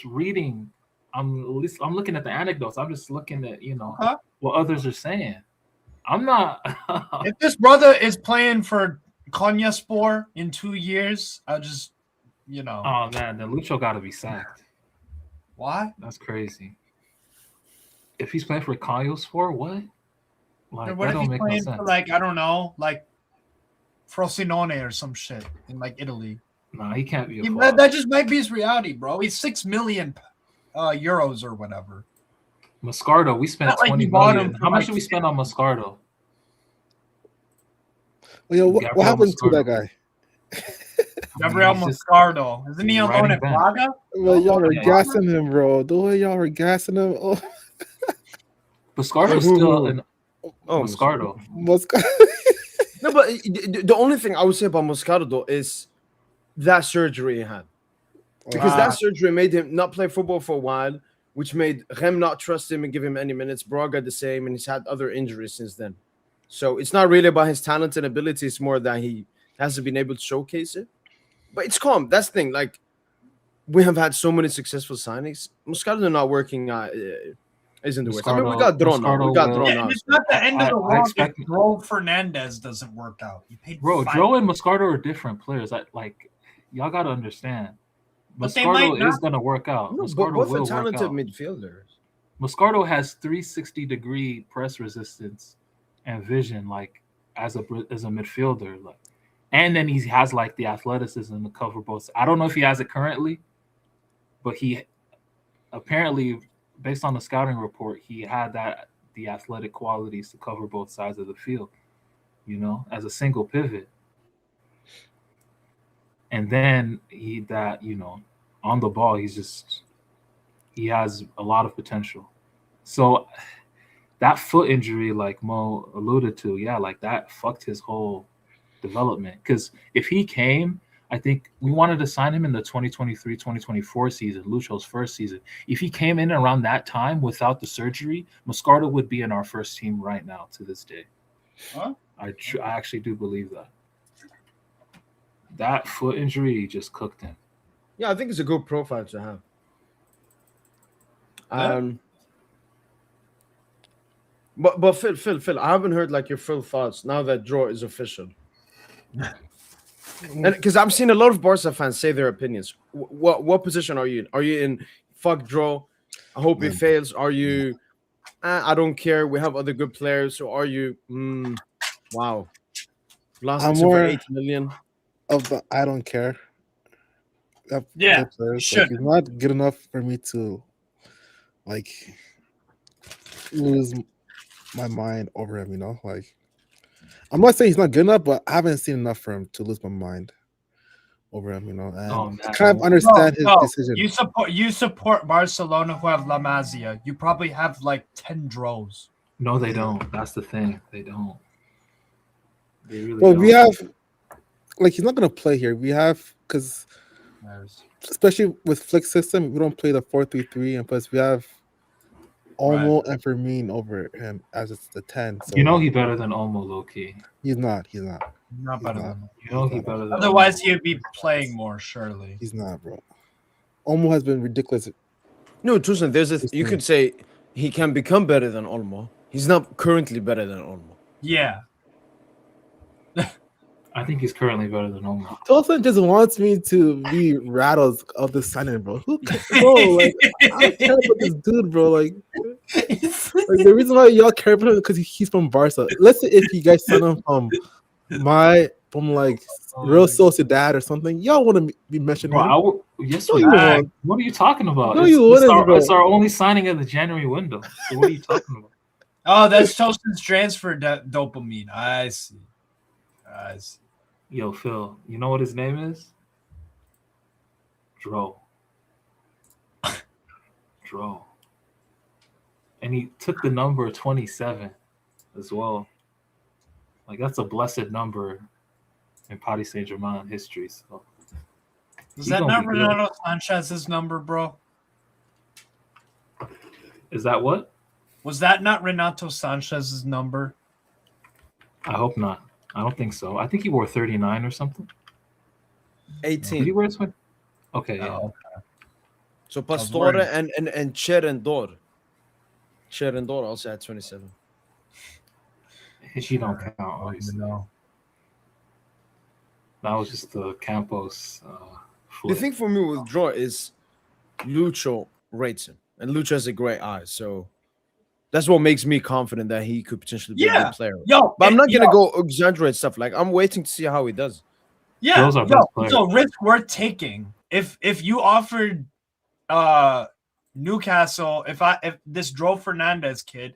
C: reading. I'm looking at the anecdotes. I'm just looking at, what others are saying. I'm not...
B: If this brother is playing for Konyaspor in 2 years, I'll just,
C: Oh, man, then Lucho got to be sacked.
B: Why?
C: That's crazy. If he's playing for Konyaspor, what? Like,
B: what
C: that
B: if he's
C: don't make
B: playing
C: no sense.
B: for, like, I don't know, like Frosinone or some shit in, like, Italy?
C: Nah, he can't be
B: that just might be his reality, bro. He's 6 million euros or whatever.
C: Moscardo, we spent 20 million. How much did we spend on Moscardo?
E: Well, what happened to that guy?
B: Gabriel Moscardo. Isn't he alone at Braga?
E: Well, y'all were gassing him, bro. The way y'all were gassing him. Oh.
C: Moscardo's still an Moscardo.
A: No, but the only thing I would say about Moscardo, though, is that surgery he had. Because that surgery made him not play football for a while, which made Rem not trust him and give him any minutes. Braga the same, and he's had other injuries since then. So it's not really about his talent and ability. It's more that he hasn't been able to showcase it. But it's calm. That's the thing. Like, we have had so many successful signings. Moscardo not working isn't the worst. I mean, we got drawn out.
B: It's not the end of the world if Dro Fernandez doesn't work out. You paid
C: Dro and Moscardo are different players. Y'all got to understand. Moscardo is going to work out.
A: No,
C: Moscardo
A: both
C: will
A: are talented
C: work out.
A: midfielders.
C: Moscardo has 360-degree press resistance and vision, like as a midfielder, like, and then he has like the athleticism to cover both. I don't know if he has it currently, but he apparently, based on the scouting report, he had the athletic qualities to cover both sides of the field, as a single pivot. And then on the ball, he has a lot of potential. So that foot injury, like Mo alluded to, like that fucked his whole development. Because if he came, I think we wanted to sign him in the 2023-2024 season, Lucho's first season. If he came in around that time without the surgery, Moscardo would be in our first team right now to this day.
B: Huh?
C: I actually do believe that. That foot injury just cooked him.
A: Yeah, I think it's a good profile to have. But Phil, I haven't heard like your full thoughts now that draw is official. And because I've seen a lot of Barca fans say their opinions. What position are you in? Are you in fuck draw? I hope it fails. Are you? I don't care. We have other good players. So are you? Wow.
E: I'm
A: for 8 million.
E: Of the I don't care.
B: Sure.
E: It's not good enough for me to lose my mind over him. I'm not saying he's not good enough, but I haven't seen enough for him to lose my mind over him. And I kind of understand his decision.
B: You support Barcelona who have La Masia. You probably have like 10 draws.
C: No, they don't. That's the thing. They don't. They really
E: Well,
C: don't.
E: we have he's not gonna play here. We have because especially with Flick system, we don't play the 4-3-3, and plus we have Olmo and Fermin over him as it's the 10. So
C: he's better than Olmo, low key.
E: He's not.
B: Not better than.
C: He's better than.
B: Otherwise, he'd be playing more. Surely
E: he's not, bro. Olmo has been ridiculous.
A: No, Tusan, you could say he can become better than Olmo. He's not currently better than Olmo.
B: Yeah.
C: I think he's currently better than Olmo.
E: Tosin just wants me to be rattled of the signing, bro. I don't care about this dude, bro. Like the reason why y'all care about him because he's from Barca. Let's say if you guys sign him from Real Sociedad or something, y'all want to be mentioning him.
C: Yes, we want. What are you talking about?
E: No,
C: it's our only signing of the January window. So what are you talking about?
B: Oh, that's Tosin's transfer dopamine. I see.
C: Yo, Phil, you know what his name is? Dro. And he took the number 27 as well. Like, that's a blessed number in Paris Saint-Germain history. So
B: is that not Renato Sanchez's number, bro?
C: Is that what?
B: Was that not Renato Sanchez's number?
C: I hope not. I don't think so. I think he wore 39 or something.
A: 18.
C: Did he wear 20? Okay, yeah.
B: Okay.
A: So Pastore and Cherendor. Cherendor also had 27.
C: She don't count, obviously.
B: No.
C: That was just the Campos.
A: The thing for me with Draw is Lucho rates him. And Lucho has a great eye. So that's what makes me confident that he could potentially be a good player. But I'm not going to go exaggerate stuff. Like, I'm waiting to see how he does.
B: Yeah, it's a risk worth taking. If you offered Newcastle, if this Dro Fernandez kid,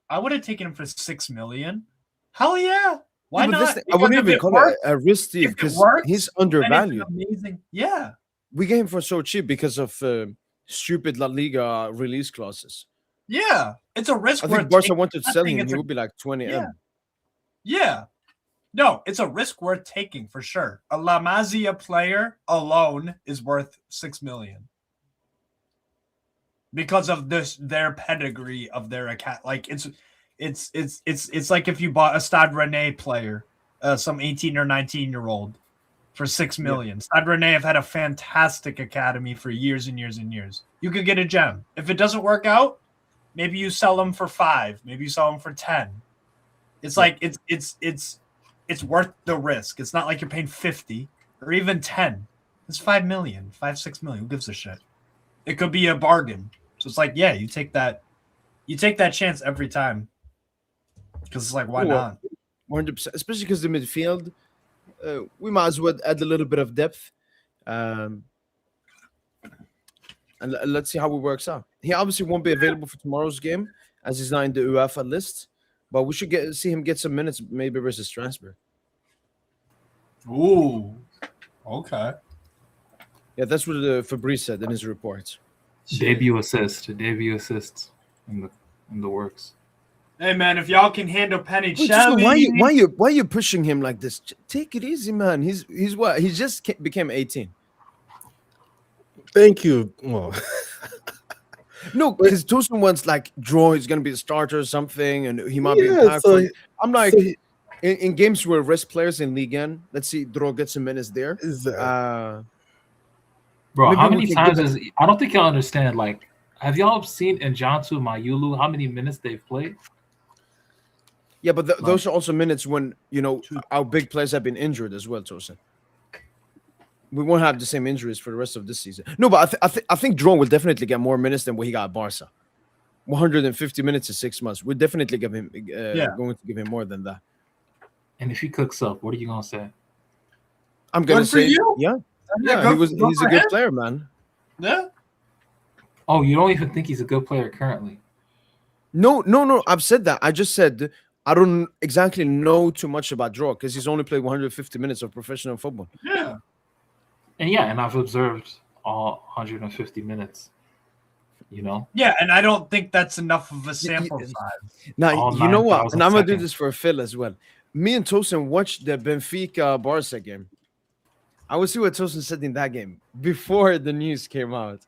B: I would have taken him for $6 million. Hell yeah. Why not?
A: I wouldn't even call it a risk, Steve, because he's undervalued.
B: Amazing. Yeah.
A: We get him for so cheap because of stupid La Liga release clauses.
B: Yeah. It's a risk.
A: I think Barca wanted to sell him. He would be like 20 M.
B: Yeah. No, it's a risk worth taking for sure. A La Masia player alone is worth $6 million. Because of their pedigree of their account. Like it's like if you bought a Stade Rennais player, some 18 or 19-year-old for $6 million. Yeah. Stade Rennais have had a fantastic academy for years and years and years. You could get a gem. If it doesn't work out, maybe you sell them for 5, maybe you sell them for 10. It's like it's worth the risk. It's not like you're paying 50 or even 10. It's 5 million, 6 million. Who gives a shit? It could be a bargain. So it's like, yeah, you take that chance every time. Because it's like, why not?
A: 100%, especially because the midfield, we might as well add a little bit of depth. And let's see how it works out. He obviously won't be available for tomorrow's game as he's not in the UEFA list. But we should see him get some minutes maybe versus Strasbourg.
B: Ooh. Okay.
A: Yeah, that's what Fabrice said in his report.
C: Debut assists in the works.
B: Hey man, if y'all can handle Penny
A: Chelsea, why are you pushing him like this? Take it easy, man. He's what? He just became 18.
E: Thank you. Well,
A: no, because Tosin wants like Draw. He's gonna be the starter or something, and he might be impactful. So I'm like, in games where rest players in Ligue 1, let's see Draw get some minutes there.
C: Bro, how many times I don't think y'all understand. Like, have y'all seen Njantu Mayulu how many minutes they've played?
A: Yeah, but those are also minutes when our big players have been injured as well, Tosin. We won't have the same injuries for the rest of this season. No, but I think Drone will definitely get more minutes than what he got at Barca. 150 minutes in 6 months. We'll definitely give him going to give him more than that.
C: And if he cooks up, what are you gonna say?
A: I'm gonna say, he's a good player, man.
B: Yeah.
C: Oh, you don't even think he's a good player currently?
A: No. I've said that. I just said I don't exactly know too much about Draw because he's only played 150 minutes of professional football.
B: Yeah.
C: And I've observed all 150 minutes. You know.
B: Yeah, and I don't think that's enough of a sample size.
A: Now,
C: All
A: you know what?
C: 9,000
A: And I'm going to do
C: seconds.
A: this for Phil as well. Me and Tosin watched the Benfica Barca game. I will see what Tosin said in that game before the news came out.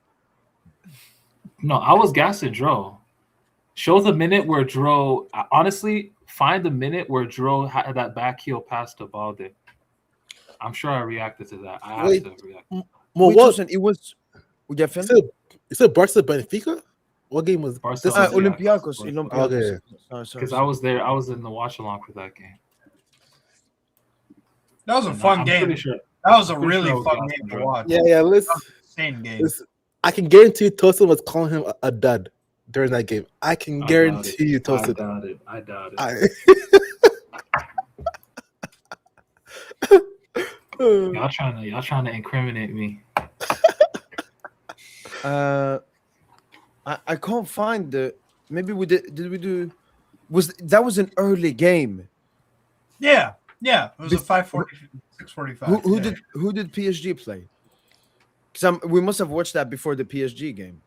C: No, I was gassing Dro. Show the minute where Dro. Honestly, find the minute where Dro had that back heel pass to Balde. I'm sure I reacted to that. I
E: Wait,
C: have to react.
E: Well,
A: Wait,
E: what?
A: Tosin, it was. Yeah, Phil?
E: You said Barca Benfica? What game was
C: Barca
E: this?
A: Olympiacos.
C: Olympiacos.
A: Olympiacos.
E: Okay.
A: Sorry.
C: Because I was there. I was in the watch along for that game.
B: That was a
C: And
B: fun
C: I'm
B: game.
C: pretty sure.
B: That was a
C: pretty
B: really
C: sure I was
B: fun
C: gassing
B: game to
C: Dro.
B: watch.
E: Yeah, let's.
B: Insane game.
E: Listen, I can guarantee Tosin was calling him a dud during that game. I can guarantee you, Tosin.
C: I doubt it. Y'all trying to incriminate me.
A: I can't find the. Maybe we did. Did we do? That was an early game?
B: Yeah. It was a 5:40, 6:45.
A: Who did PSG play? Because we must have watched that before the PSG game.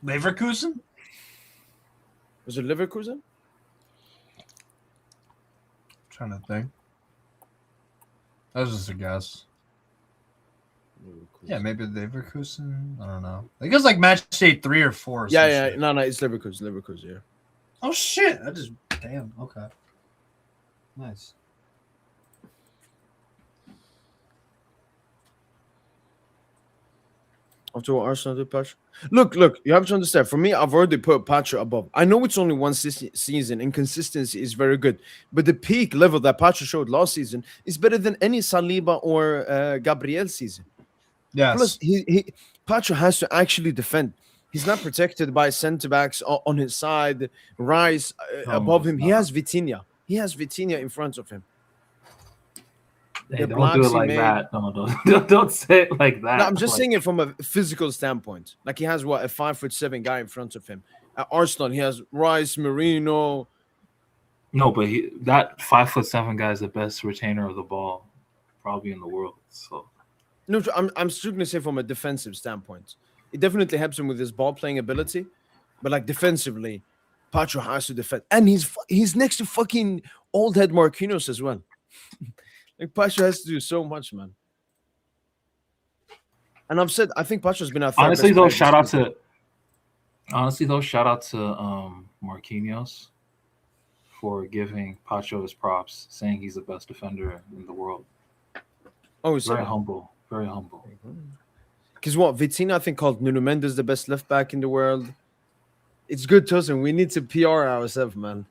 B: Leverkusen?
A: Was it Leverkusen?
B: Trying to think. That was just a guess. Yeah, maybe Leverkusen. I don't know. I think it was like match day 3 or 4. Or some
A: Yeah.
B: shit.
A: No, it's Leverkusen. Leverkusen. Yeah.
B: Oh shit! Damn. Okay. Nice.
A: After what Arsenal did, Patrick. Look. You have to understand. For me, I've already put Patrick above. I know it's only one season, and consistency is very good. But the peak level that Patrick showed last season is better than any Saliba or Gabriel season.
B: Yes.
A: Plus, Patrick has to actually defend. He's not protected by centre backs on his side. Rice above him. He has Vitinha. He has Vitinha in front of him.
C: Hey,
A: The
C: don't do it
A: blocks he
C: like
A: made.
C: that. No, don't say it like that.
A: No, I'm just
C: Like,
A: saying it from a physical standpoint. Like he has a 5'7" guy in front of him. At Arsenal, he has Rice, Marino.
C: No, but that 5'7" guy is the best retainer of the ball, probably in the world. So
A: No, I'm still gonna say from a defensive standpoint. It definitely helps him with his ball playing ability, but like defensively, Pacho has to defend, and he's next to fucking old head Marquinhos as well. Like Pacho has to do so much, man. And I've said I think Pacho's been our third
C: honestly,
A: best
C: though,
A: player
C: shout out
A: this
C: to Marquinhos for giving Pacho his props, saying he's the best defender in the world.
A: Oh, he's
C: Very humble. Very humble.
A: Because what Vitinha, I think, called Nuno Mendes the best left back in the world. It's good, Tosin. We need to PR ourselves, man.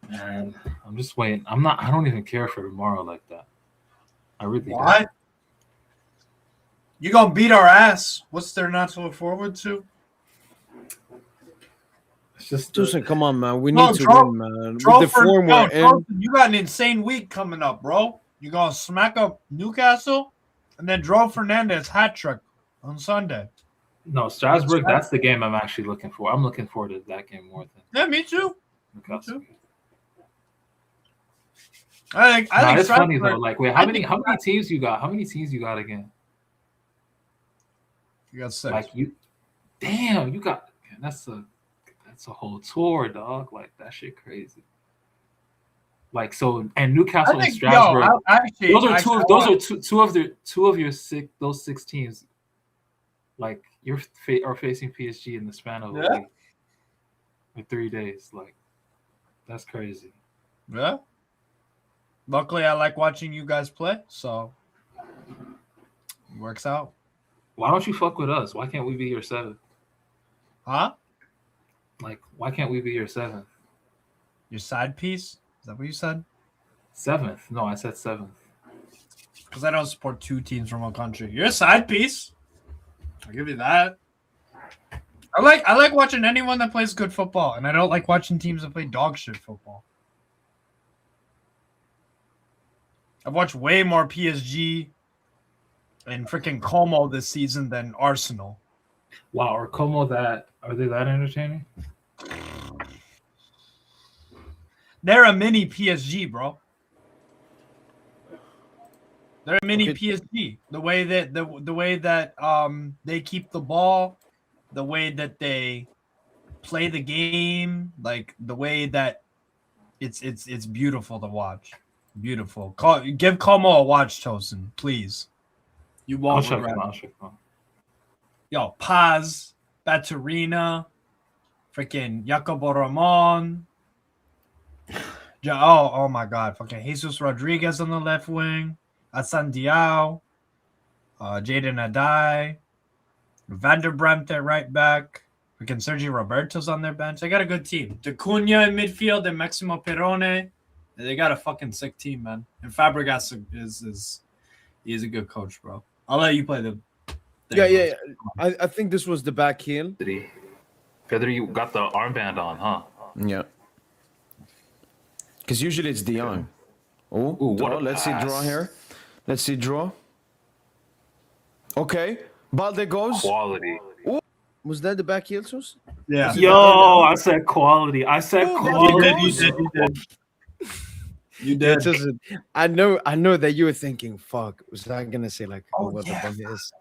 C: And I'm just waiting. I don't even care for tomorrow like that. I really
B: Why?
C: don't.
B: You gonna beat our ass? What's there not to look forward to?
C: It's just
A: Tosin, come on, man. We
B: No,
A: need to
B: Tro-
A: win, man. With
B: Tro
A: the
B: for-
A: form
B: no,
A: we're in.
B: Tro- You got an insane week coming up, bro. You gonna smack up Newcastle, and then João Fernandes hat trick on Sunday.
C: no Strasbourg. That's the game I'm actually looking for. I'm looking forward to that game more than
B: Yeah, me too.
C: Newcastle.
B: I think
C: It's funny
B: Strasbourg-
C: though. Like, wait, how many teams you got? How many teams you got again?
B: You got 6.
C: Like you got man, that's a whole tour, dog. Like that shit crazy. Like so, and Newcastle and Strasbourg. Two of your those 6 teams. Like are facing PSG in the span of a week, or 3 days. Like that's crazy.
B: Yeah. Luckily, I like watching you guys play, so it works out.
C: Why don't you fuck with us? Why can't we be your 7th?
B: Huh?
C: Like, why can't we be your 7th?
B: Your side piece? Is that what you said?
C: 7th? No, I said 7th.
B: Because I don't support 2 teams from one country. You're a side piece. I'll give you that. I like watching anyone that plays good football, and I don't like watching teams that play dog shit football. I've watched way more PSG and freaking Como this season than Arsenal.
C: Wow, are they that entertaining?
B: They're a mini PSG, bro. They're a mini PSG. The way that they keep the ball, the way that they play the game, like the way that it's beautiful to watch. Beautiful. Give Como a watch, Tosin, please. You won't regret it.
C: I'll check them out.
B: Yo, Paz, Baturina, freaking Jacobo Ramon. Oh my God. Fucking Jesus Rodriguez on the left wing. Asan Diao. Jaden Adai. Vanderbremt at right back. Freaking Sergio Roberto's on their bench. They got a good team. D'Acunha in midfield and Maximo Perrone. They got a fucking sick team, man. And Fabregas he's a good coach, bro. I'll let you play the thing.
A: Yeah. I think this was the back heel.
C: Pedro, you got the armband on, huh?
F: Yeah. Because usually it's De Jong. Oh, draw. Let's see draw here. Let's see draw. Okay. Balde goes.
C: Quality.
A: Was that the back heel, Sus?
B: Yeah.
C: Yo, I said quality. Quality.
B: You did.
A: I know that you were thinking, fuck, was I gonna say like, what the fuck is?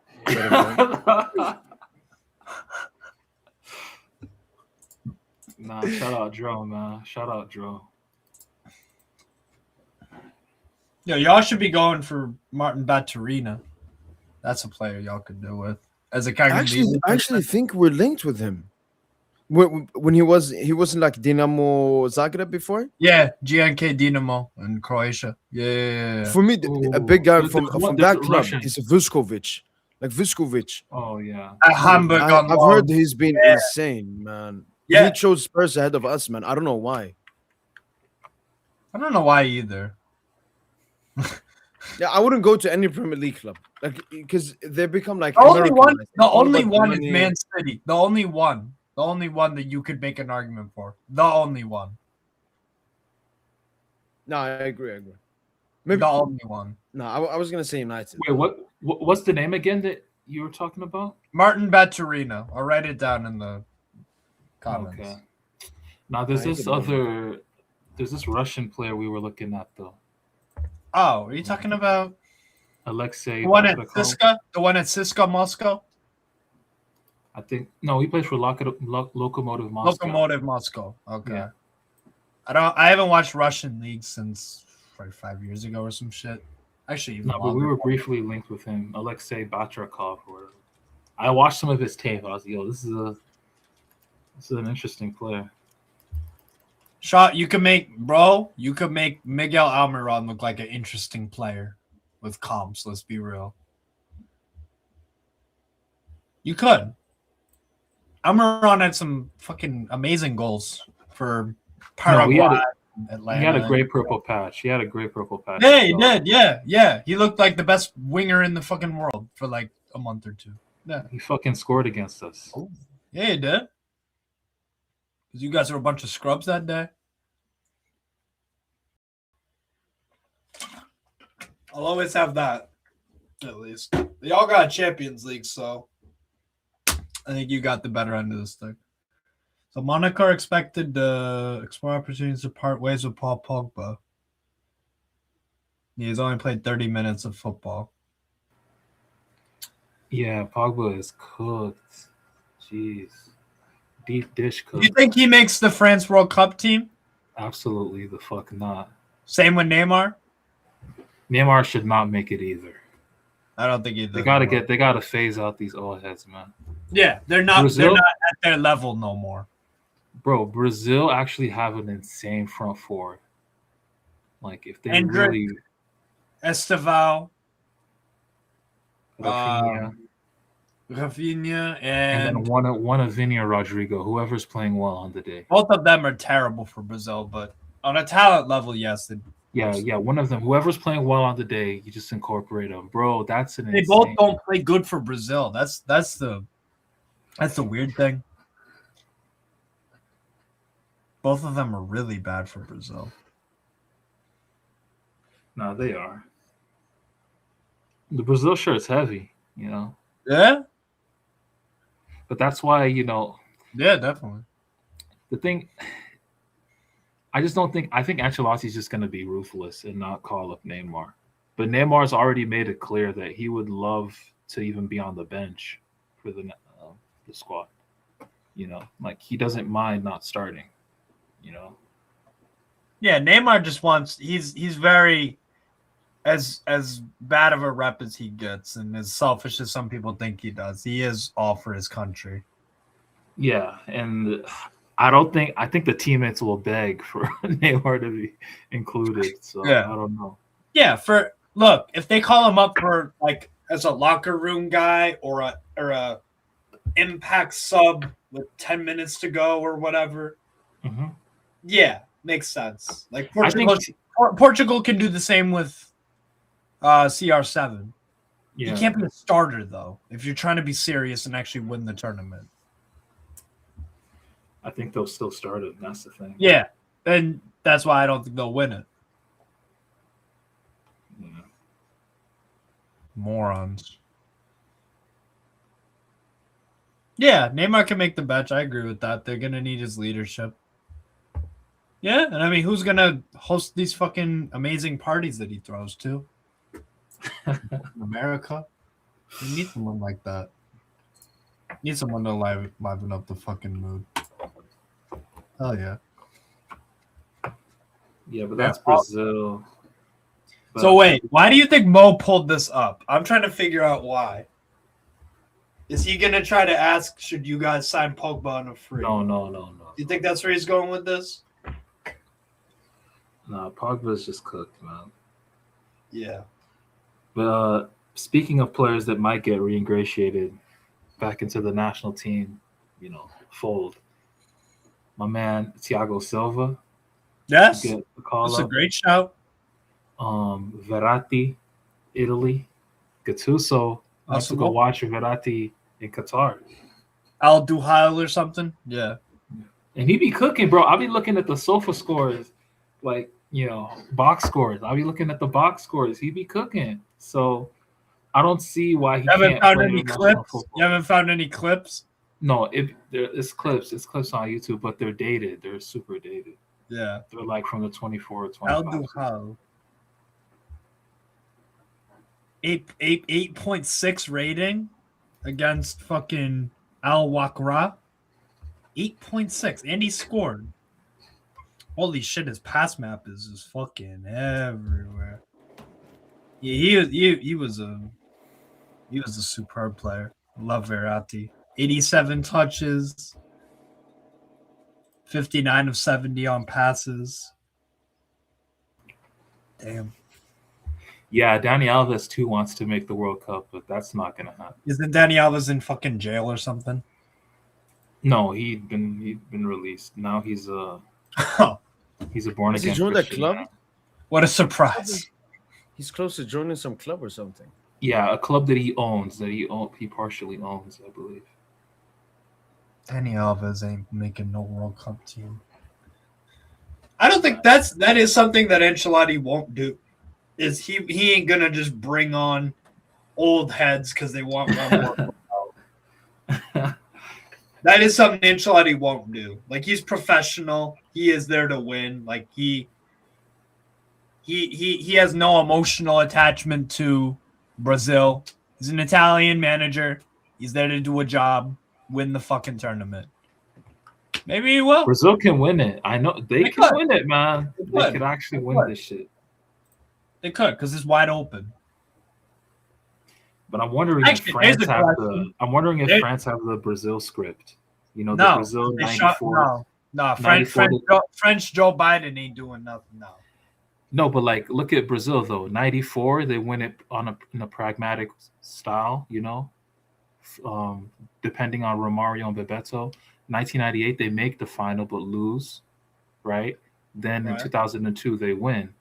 C: Nah, shout out Dro, man. Shout out Dro.
B: Yo, y'all should be going for Martin Baturina. That's a player y'all could do with. As a kind
A: I actually think we're linked with him. When he wasn't like Dinamo Zagreb before.
B: Yeah, GNK Dinamo in Croatia. Yeah.
A: For me, a big guy from that club
C: Russian.
A: is Vuskovic. Like Vuskovic.
C: Oh yeah.
B: At Hamburg
A: I've heard he's been insane, man.
B: Yeah.
A: He chose Spurs ahead of us, man. I don't know why.
B: I don't know why either.
A: Yeah, I wouldn't go to any Premier League club, like because they become like
B: The only one
A: Americanized.
B: is Man City. The only one that you could make an argument for. The only one.
A: No, I agree. Maybe
B: The only one.
A: No, I was gonna say United.
C: Wait, what's the name again that you were talking about?
B: Martin Baturina. I'll write it down in the comments.
C: Okay. Now there's this Russian player we were looking at though.
B: Oh, are you talking about
C: Alexei?
B: the one at Siska? The one at Siska Moscow?
C: I think no, he plays for Lokomotiv Moscow.
B: Lokomotiv Moscow. Okay.
C: Yeah.
B: I haven't watched Russian league since like 5 years ago or some shit. Actually, even
C: No, but we
B: longer.
C: were briefly linked with him, Alexei Batrakov. Or I watched some of his tape. I was like, yo, this is an interesting player.
B: You could make Miguel Almiron look like an interesting player with comps. Let's be real. You could. Almiron had some fucking amazing goals for Paraguay. Atlanta.
C: He had a great purple patch.
B: Yeah, he did. Yeah. He looked like the best winger in the fucking world for like a month or two. Yeah.
C: He fucking scored against us.
B: Yeah, he did. Because you guys are a bunch of scrubs that day. I'll always have that, at least. They all got Champions League, so I think you got the better end of this thing. So Monaco are expected to explore opportunities to part ways with Paul Pogba. He's only played 30 minutes of football.
C: Yeah, Pogba is cooked. Jeez. Deep dish cooked.
B: Do you think he makes the France World Cup team?
C: Absolutely the fuck not.
B: Same with Neymar?
C: Neymar should not make it either.
B: I don't think either.
C: They gotta phase out these old heads, man.
B: Yeah, they're not at their level no more.
C: Bro, Brazil actually have an insane front four. Like if they
B: Hendrick,
C: really
B: Esteval,
C: Rafinha, and then one of Vinny or Rodrigo, whoever's playing well on the day.
B: Both of them are terrible for Brazil, but on a talent level, yes,
C: Yeah. One of them, whoever's playing well on the day, you just incorporate them, bro. That's an
B: They
C: insane.
B: both don't play good for Brazil. That's the weird thing. Both of them are really bad for Brazil.
C: No, they are. The Brazil shirt's heavy, you know.
B: Yeah.
C: But that's why, you know,
B: Yeah, definitely.
C: the thing. I just don't think. I think Ancelotti's just going to be ruthless and not call up Neymar. But Neymar's already made it clear that he would love to even be on the bench for the squad. You know, like he doesn't mind not starting. You know.
B: Yeah, Neymar just wants. He's very as bad of a rep as he gets, and as selfish as some people think he does. He is all for his country.
C: Yeah, and I think the teammates will beg for Neymar to be included. So
B: Yeah.
C: I don't know.
B: Yeah, look, if they call him up for like as a locker room guy or a impact sub with 10 minutes to go or whatever, yeah, makes sense. Like Portugal can do the same with CR7.
C: Yeah.
B: You can't be a starter though if you're trying to be serious and actually win the tournament.
C: I think they'll still start it. That's the thing.
B: Yeah, and that's why I don't think they'll win it.
C: Yeah.
B: Morons. Yeah, Neymar can make the bench. I agree with that. They're gonna need his leadership. Yeah, and I mean, who's gonna host these fucking amazing parties that he throws to? America. You need someone like that. You need someone to liven up the fucking mood. Hell yeah.
C: Yeah, but that's Brazil. But
B: so wait, why do you think Mo pulled this up? I'm trying to figure out why. Is he gonna try to ask, should you guys sign Pogba on a free?
C: No.
B: Do you think that's where he's going with this?
C: No, Pogba's just cooked, man.
B: Yeah.
C: But speaking of players that might get reingratiated back into the national team, you know, fold. My man Thiago Silva.
B: Yes.
C: That's
B: a great shout.
C: Verratti, Italy. Gattuso wants to go watch Verratti in Qatar.
B: Al Duhail or something. Yeah.
C: And he be cooking, bro. I'll be looking at the sofa scores, like, you know, box scores. I'll be looking at the box scores. He be cooking. So I don't see why he
B: haven't
C: can't
B: found
C: play
B: any
C: national
B: clips.
C: football.
B: You haven't found any clips?
C: No, it's clips. It's clips on YouTube, but they're dated. They're super dated.
B: Yeah.
C: They're like from the 24 or 25.
B: Al Duhail. 8.6 rating against fucking Al Wakra. 8.6. And he scored. Holy shit, his pass map is just fucking everywhere. Yeah, he was a superb player. Love Verratti. 87 touches. 59 of 70 on passes. Damn.
C: Yeah, Dani Alves too wants to make the World Cup, but that's not gonna happen.
B: Isn't Dani Alves in fucking jail or something?
C: No, he'd been released. Now he's a born
A: Has he
C: again
A: joined that
C: Christian
A: club?
C: now.
B: What a surprise.
A: He's close to joining some club or something.
C: Yeah, a club that he owns, he partially owns, I believe.
B: Dani Alves ain't making no World Cup team. I don't think that is something that Ancelotti won't do. Is he ain't gonna just bring on old heads because they want one more. That is something Ancelotti won't do. Like, he's professional. He is there to win. Like, he has no emotional attachment to Brazil. He's an Italian manager. He's there to do a job, win the fucking tournament. Maybe he will.
C: Brazil can win it. I know they can win it, man. They could actually win this shit.
B: They could, because it's wide open.
C: But I'm wondering if France have the Brazil script. You know, the Brazil 94.
B: French Joe Biden ain't doing nothing now.
C: No, but like, look at Brazil though. 94, they win it in a pragmatic style. You know, depending on Romario and Bebeto. 1998, they make the final but lose, right? Then in 2002, they win.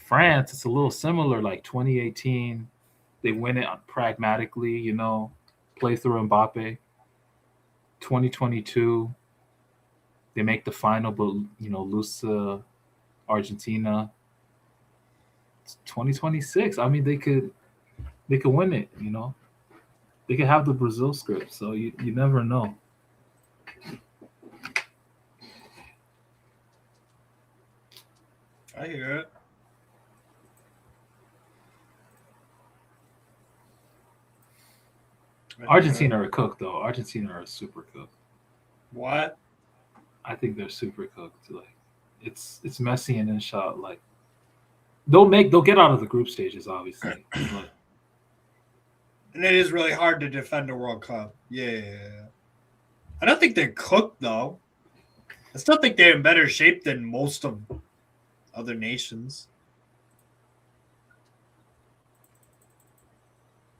C: France, it's a little similar. Like 2018, they win it pragmatically, play through Mbappe. 2022, they make the final, but lose to Argentina. It's 2026. I mean, they could win it. They could have the Brazil script. So you never know.
B: I hear it.
C: Argentina are cooked, though. Argentina are super cooked.
B: What?
C: I think they're super cooked. Like, it's Messi and Inshot. Like, they'll get out of the group stages, obviously. But
B: And it is really hard to defend a World Cup. Yeah. I don't think they're cooked, though. I still think they're in better shape than most of other nations.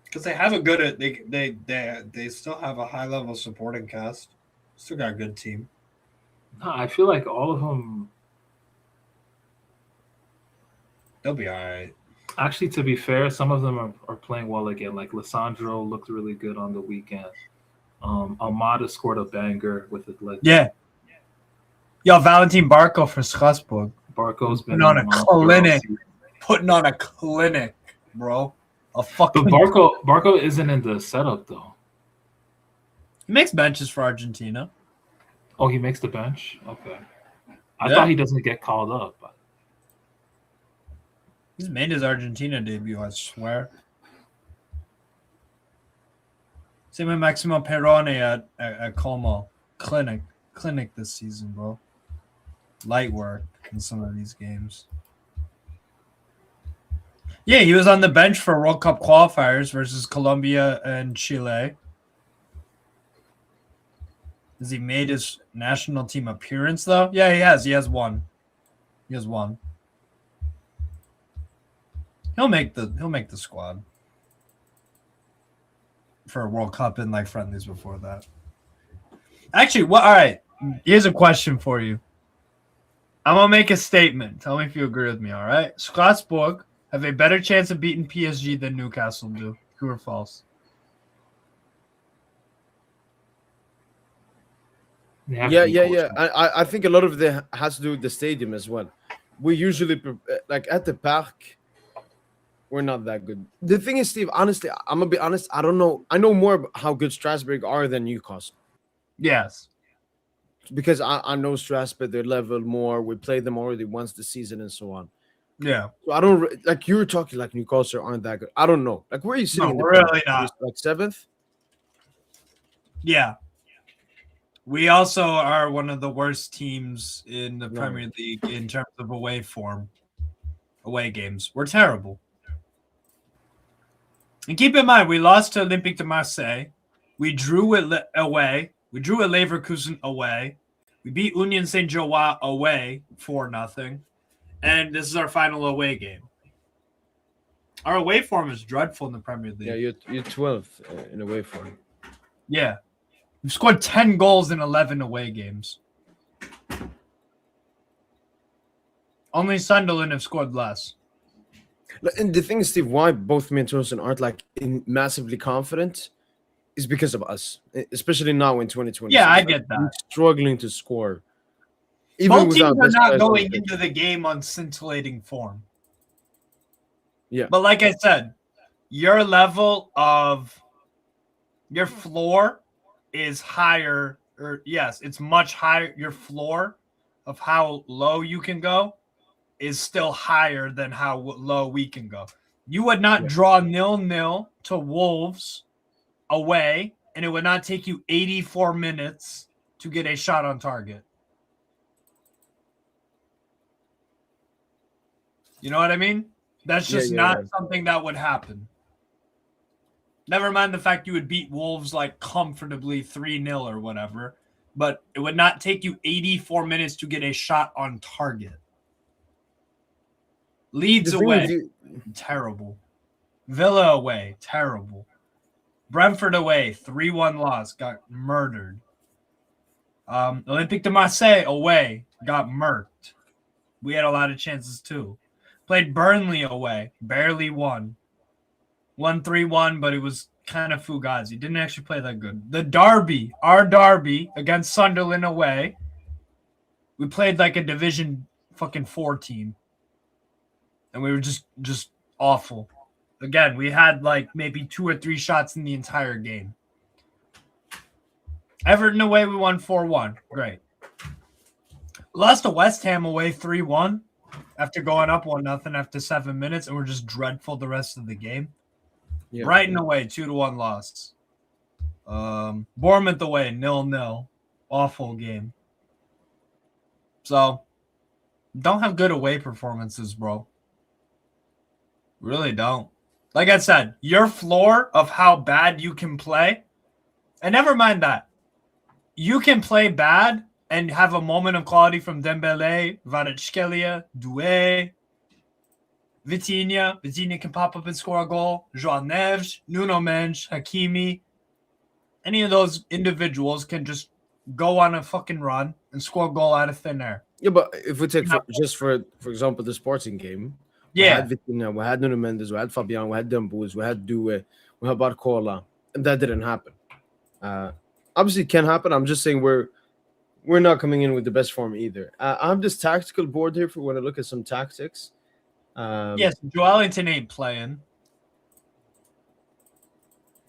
B: Because they have a good they still have a high level supporting cast. Still got a good team.
C: no, I feel like all of them.
B: They'll be all right.
C: Actually, to be fair, some of them are playing well again. Like Lissandro looked really good on the weekend. Almada scored a banger with it. Like
B: Yeah. Yo, Valentin Barco for Strasbourg.
C: Barco's been
B: Putting on a clinic, bro. A fucking.
C: But Barco isn't in the setup though.
B: He makes benches for Argentina.
C: Oh, he makes the bench. Okay, I
B: Yeah.
C: thought he doesn't get called up. But
B: He's made his Argentina debut, I swear. Same with Maximo Perrone at Como. Clinic this season, bro. Light work in some of these games. Yeah, he was on the bench for World Cup qualifiers versus Colombia and Chile. Has he made his national team appearance though? Yeah, he has. He has one. He'll make the squad for a World Cup and like friendlies before that. Actually, all right. Here's a question for you. I'm gonna make a statement. Tell me if you agree with me. All right. Strasbourg have a better chance of beating PSG than Newcastle do. True or false?
C: they have to be
A: Yeah.
C: coached.
A: I think a lot of it has to do with the stadium as well. We usually like at the park, we're not that good. The thing is, Steve, honestly, I'm gonna be honest. I don't know. I know more about how good Strasbourg are than Newcastle
B: Yes.
A: because I know Strasbourg, their level more. We played them already once this season and so on.
B: Yeah.
A: So I don't like you were talking like Newcastle aren't that good. I don't know. Like where are you sitting?
B: No,
A: in the
B: really
A: Premier League?
B: not.
A: Like seventh?
B: Yeah. We also are one of the worst teams in the
A: No.
B: Premier League in terms of away games. We're terrible. And keep in mind, we lost to Olympique de Marseille. We drew it away. We drew at Leverkusen away. We beat Union Saint-Germain away 4-0. And this is our final away game. Our away form is dreadful in the Premier League.
A: Yeah, you're 12th in away form.
B: Yeah. We've scored 10 goals in 11 away games. Only Sunderland have scored less.
A: And the thing is, Steve, why both me and Tosin aren't like massively confident is because of us, especially now in 2020.
B: Yeah, I get that.
A: We're struggling to score.
B: Both teams
A: without
B: are
A: best
B: not
A: players on
B: going
A: the pitch.
B: into the game on scintillating form.
A: Yeah.
B: But like I said, your level of your floor is higher, or yes, it's much higher. Your floor of how low you can go is still higher than how low we can go. You would not draw 0-0 to Wolves away, and it would not take you 84 minutes to get a shot on target. You know what I mean? That's just not something that would happen. Never mind the fact you would beat Wolves like comfortably 3-0 or whatever, but it would not take you 84 minutes to get a shot on target. Leeds away, terrible. Villa away, terrible. Brentford away, 3-1 loss, got murdered. Olympique de Marseille away, got murked. We had a lot of chances too. Played Burnley away, barely won. Won 3-1, but it was kind of fugazi. Didn't actually play that good. The derby, our derby against Sunderland away, we played like a Division fucking 4 team. And we were just awful. Again, we had like maybe 2 or 3 shots in the entire game. Everton away, we won 4-1. Great. Lost to West Ham away 3-1 after going up 1-0 after 7 minutes, and we're just dreadful the rest of the game. Yeah. Brighton away, 2-1 loss. Bournemouth away, 0-0. Awful game. So, don't have good away performances, bro. Really don't. Like I said, your floor of how bad you can play, and never mind that. You can play bad and have a moment of quality from Dembele, Kvaratskhelia, Doué, Vitinha. Vitinha can pop up and score a goal. João Neves, Nuno Mendes, Hakimi. Any of those individuals can just go on a fucking run and score a goal out of thin air.
A: Yeah, but if we take for example, the Sporting game, we had Vitinha, we had Nuno Mendes, we had Fabian, we had Dembouz, we had Doué, we had Barcola, and that didn't happen. Obviously, it can happen. I'm just saying we're not coming in with the best form either. I have this tactical board here for when I look at some tactics.
B: Yes, Joelinton ain't playing.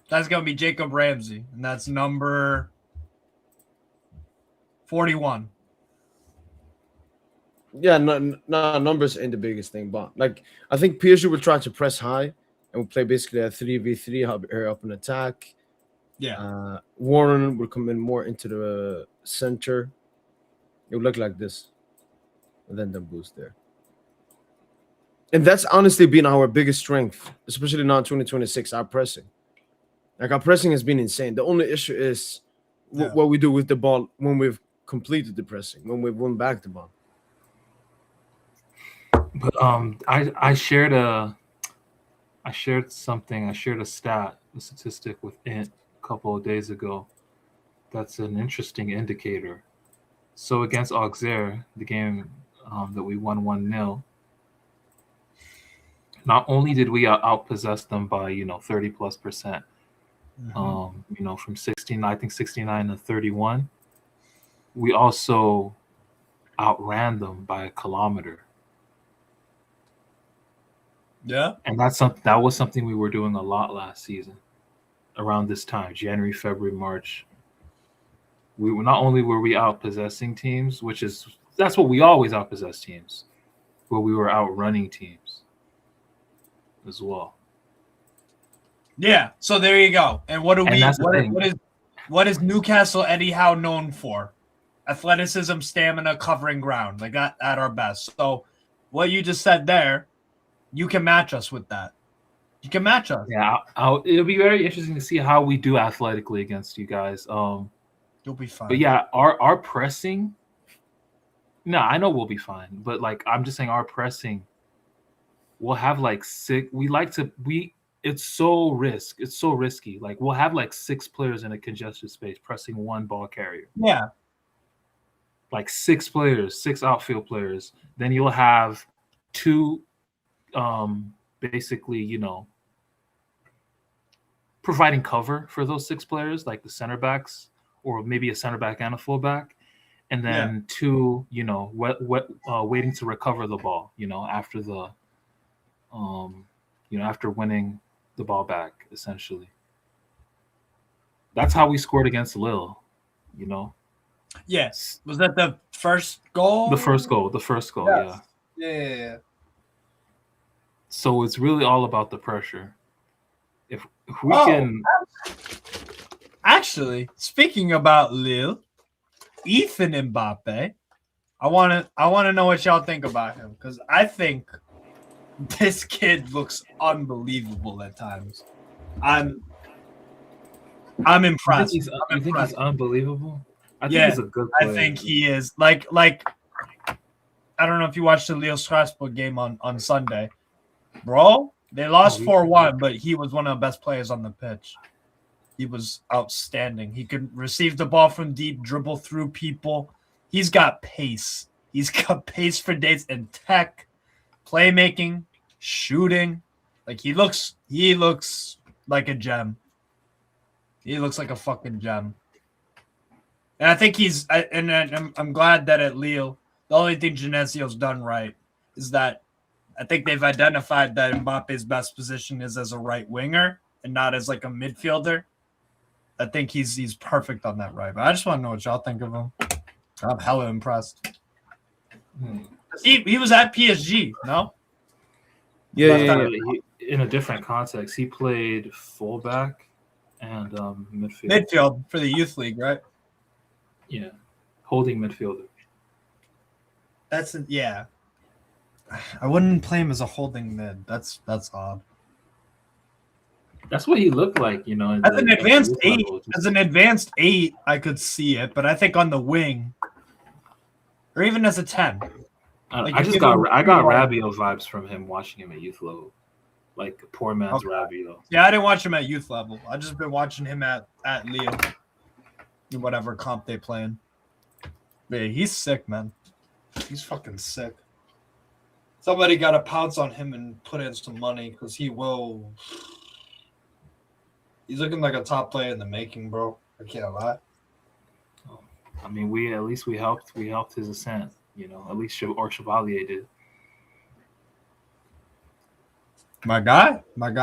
B: That's going to be Jacob Ramsey, and that's number 41.
A: Yeah, no, numbers ain't the biggest thing, but like I think PSG will try to press high and we'll play basically a 3v3 up in attack.
B: Yeah.
A: Warren will come in more into the center. It would look like this. And then Dembouz there. And that's honestly been our biggest strength, especially now in 2026, our pressing. Like our pressing has been insane. The only issue is what we do with the ball when we've completed the pressing, when we've won back the ball.
C: But I shared a stat, a statistic with Int a couple of days ago. That's an interesting indicator. So against Auxerre, the game that we won 1-0, not only did we outpossess them by 30+%, from 69 to 31, we also outran them by a kilometer.
B: Yeah.
C: And that was something we were doing a lot last season around this time, January, February, March. We were not only were we outpossessing teams, that's what we always outpossess teams, but we were outrunning teams as well.
B: Yeah. So there you go. And what is Newcastle Eddie Howe known for? Athleticism, stamina, covering ground, like that at our best. So what you just said there, you can match us with that. You can match us.
C: Yeah, it'll be very interesting to see how we do athletically against you guys.
B: You'll be fine.
C: But yeah, our pressing. No, I know we'll be fine. But like I'm just saying, our pressing. We'll have like 6. It's so risky. Like we'll have like 6 players in a congested space pressing one ball carrier.
B: Yeah.
C: Like 6 players, 6 outfield players. Then you'll have 2. Basically, providing cover for those 6 players, like the center backs, or maybe a center back and a fullback, and then 2, waiting to recover the ball, after the, after winning the ball back, essentially. That's how we scored against Lille,
B: Yes. Was that the first goal?
C: The first goal, yes.
B: Yeah.
C: So it's really all about the pressure. If we can...
B: Actually, speaking about Lille, Ethan Mbappe, I wanna know what y'all think about him, because I think this kid looks unbelievable at times. I'm impressed.
C: You think he's unbelievable? I think he's a good player.
B: I think he is. Like I don't know if you watched the Lille Strasbourg game on Sunday. Bro, they lost 4-1, but he was one of the best players on the pitch. He was outstanding. He could receive the ball from deep, dribble through people. He's got pace. He's got pace for days and tech. playmaking, shooting. Like he looks like a gem. He looks like a fucking gem. And I think I'm glad that at Lille, the only thing Genesio's done right is that I think they've identified that Mbappe's best position is as a right winger and not as like a midfielder. I think he's perfect on that right. But I just want to know what y'all think of him. I'm hella impressed. He was at PSG, no?
C: Yeah. In a different context, he played fullback and midfield.
B: Midfield for the youth league, right?
C: Yeah, holding midfielder.
B: Yeah. I wouldn't play him as a holding mid. That's odd.
C: That's what he looked like, you know.
B: As an advanced 8, I could see it, but I think on the wing, or even as a 10.
C: I got Rabiot vibes from him watching him at youth level, like poor man's Rabiot.
B: Yeah, I didn't watch him at youth level. I just been watching him at Lille, whatever comp they playing. But yeah, he's sick, man. He's fucking sick. Somebody got to pounce on him and put in some money because he will. He's looking like a top player in the making, bro. I can't lie.
C: I mean, we helped his ascent, you know. At least Chevalier did.
B: My guy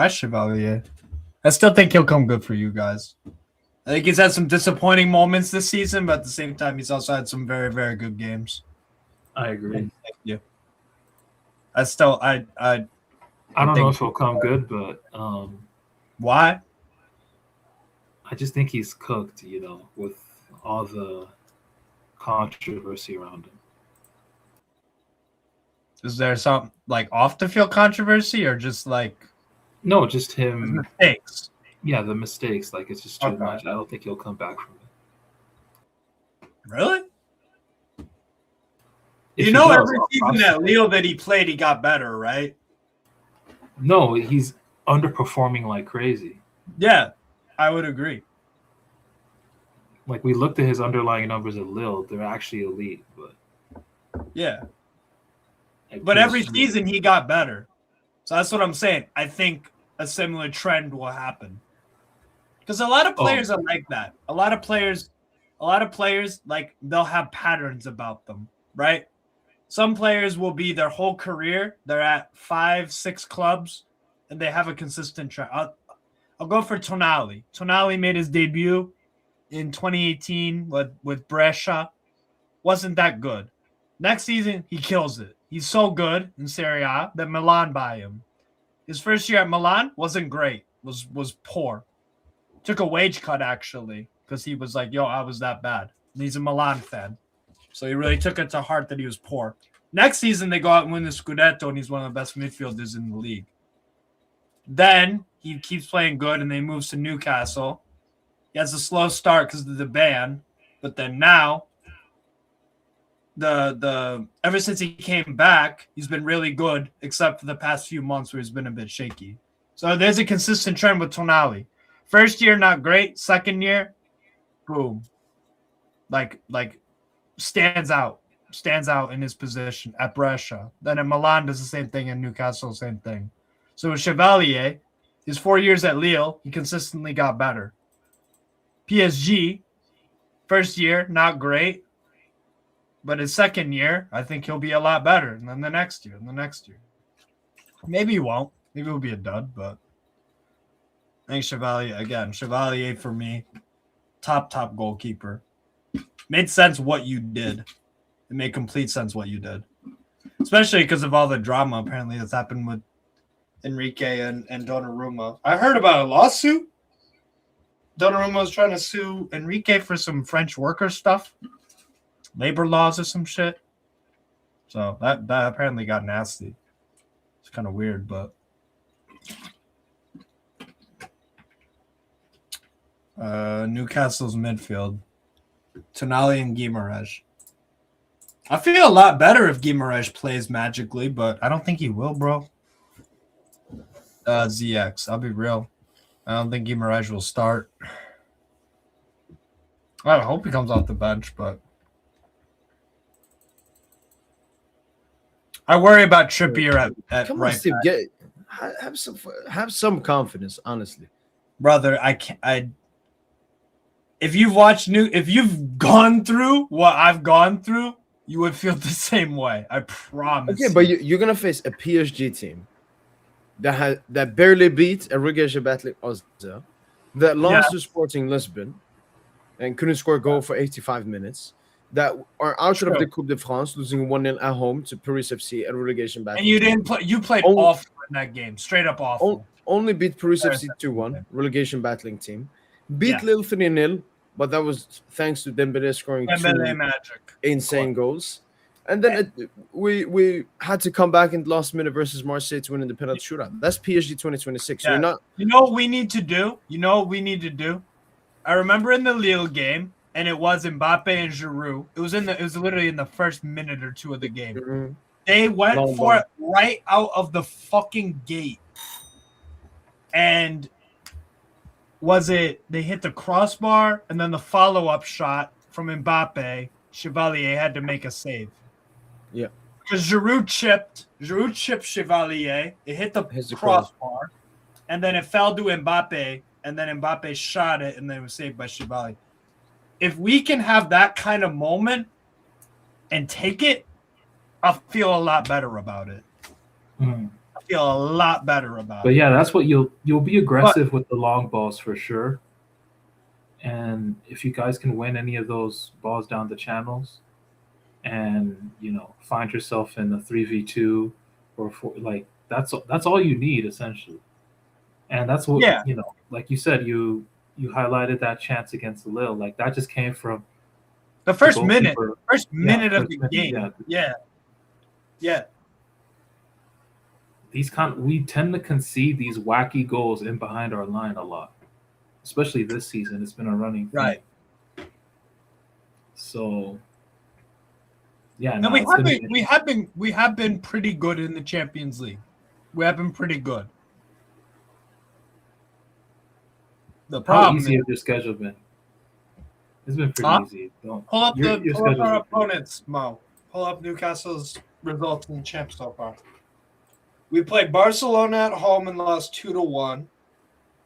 B: Chevalier. I still think he'll come good for you guys. I think he's had some disappointing moments this season, but at the same time, he's also had some very, very good games.
C: I agree.
B: Thank you. I don't
C: know if he'll come good, but
B: why?
C: I just think he's cooked, you know, with all the controversy around him.
B: Is there some like off the field controversy or just like
C: no, just him
B: mistakes?
C: Yeah, the mistakes. Like it's just too much. I don't think he'll come back from it.
B: Really? Every season at Lille that he played, he got better, right?
C: No, he's underperforming like crazy.
B: Yeah, I would agree.
C: Like we looked at his underlying numbers at Lille, they're actually elite, but
B: yeah. But every season he got better. So that's what I'm saying. I think a similar trend will happen. Because a lot of players are like that. A lot of players like they'll have patterns about them, right? Some players will be their whole career. They're at 5-6 clubs, and they have a consistent trend. I'll go for Tonali. Tonali made his debut in 2018 with Brescia. Wasn't that good. Next season, he kills it. He's so good in Serie A that Milan buy him. His first year at Milan wasn't great. Was poor. Took a wage cut, actually, because he was like, yo, I was that bad. And he's a Milan fan. So he really took it to heart that he was poor. Next season, they go out and win the Scudetto, and he's one of the best midfielders in the league. Then he keeps playing good, and they moves to Newcastle. He has a slow start because of the ban, but then now, ever since he came back, he's been really good, except for the past few months where he's been a bit shaky. So there's a consistent trend with Tonali. First year, not great. Second year, boom. Like stands out in his position at Brescia. Then at Milan does the same thing, and Newcastle, same thing. So with Chevalier, his 4 years at Lille, he consistently got better. PSG, first year, not great. But his second year, I think he'll be a lot better. And then the next year, Maybe he won't. Maybe he'll be a dud, but I think Chevalier for me, top goalkeeper. Made sense what you did. It made complete sense what you did. Especially because of all the drama apparently that's happened with Enrique and Donnarumma. I heard about a lawsuit. Donnarumma was trying to sue Enrique for some French worker stuff. Labor laws or some shit. So that apparently got nasty. It's kind of weird, but Newcastle's midfield. Tonali and Guimaraes. I feel a lot better if Guimaraes plays magically, but I don't think he will, bro. ZX. I'll be real. I don't think Guimaraes will start. I hope he comes off the bench, but I worry about Trippier at
A: Come on,
B: right
A: Steve.
B: back.
A: Have some confidence, honestly.
B: Brother, I can't. If you've gone through what I've gone through, you would feel the same way. I promise.
A: Okay, but you're gonna face a PSG team that barely beat a relegation battling Oslo, that lost to Sporting Lisbon and couldn't score a goal for 85 minutes, that are out of the Coupe de France, losing 1-0 at home to Paris FC at relegation battling.
B: And you didn't play. You played awful in that game, straight up awful.
A: Only beat Paris FC 2-1, relegation battling team. Beat Lille 3-0, but that was thanks to Dembele scoring
B: magic.
A: Insane goals. And then we had to come back in the last minute versus Marseille to win in the penalty shootout. That's PSG 2026.
B: Yeah.
A: Not.
B: You know what we need to do? I remember in the Lille game, and it was Mbappe and Giroud. It was literally in the first minute or two of the game.
A: Mm-hmm.
B: They went for it right out of the fucking gate. And they hit the crossbar, and then the follow-up shot from Mbappe, Chevalier had to make a save.
A: Yeah.
B: Because Giroud chipped Chevalier. It hit the crossbar, and then it fell to Mbappe, and then Mbappe shot it, and then it was saved by Chevalier. If we can have that kind of moment and take it, I'll feel a lot better about it.
C: Mm.
B: I feel a lot better about it.
C: But yeah, that's what you'll be aggressive with the long balls for sure. And if you guys can win any of those balls down the channels, and find yourself in a 3v2 or 4, like that's all you need essentially. And that's what like you said, you highlighted that chance against Lille, like that just came from
B: the first minute of the game. Yeah.
C: We tend to concede these wacky goals in behind our line a lot, especially this season. It's been a running thing.
B: Right.
C: So yeah,
B: no, we have been pretty good in the Champions League. We have been pretty good. The problem
C: How easy has your schedule been? It's been pretty easy.
B: Pull up our opponents, Mo. Pull up Newcastle's results in the Champs so far. We played Barcelona at home and lost 2-1.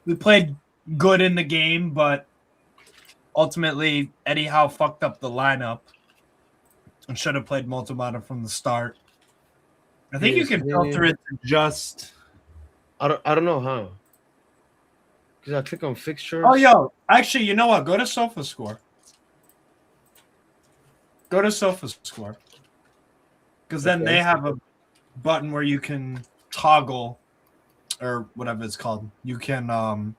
B: We played good in the game, but ultimately Eddie Howe fucked up the lineup and should have played Multimata from the start. I think you can filter it to just.
A: I don't know how. Because I click on fixtures.
B: Oh, actually, you know what? Go to SofaScore. Because then they have a button where you can toggle, or whatever it's called. You can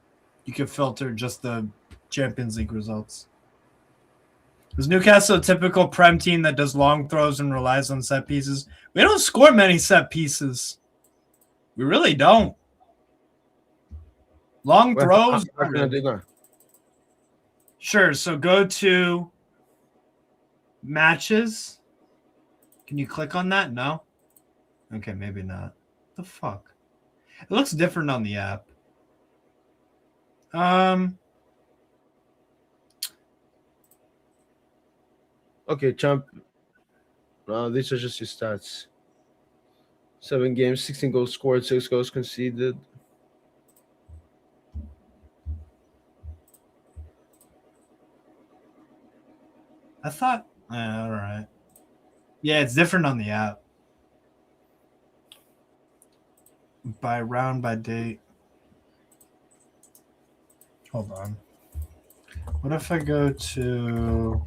B: filter just the Champions League results. Is Newcastle a typical Prem team that does long throws and relies on set pieces? We don't score many set pieces. We really don't. Long throws. Sure. So go to matches. Can you click on that? No? Okay, maybe not. What the fuck? It looks different on the app.
A: Okay, champ. These are just your stats. 7 games, 16 goals scored, 6 goals conceded.
B: I thought, all right. Yeah, it's different on the app. By round, by date. Hold on. What if I go to...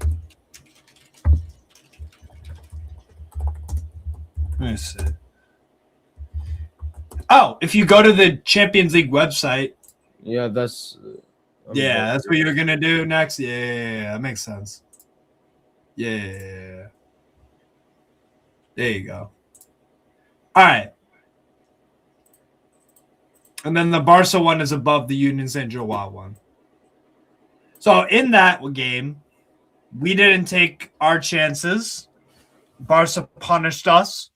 B: Let me see. Oh, if you go to the Champions League website.
A: Yeah, that's...
B: that's what you're going to do next? Yeah, that makes sense. Yeah. There you go. All right. And then the Barca one is above the Union Saint-Germain one. So in that game, we didn't take our chances. Barca punished us.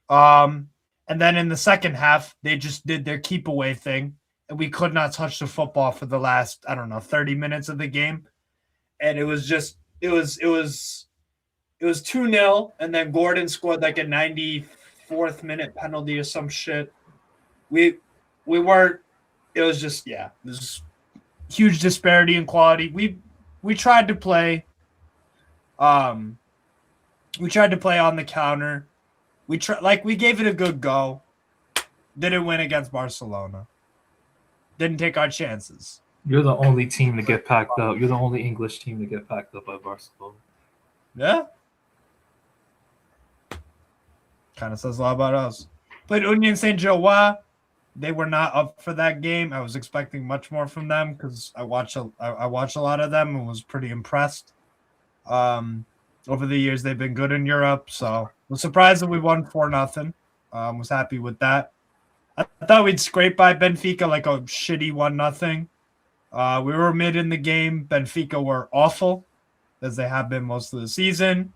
B: And then in the second half, they just did their keep away thing. And we could not touch the football for the last, 30 minutes of the game. And it was 2-0. And then Gordon scored like a 95th 94th minute penalty or some shit. We weren't. It was just this huge disparity in quality. We tried to play. We tried to play on the counter. We gave it a good go. Didn't win against Barcelona. Didn't take our chances.
C: You're the only team to get packed up. You're the only English team to get packed up by Barcelona.
B: Yeah. Kind of says a lot about us. Played Union Saint-Germain. They were not up for that game. I was expecting much more from them because I watched a lot of them and was pretty impressed. Over the years, they've been good in Europe, so was surprised that we won 4-0. Was happy with that. I thought we'd scrape by Benfica like a shitty 1-0. We were mid in the game. Benfica were awful, as they have been most of the season.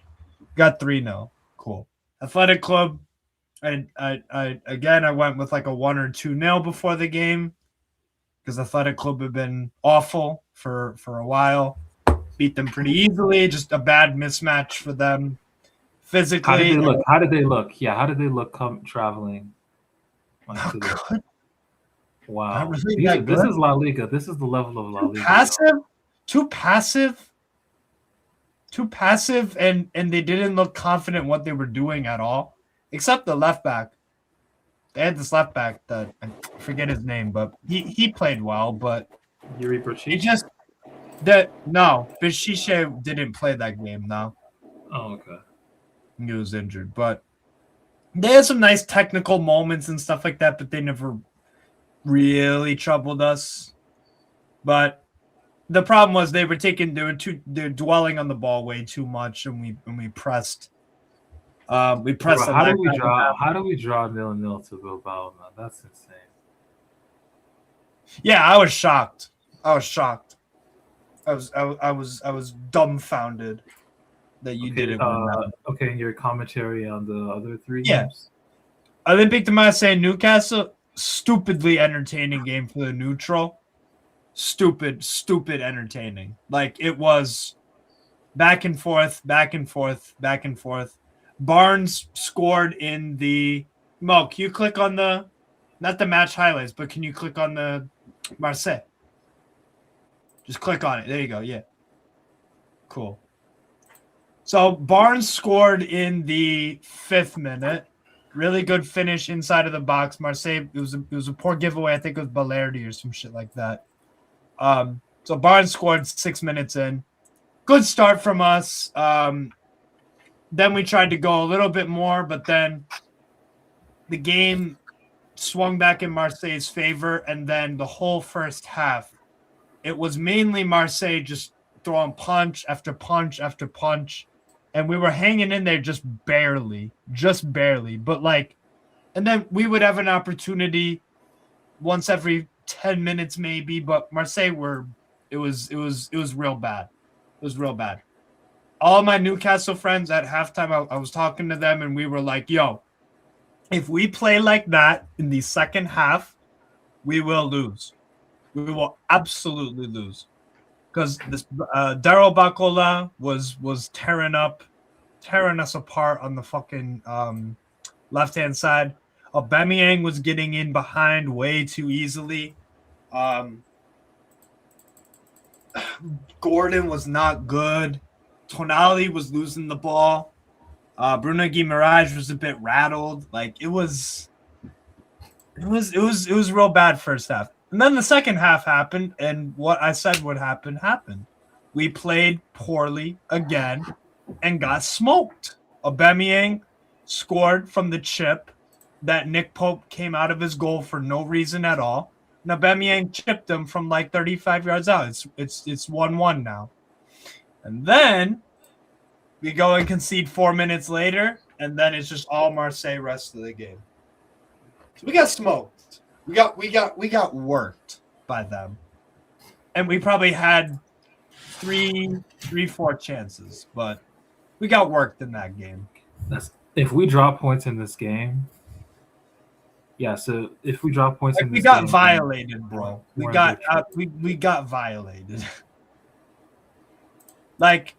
B: Got 3-0. Cool. Athletic Club, I went with like a 1 or 2-0 before the game because Athletic Club have been awful for a while. Beat them pretty easily. Just a bad mismatch for them physically.
C: How did they look? Yeah, how did they look traveling? Wow.
B: Really
C: This is La Liga. This is the level of La Liga.
B: Too passive, and they didn't look confident in what they were doing at all, except the left back. They had this left back that I forget his name, but he played well, but
C: Yuri Berchiche?
B: Berchiche didn't play that game, no.
C: Oh, okay.
B: He was injured, but they had some nice technical moments and stuff like that, but they never really troubled us. But the problem was they're dwelling on the ball way too much, and we pressed. We pressed.
C: How do we draw 0-0 to Bilbao, man? That's insane.
B: Yeah, I was shocked. I was dumbfounded that you didn't win that.
C: Okay, and your commentary on the other three
B: games? Olympique de Marseille, Newcastle, stupidly entertaining game for the neutral. Stupid entertaining. Like, it was back and forth. Barnes scored in the... Mo, can you click on the... Not the match highlights, but can you click on the Marseille? Just click on it. There you go. Yeah. Cool. So Barnes scored in the 5th minute. Really good finish inside of the box. Marseille, it was a poor giveaway. I think it was Balerdi or some shit like that. So Barnes scored 6 minutes in. Good start from us. Then we tried to go a little bit more, but then the game swung back in Marseille's favor, and then the whole first half, it was mainly Marseille just throwing punch after punch after punch, and we were hanging in there just barely. But like, and then we would have an opportunity once every 10 minutes maybe, but Marseille it was real bad. It was real bad. All my Newcastle friends at halftime, I was talking to them, and we were like, yo, if we play like that in the second half, we will lose. We will absolutely lose. Because this Daryl Bacola was tearing us apart on the fucking left-hand side. Aubameyang was getting in behind way too easily. Gordon was not good. Tonali was losing the ball. Bruno Guimaraes was a bit rattled. Like, it was real bad first half. And then the second half happened, and what I said would happen happened. We played poorly again and got smoked. Aubameyang scored from the chip that Nick Pope came out of his goal for no reason at all. And Aubameyang chipped him from like 35 yards out. It's 1-1 now. And then we go and concede 4 minutes later, and then it's just all Marseille rest of the game. So we got smoked. We got worked by them. And we probably had three, 4 chances, but we got worked in that game.
C: If we drop points in this game, so if we drop points in this game,
B: we got violated, bro. We got violated. Like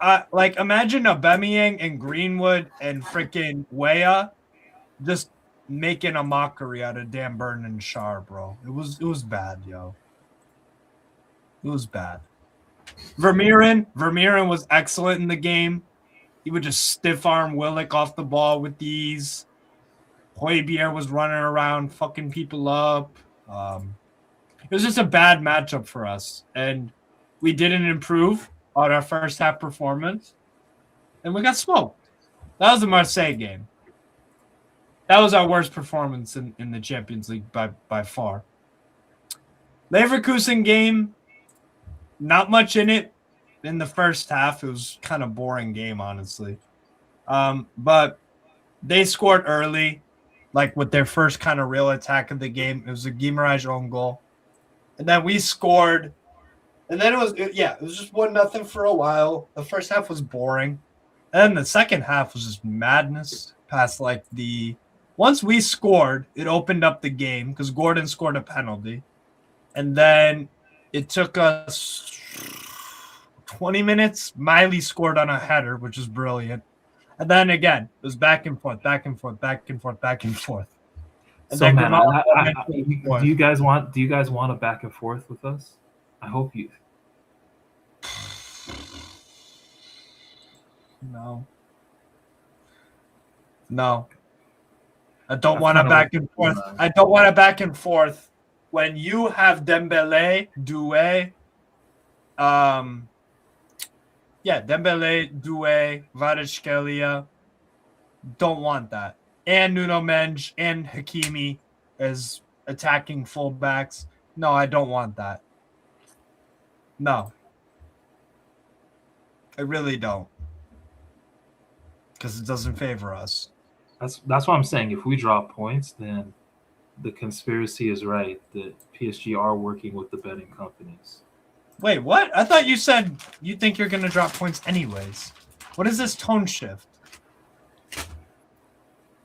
B: imagine Aubameyang and Greenwood and freaking Weah just making a mockery out of Dan Burn and Shar, bro. It was bad, yo. It was bad. Vermeeren was excellent in the game. He would just stiff arm Willick off the ball with these. Højbjerg was running around fucking people up. It was just a bad matchup for us, and we didn't improve on our first half performance, and we got smoked. That was the Marseille game. That was our worst performance in the Champions League by far. Leverkusen game, not much in it in the first half. It was kind of boring game, honestly. But they scored early, like with their first kind of real attack of the game. It was a Guimarães own goal. And then we scored. And then it was just 1-0 for a while. The first half was boring. And then the second half was just madness past once we scored, it opened up the game because Gordon scored a penalty. And then it took us 20 minutes. Miley scored on a header, which is brilliant. And then again, it was back and forth, back and forth, back and forth, back and forth. And
C: so man, do you guys want a back and forth with us? I hope you.
B: No. I don't want a back and forth. I don't want a back and forth when you have Dembele, Doué, Dembele, Doué, Kvaratskhelia. Don't want that. And Nuno Mendes and Hakimi as attacking fullbacks. No, I don't want that. No. I really don't. Because it doesn't favor us.
C: That's what I'm saying. If we drop points, then the conspiracy is right that PSG are working with the betting companies.
B: Wait, what? I thought you said you think you're going to drop points anyways. What is this tone shift?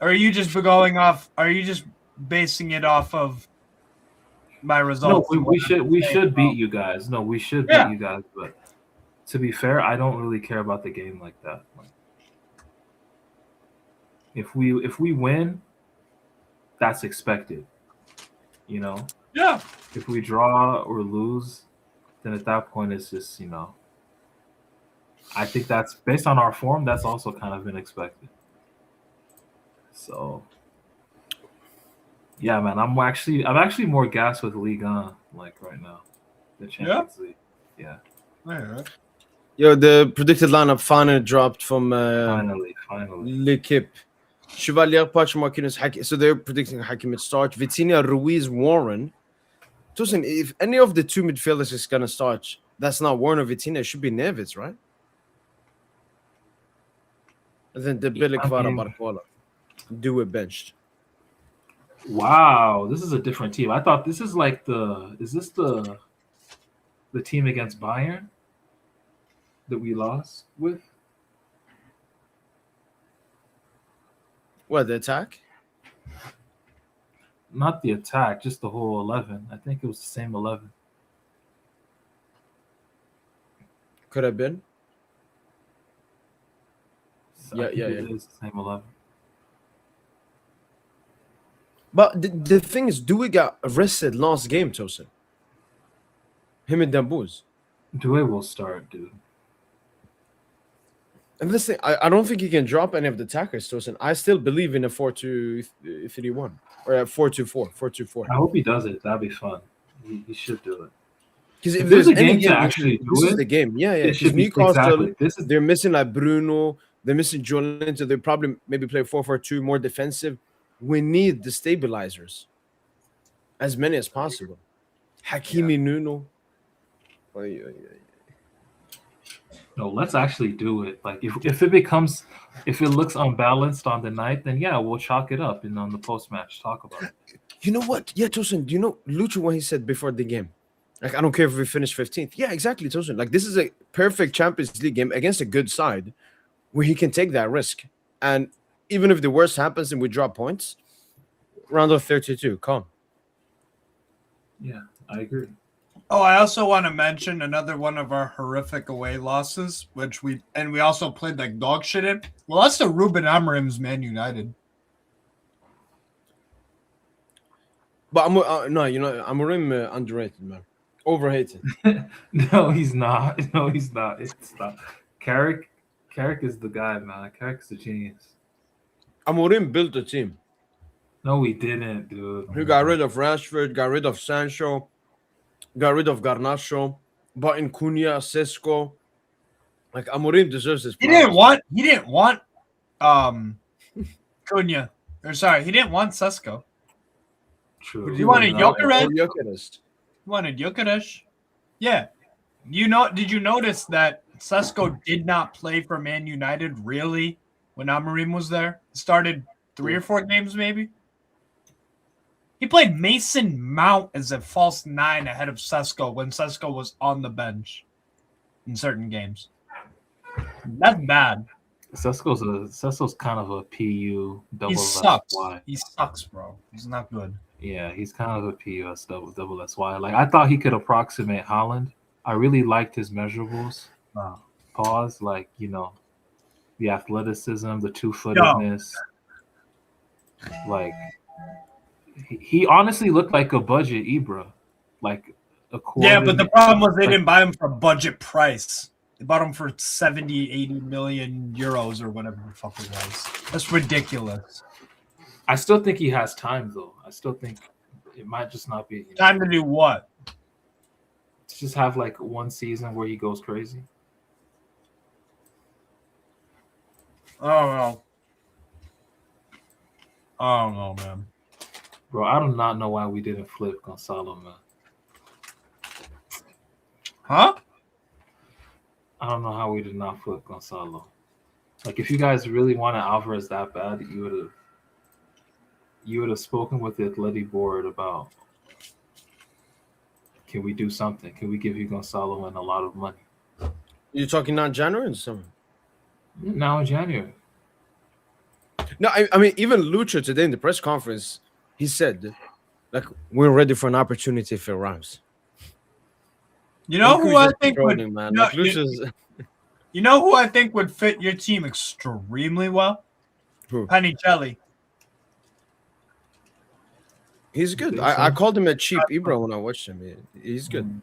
B: Or are you just basing it off of my results?
C: No, we should beat you guys. No, we should beat you guys. But to be fair, I don't really care about the game like that. If we win, that's expected. You know?
B: Yeah.
C: If we draw or lose, then at that point it's just, I think that's based on our form, that's also kind of been expected. So yeah, man, I'm actually more gassed with Ligue 1 right now. The Champions League. Yeah.
B: All right.
A: Yo, the predicted lineup finally dropped from
C: Finally.
A: L'Equipe. Chevalier, Pacho, Marquinhos, Hakim. So they're predicting Hakim at start. Vitinha, Ruiz, Warren. Tosin, if any of the two midfielders is gonna start, that's not Warren or Vitinha. It should be Neves, right? And then Dembele, Kvara, Barcola. Do it benched.
C: Wow, this is a different team. I thought this is is this the team against Bayern that we lost with?
A: What, the attack?
C: Not the attack, just the whole 11. I think it was the same 11.
A: Could have been.
C: So it is the same 11.
A: But the thing is, Doué got arrested last game, Tosin. Him and Dambuz.
C: Doué will start, dude.
A: And listen, I don't think he can drop any of the attackers, Tosin. I still believe in a 4-2-3-1 or a 4-2-4. 4-2-4.
C: I hope he does it. That'd be fun. He should do it.
A: Because if there's
C: a game
A: any
C: to actually do
A: this
C: it,
A: is the game. Yeah.
C: it should be
A: Newcastle,
C: exactly.
A: they're missing like Bruno, they're missing Joelinton. They probably maybe play 4-4-2, more defensive. We need the stabilizers, as many as possible. Hakimi, Nuno.
C: No, let's actually do it. Like if it looks unbalanced on the night, then yeah, we'll chalk it up and on the post-match talk about it.
A: You know what? Yeah, Tosin, do you know Lucho what he said before the game? Like, I don't care if we finish 15th. Yeah, exactly, Tosin. Like, this is a perfect Champions League game against a good side where he can take that risk. And even if the worst happens and we drop points, round of 32, calm.
C: Yeah, I agree.
B: Oh, I also want to mention another one of our horrific away losses, which we also played like dog shit in. Well, that's the Ruben Amorim's Man United.
A: But no, you know, Amorim underrated, man. Overrated.
C: No, he's not. No, he's not. It's not. Carrick is the guy, man. Carrick's a genius.
A: Amorim built a team.
C: No, he didn't, dude.
A: He got rid of Rashford, got rid of Sancho, got rid of Garnacho, bought in Cunha, Sesco. Like Amorim deserves his.
B: He didn't want Cunha. Or sorry, he didn't want Sesko.
C: True.
B: He wanted Gyökeres.
A: Gyökeres.
B: He wanted Gyökeres. Yeah. Did you notice that Sesko did not play for Man United really when Amorim was there? Started 3 or 4 games maybe. He played Mason Mount as a false 9 ahead of Sesko when Sesko was on the bench in certain games. That's bad.
C: Sesko's kind of a PU double
B: He sucks.
C: SY.
B: He sucks, bro. He's not good.
C: Yeah, he's kind of a PUS double SY. Like I thought he could approximate Haaland. I really liked his measurables. Pause, like the athleticism, the 2-footedness. Like he honestly looked like a budget Ibra, like a
B: Yeah, but the problem was they didn't buy him for budget price. They bought him for 70, 80 million euros or whatever the fuck it was. That's ridiculous.
C: I still think he has time, though. I still think it might just not be
B: Time to do what?
C: To just have like one season where he goes crazy.
B: I don't know, man.
C: Bro, I do not know why we didn't flip Gonzalo, man.
B: Huh?
C: I don't know how we did not flip Gonzalo. Like, if you guys really wanted Alvarez that bad, you would have spoken with the Atleti board about, can we do something? Can we give you Gonzalo and a lot of money?
A: You're talking now in January or something?
C: Now in January.
A: No, I mean, even Lucho today in the press conference, he said, like, we're ready for an opportunity if it arrives.
B: You know who I think
A: would, man. Like,
B: you know who I think would fit your team extremely well?
A: Who?
B: Panicelli.
A: He's good. I called him a cheap Ibra when I watched him. He's good.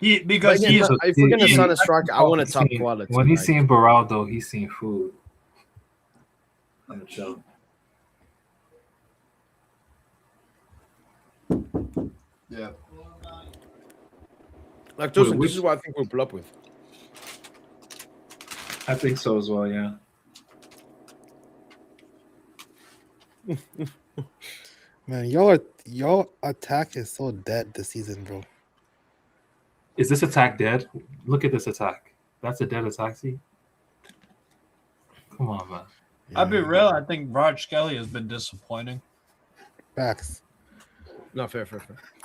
B: If
A: we're gonna sign a striker, I want a top quality.
C: When he's seeing Beraldo, he's seeing food. On the show.
B: Yeah.
A: Like this is what I think we'll pull up with.
C: I think so as well, yeah.
E: Man, y'all attack is so dead this season, bro.
C: Is this attack dead? Look at this attack. That's a dead attack, see? Come on, man.
B: I'll be real. I think Raj Kelly has been disappointing.
E: Facts.
A: No, fair.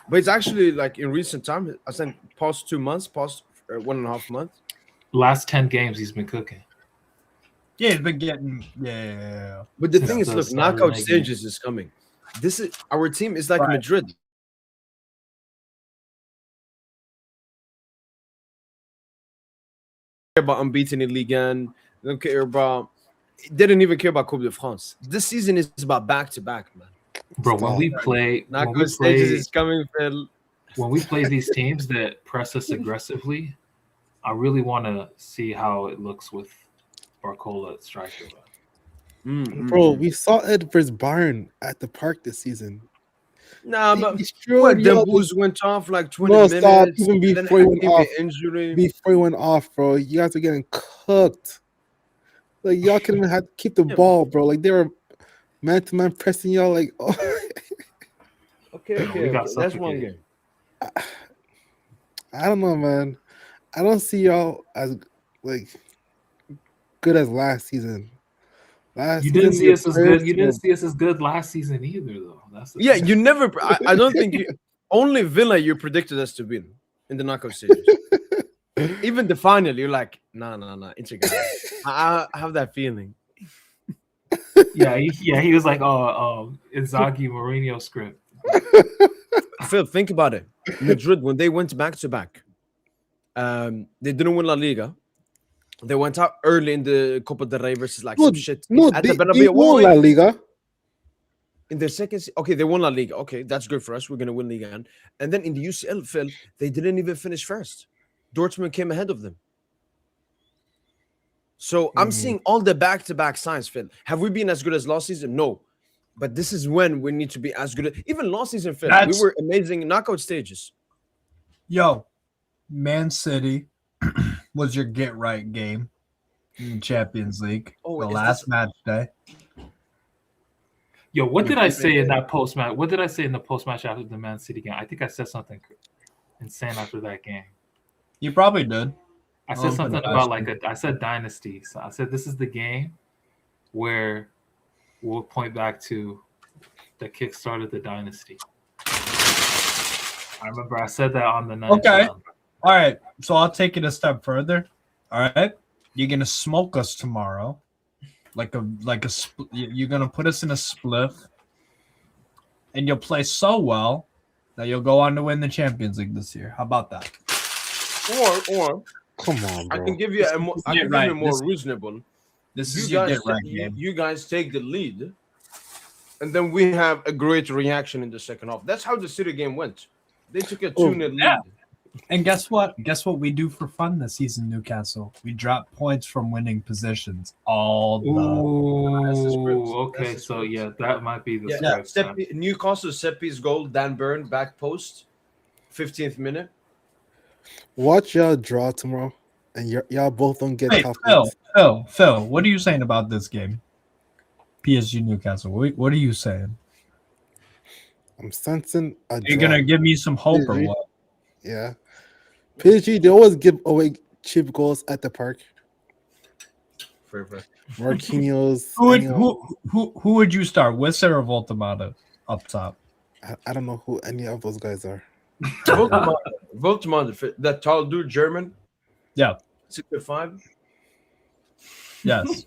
A: But it's actually like in recent time, I think past 2 months, past 1.5 months.
C: Last 10 games, he's been cooking.
B: Yeah, he's been getting. Yeah.
A: But the thing is, look, knockout stages is coming. Our team is like Madrid. About unbeaten in Ligue 1. Don't care about. Didn't even care about Coupe de France. This season is about back to back, man.
C: Bro, when we play,
A: knockout stages is coming, Phil.
C: When we play these teams that press us aggressively, I really want to see how it looks with Barcola at striker.
E: Bro, we saw it versus Bayern at the park this season.
A: Nah, but Demboo's went off like 20 minutes.
E: Stop. Even before he went off.
A: Injury.
E: Before he went off, bro, you guys are getting cooked. Like, y'all couldn't even have to keep the ball, bro. Like, they were man-to-man pressing y'all. Like, oh.
A: Okay. That's one game.
E: I don't know, man. I don't see y'all as, like, good as last season.
C: You didn't see us as good. You didn't see us as good last season either, though.
A: Thing. You never. I don't think only Villa you predicted us to win in the knockout stages. Even the final, you're like, nah. It's a guy. I have that feeling.
C: He was like, Inzaghi Mourinho script.
A: Phil, think about it. Madrid, when they went back to back, they didn't win La Liga. They went out early in the Copa del Rey versus some shit.
E: No, they won La Liga.
A: in their okay, they won La Liga. Okay, that's good for us. We're gonna win Liga again. And then in the UCL, Phil, they didn't even finish first. Dortmund came ahead of them. So I'm seeing all the back-to-back signs, Phil. Have we been as good as last season? No. But this is when we need to be as good. Even last season, Phil, we were amazing in knockout stages.
B: Yo, Man City was your get-right game in the Champions League. The last match day.
C: Yo, what did I say in that post-match? What did I say in the post-match after the Man City game? I think I said something insane after that game.
B: You probably did.
C: I said something about I said dynasty. So I said this is the game where we'll point back to the kick-started the dynasty. I remember I said that on the night.
B: Okay. All right. So I'll take it a step further. All right. You're gonna smoke us tomorrow. You're gonna put us in a spliff, and you'll play so well that you'll go on to win the Champions League this year. How about that?
A: Or
E: come on, bro.
A: I can give you a more, reasonable.
B: This is your get right game.
A: You guys take the lead, and then we have a great reaction in the second half. That's how the City game went. They took a 2-0 lead.
B: And guess what? Guess what we do for fun this season, Newcastle? We drop points from winning positions all the.
C: Ooh, okay, so yeah, that might be the
A: Newcastle set piece goal, Dan Burn back post, 15th minute.
E: Watch y'all draw tomorrow, and y'all both don't get top.
B: Phil, what are you saying about this game? PSG Newcastle. What are you saying?
E: I'm sensing a draw.
B: You're gonna give me some hope or what?
E: Yeah, PSG, they always give away cheap goals at the park.
A: Fair.
E: Marquinhos.
B: Who would you start, Wisser or Voltamata up top?
E: I don't know who any of those guys are.
A: Voltamata, that tall dude, German.
B: Yeah.
A: 6'5".
B: Yes.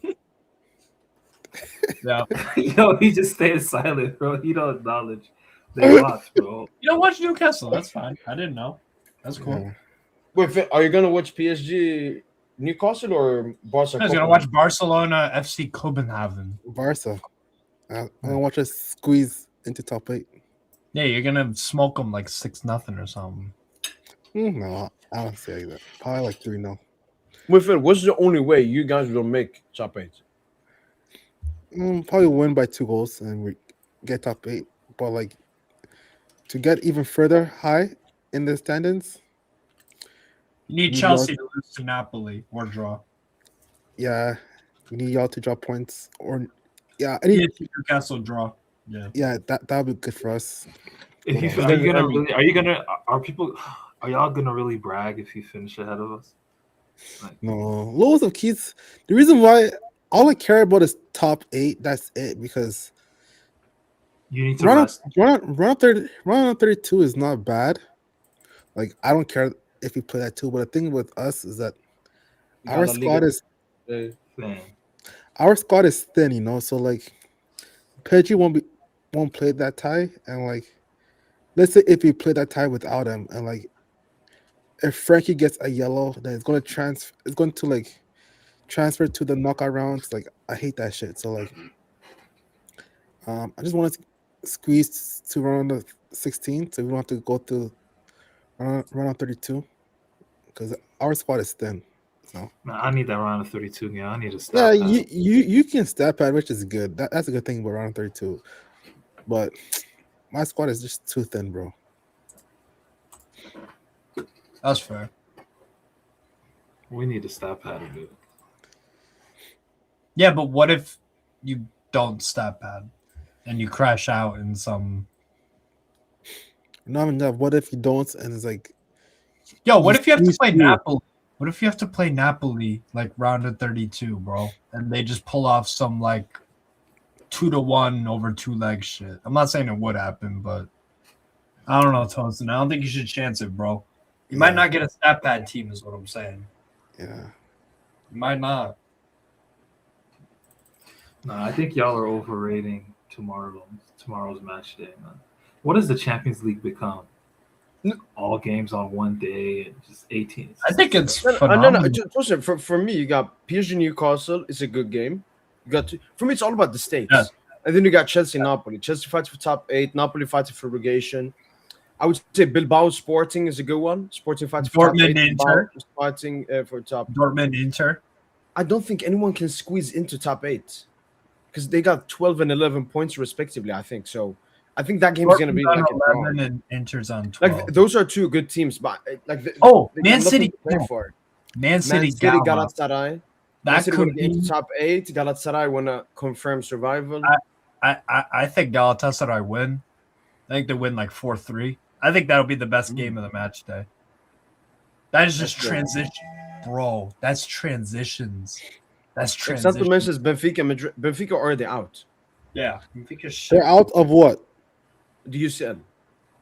B: Yeah.
C: Yo, he just stays silent, bro. He don't acknowledge. They watch, bro.
B: You don't watch Newcastle. That's fine. I didn't know. That's cool.
E: Yeah.
A: Wait, are you gonna watch PSG Newcastle or Barca?
B: I was gonna watch Barcelona FC Copenhagen.
E: Barca. I'm gonna watch us squeeze into top 8.
B: Yeah, you're gonna smoke them like 6-0 or something.
E: No, I don't say that. Probably like 3-0.
A: Wait, what's the only way you guys will make top 8?
E: Probably win by 2 goals and we get top 8. But like to get even further high in the standings,
B: you need Chelsea to lose to Napoli or draw.
E: Yeah, we need y'all to drop points or
B: Newcastle draw.
E: Yeah, that'll be good for us.
C: Are y'all gonna really brag if you finish ahead of us?
E: No, loads of keys. The reason why all I care about is top 8. That's it, because
C: you need to
E: run up 32 is not bad. Like, I don't care if we play that too, but the thing with us is that our squad is thin, you know. So like, PSG won't play that tie, and like, let's say if we play that tie without him, and like, if Frankie gets a yellow, then it's going to transfer to the knockout rounds. Like, I hate that shit. So like, I just want to squeeze to round of 16, so we don't have to go to round of 32, because our squad is thin. So
C: I need that round of 32. Yeah, I need to stop.
E: Yeah, you can step at, which is good. That's a good thing about round of 32. But my squad is just too thin, bro.
B: That's fair.
C: We need to stop padding, dude.
B: Yeah, but what if you don't stat pad and you crash out in some?
E: No, what if you don't? And it's like,
B: yo, what if you have to play Napoli? What if you have to play Napoli like round of 32, bro, and they just pull off some like 2-1 over 2 leg shit? I'm not saying it would happen, but I don't know, Toastin. I don't think you should chance it, bro. You might not get a stat pad team, is what I'm saying.
E: Yeah,
B: you might not.
C: No, I think y'all are overrating tomorrow's match day, man. What does the Champions League become? All games on one day and just 18.
B: I think it's phenomenal.
A: No. For me, you got PSG Newcastle. It's a good game. For me, it's all about the stakes.
B: Yeah.
A: And then you got Chelsea, Napoli. Chelsea fights for top 8. Napoli fights for relegation. I would say Bilbao Sporting is a good one. Sporting fights for top 8.
B: Dortmund
A: Bilbao
B: Inter.
A: is fighting for top.
B: Dortmund Inter.
A: I don't think anyone can squeeze into top 8 because they got 12 and 11 points respectively. I think so. I think that game is going to be
B: Dortmund
A: like
B: on
A: a draw.
B: 11 and Inter's on 12.
A: Like those are two good teams, but like they
B: Man
A: got nothing
B: City.
A: to play for.
B: Man City,
A: Galatasaray. Man
B: That
A: City
B: could
A: want to get
B: be.
A: into top 8. Galatasaray want to confirm survival.
B: I think Galatasaray win. I think they win like 4-3. I think that'll be the best game of the match day. That is just transition, bro. That's transitions. That's transition.
A: Except to mention Benfica, Madrid. Benfica already out.
B: Yeah, Benfica shit.
E: They're out of what?
A: The UCL.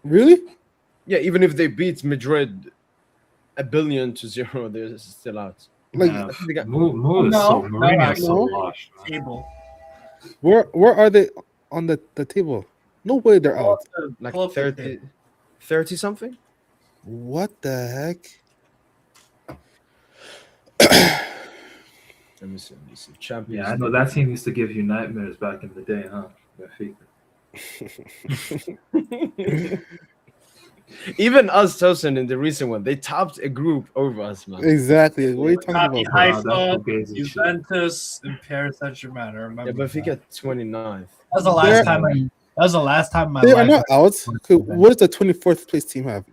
E: Really?
A: Yeah, even if they beat Madrid 1-0, they're still out.
E: Like,
C: Yeah.
A: I think they got
C: Mood is so Mourinho's so
E: no.
C: washed. Man.
B: Table.
E: where are they on the table? No way they're out.
A: like
B: Pull up the
A: 30 something.
E: What the heck?
A: Let me see. Champions.
C: Yeah, I know that team used to give you nightmares back in the day, huh? Benfica.
A: Even us, Tosin, in the recent one, they topped a group over us, man.
E: Exactly. What are you talking
B: Maccabi
E: about?
C: Haifa,
E: bro?
B: Haifa,
C: Fugazi shit.
B: Juventus, and Paris Saint-Germain. I remember.
A: Yeah, Benfica
B: that.
A: 29th.
B: That was the last time. That was the last time my
E: They are
B: life.
E: not out. Okay, what does the 24th place team have?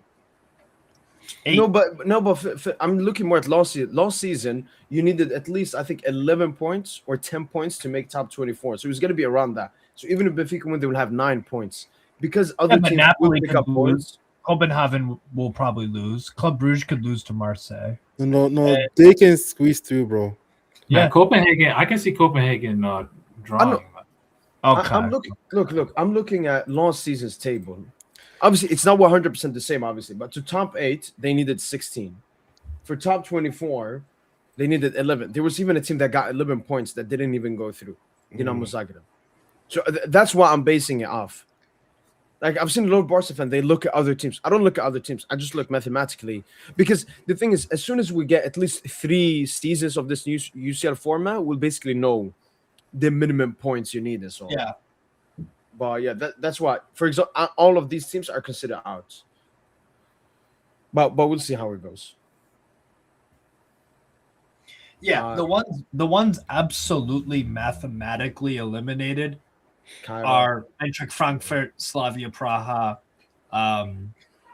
B: 8.
A: No, but I'm looking more at last season. Last season, you needed at least, I think, 11 points or 10 points to make top 24. So it's going to be around that. So even if Benfica win, they will have 9 points because other
B: but
A: teams
B: Napoli
A: will pick
B: could
A: up
B: lose.
A: points.
B: Copenhagen will probably lose. Club Brugge could lose to Marseille.
E: No, they can squeeze through, bro.
C: Yeah,
B: Yeah.
C: Copenhagen. I can see Copenhagen drawing.
B: Okay.
A: I'm looking. Look. I'm looking at last season's table. Obviously, it's not 100% the same. Obviously, but to top 8, they needed 16. For top 24, they needed 11. There was even a team that got 11 points that didn't even go through. Dinamo Zagreb. So that's why I'm basing it off. Like I've seen a lot of Barca fans, they look at other teams. I don't look at other teams. I just look mathematically because the thing is, as soon as we get at least 3 seasons of this new UCL format, we'll basically know the minimum points you need and so on.
B: Yeah.
A: But yeah, that's why. For example, all of these teams are considered out. But we'll see how it goes.
B: Yeah, the ones absolutely mathematically eliminated
A: Cairo.
B: are Eintracht Frankfurt, Slavia Praha,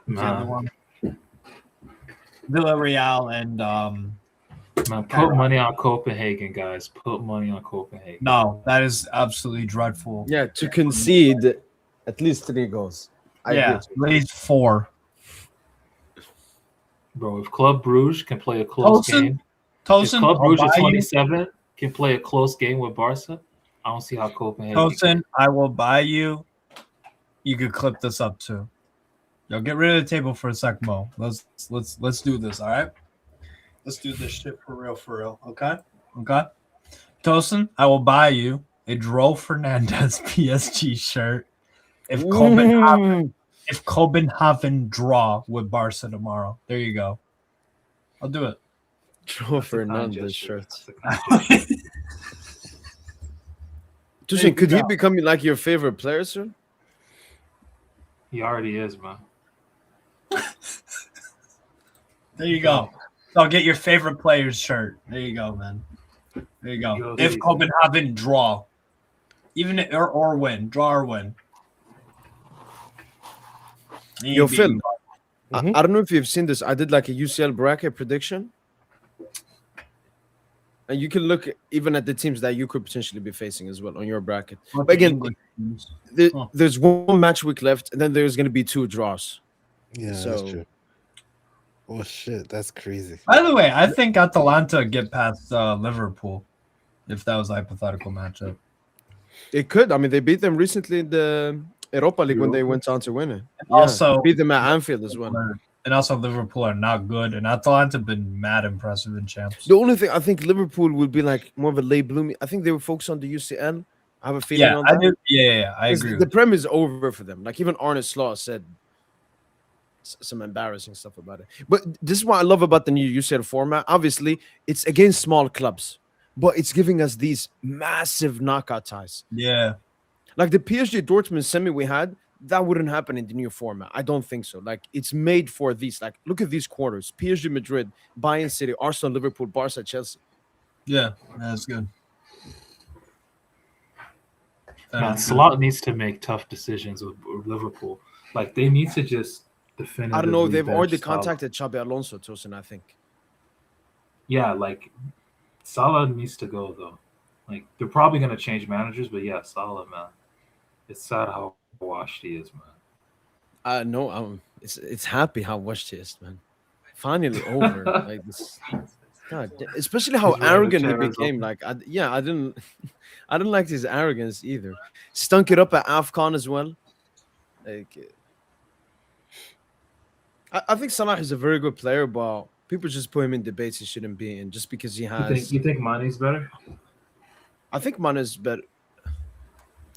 B: who's the other one? Villarreal, and
C: Man, put money on Copenhagen, guys. Put money on Copenhagen.
B: no, that is absolutely dreadful.
A: Yeah, to concede at least 3 goals. I
B: Yeah,
A: agree.
B: at least 4.
C: Bro, if Club Brugge can play a close game, if
B: Tosin,
C: Club
B: I'll
C: Brugge
B: buy
C: at
B: you.
C: 27 can play a close game with Barca, I don't see how Copenhagen.
B: Tosin, I will buy you. You could clip this up too. Yo, get rid of the table for a sec, Mo. Let's do this, all right? Let's do this shit for real, okay? Okay? Tosin, I will buy you a Dro Fernandez PSG shirt if Copenhagen draw with Barca tomorrow. There you go. I'll do it.
A: Joe Fernandez shirt.
C: That's
A: Tushin, could
B: you
A: he
B: go.
A: become like your favorite player soon?
C: He already is, man.
B: There you go. So I'll get your favorite player's shirt. There you go, man. There you go.
C: Yo,
B: If
C: dude.
B: Copenhagen draw, even or win, draw or win.
A: Yo, Phil,
E: Mhm.
A: I don't know if you've seen this. I did like a UCL bracket prediction. And you can look even at the teams that you could potentially be facing as well on your bracket. But again, there's one match week left, and then there's going to be 2 draws.
E: Yeah,
A: So-
E: that's true. Oh shit, that's crazy.
B: By the way, I think Atalanta get past Liverpool if that was a hypothetical matchup.
A: It could. I mean, they beat them recently in the Europa League when they went on to win it.
B: Also-
A: beat them at Anfield as well.
B: And also Liverpool are not good, and Atalanta have been mad impressive in champs.
A: The only thing I think Liverpool will be like more of a late blooming. I think they were focused on the UCL. I have a feeling
B: Yeah,
A: on
B: I
A: that.
B: do. Yeah, I
A: 'Cause
B: agree.
A: The Prem is over for them. Like even Arne Slot said some embarrassing stuff about it. But this is what I love about the new UCL format. Obviously, it's against small clubs, but it's giving us these massive knockout ties.
B: Yeah.
A: Like the PSG Dortmund semi we had, that wouldn't happen in the new format. I don't think so. Like it's made for these. Like look at these quarters: PSG, Madrid, Bayern City, Arsenal, Liverpool, Barca, Chelsea.
B: Yeah, that's good.
C: Man, Salah needs to make tough decisions with Liverpool. Like they need to just definitively.
A: I don't know. They've already
C: bench Salah.
A: contacted Xabi Alonso, Tosin, I think.
C: Yeah, like Salah needs to go though. Like they're probably gonna change managers, but yeah, Salah, man. It's sad how washed he is, man.
A: No, it's happy how washed he is, man. Finally over. Like this. God, especially how
C: He's running the
A: arrogant he
C: chairs
A: became.
C: open.
A: Like, I didn't, I didn't like his arrogance either. Stunk it up at AFCON as well. Like, I think Salah is a very good player, but people just put him in debates he shouldn't be in just because he has.
C: You think Mane's better?
A: I think Mane is better.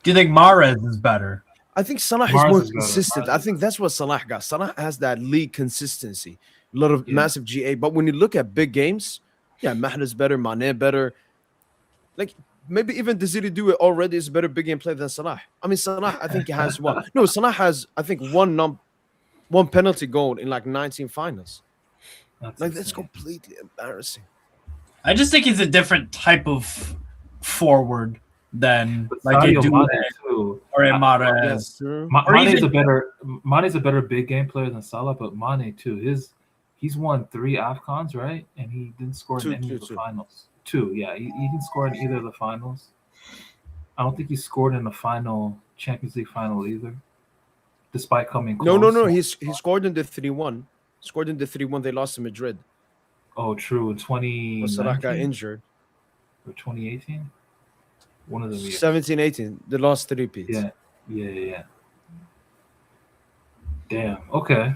B: Do you think Mahrez is better?
A: I think Salah is
C: Mahrez
A: more
C: is better.
A: consistent.
C: Mahrez
A: I
C: is
A: think that's what Salah got. Salah has that league consistency, a lot of
C: Yeah.
A: massive GA. But when you look at big games, yeah, Mahrez better, Mane better. Like maybe even Desiree do it already is a better big game player than Salah. I mean, Salah, I think he has one. No, Salah has I think one penalty goal in like 19 finals. Like that's
C: insane.
A: completely embarrassing.
B: I just think he's a different type of forward than
C: But
B: like a
C: Sadio
B: Due
C: Mane too.
B: or a
A: Yes,
B: Mahrez.
A: true.
B: Or
C: Mane's
B: even-
C: Mane's a better big game player than Salah, but Mane too. He's won 3 AFCONs, right? And he didn't score in any of the finals. 2, yeah. He didn't score in either of the finals. I don't think he scored in the final Champions League final either, despite coming close.
A: No. He scored in the 3-1. Scored in the 3-1. They lost to Madrid.
C: Oh, true. In
A: Salah got
C: 2019
A: injured.
C: or 2018, one of them years.
A: 17-18. They lost 3 peats.
C: Yeah. Damn. Okay.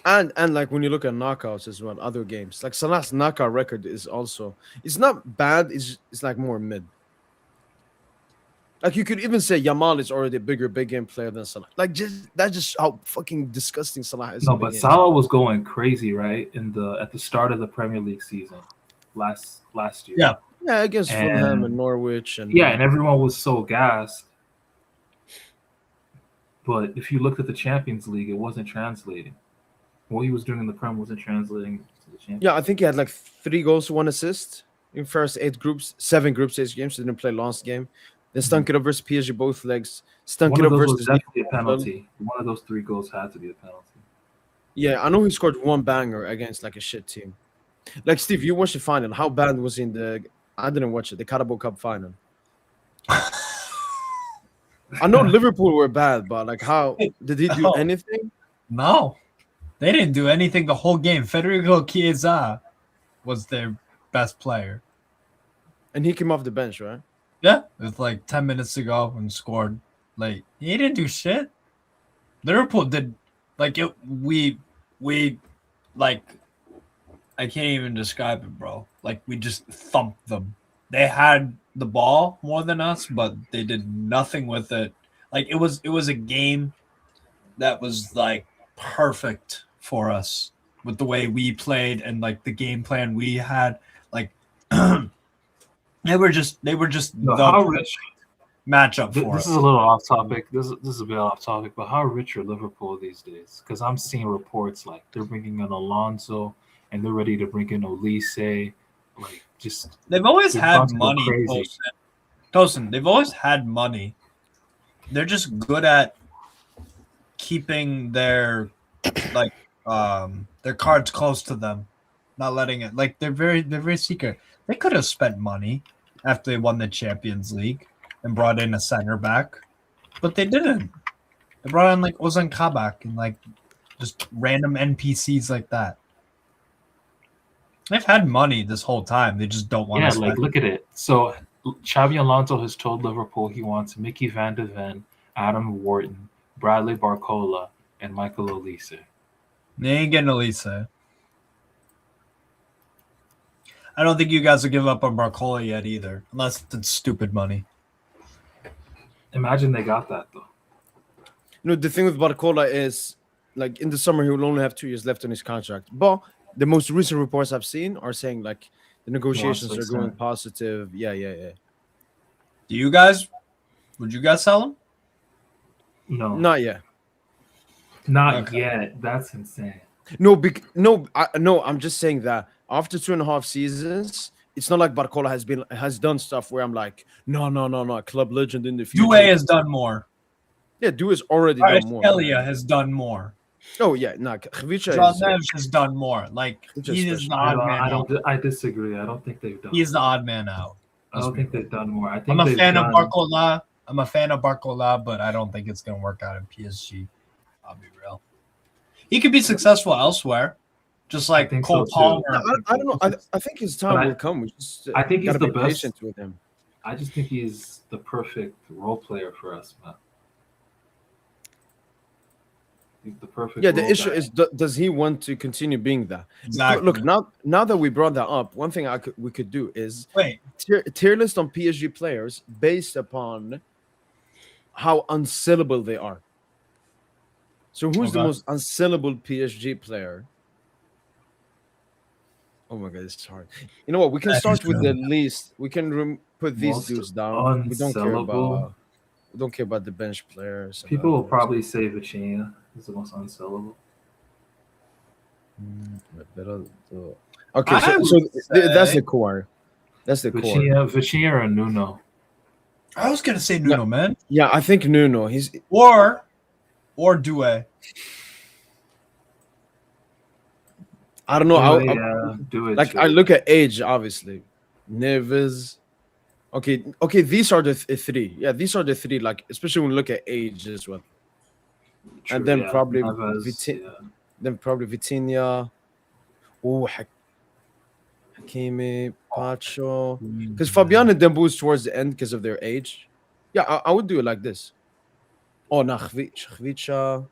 A: And like when you look at knockouts as well, other games, like Salah's knockout record is also it's not bad, it's like more mid. Like you could even say Yamal is already a bigger big game player than Salah. Like that's just how fucking disgusting Salah is.
C: No,
A: in big
C: but
A: games.
C: Salah was going crazy, right? At the start of the Premier League season last year.
B: Yeah.
A: Yeah, against
C: And-
A: Fulham and Norwich and
C: Yeah, and everyone was so gassed. But if you looked at the Champions League, it wasn't translating. What he was doing in the Prem wasn't translating to the Champions.
A: yeah, I think he had like 3 goals, 1 assist in first 7 group stage games. He didn't play last game. Then stunk it up versus PSG both legs. Stunk
C: One
A: it
C: of
A: up
C: those was
A: versus
C: definitely a penalty. One of those 3 goals had to be a penalty.
A: Yeah, I know he scored 1 banger against like a shit team. Like Steve, you watched the final. How bad was he in the? I didn't watch it. The Carabao Cup final. I know Liverpool were bad, but like, how did he do
B: No.
A: anything?
B: No, they didn't do anything the whole game. Federico Chiesa was their best player.
A: And he came off the bench, right?
B: Yeah, with like 10 minutes to go and scored late. He didn't do shit. Liverpool did like it. We like I can't even describe it, bro. Like we just thumped them. They had the ball more than us, but they did nothing with it. Like it was a game that was like perfect for us with the way we played and like the game plan we had. Like they were just
C: No,
B: the
C: how rich?
B: matchup
C: This
B: for
C: is
B: us.
C: a little off topic. This is a bit off topic, but how rich are Liverpool these days? Because I'm seeing reports like they're bringing in Alonso and they're ready to bring in Olise. Like just
B: They've always
C: They're
B: had
C: about to go
B: money,
C: crazy.
B: Tosin. They've always had money. They're just good at keeping their cards close to them, not letting it. Like they're very secret. They could have spent money after they won the Champions League and brought in a center back, but they didn't. They brought in like Ozan Kabak and like just random NPCs like that. They've had money this whole time. They just don't want
C: yeah,
B: to spend.
C: like look at it. So Xabi Alonso has told Liverpool he wants Mickey Van de Ven, Adam Wharton, Bradley Barcola, and Michael Olise.
B: They ain't getting Elisa. I don't think you guys will give up on Barcola yet either, unless it's stupid money.
C: Imagine they got that though.
A: You know, the thing with Barcola is, like, in the summer he will only have 2 years left on his contract. But the most recent reports I've seen are saying like the negotiations
C: to
A: are going
C: extend.
A: positive. Yeah.
B: Do you guys Would you guys sell him?
C: No,
F: Not yet.
C: not
B: Okay.
C: yet. That's insane.
F: No, no. I'm just saying that after 2.5 seasons, it's not like Barcola has done stuff where I'm like, no, club legend in the future.
B: Due has done more.
F: Yeah, Due has already done more.
B: Elia has done more.
F: Oh yeah, no, Khvicha
B: John
F: is
B: Neves has done more. Like
F: It's
B: he
F: just
B: is the
F: special.
B: odd man out.
C: I disagree. I don't think they've done.
B: He's the odd man out.
C: I don't think they've done more. I think
B: I'm a
C: they've
B: fan of
C: done-
B: Barcola. I'm a fan of Barcola, but I don't think it's going to work out in PSG. I'll be real. He could be successful elsewhere, just like
C: think
B: Cole
C: so, too.
B: Palmer.
F: No, I don't know. I think his time will come. We just
C: I think he's
F: gotta
C: the
F: be
C: best.
F: patient with him.
C: I just think he's the perfect role player for us, man. He's the perfect.
F: Yeah, the
C: role
F: issue
C: guy.
F: is, does he want to continue being that?
B: Exactly.
F: Look, now that we brought that up, one thing we could do is
B: Wait,
F: tier list on PSG players based upon how unsellable they are. So who's the
B: Okay.
F: most unsellable PSG player? Oh my god, this is hard. You know what? We can
B: That
F: start
B: is
F: with
B: true.
F: the least. We can put these
C: Most
F: dudes down. We don't care
C: unsellable?
F: about. We don't care about the bench players.
C: People will probably say Vitinha is the most unsellable.
F: Okay,
B: I
F: so
B: would
F: that's
B: say-
F: the core. That's the core.
C: Vitinha or Nuno.
B: I was going to say Nuno, man,
F: Yeah, I think Nuno. He's
B: or Due.
F: I don't know.
C: Do it.
F: Like I look at age, obviously. Neves. Okay. These are the three. Yeah, these are the three. Like especially when we look at age as well. And then probably then probably Vitinha. Oh, Hakimi, Pacho. Because Fabian and Dembu is towards the end because of their age. Yeah, I would do it like this. Oh, no, Khvicha.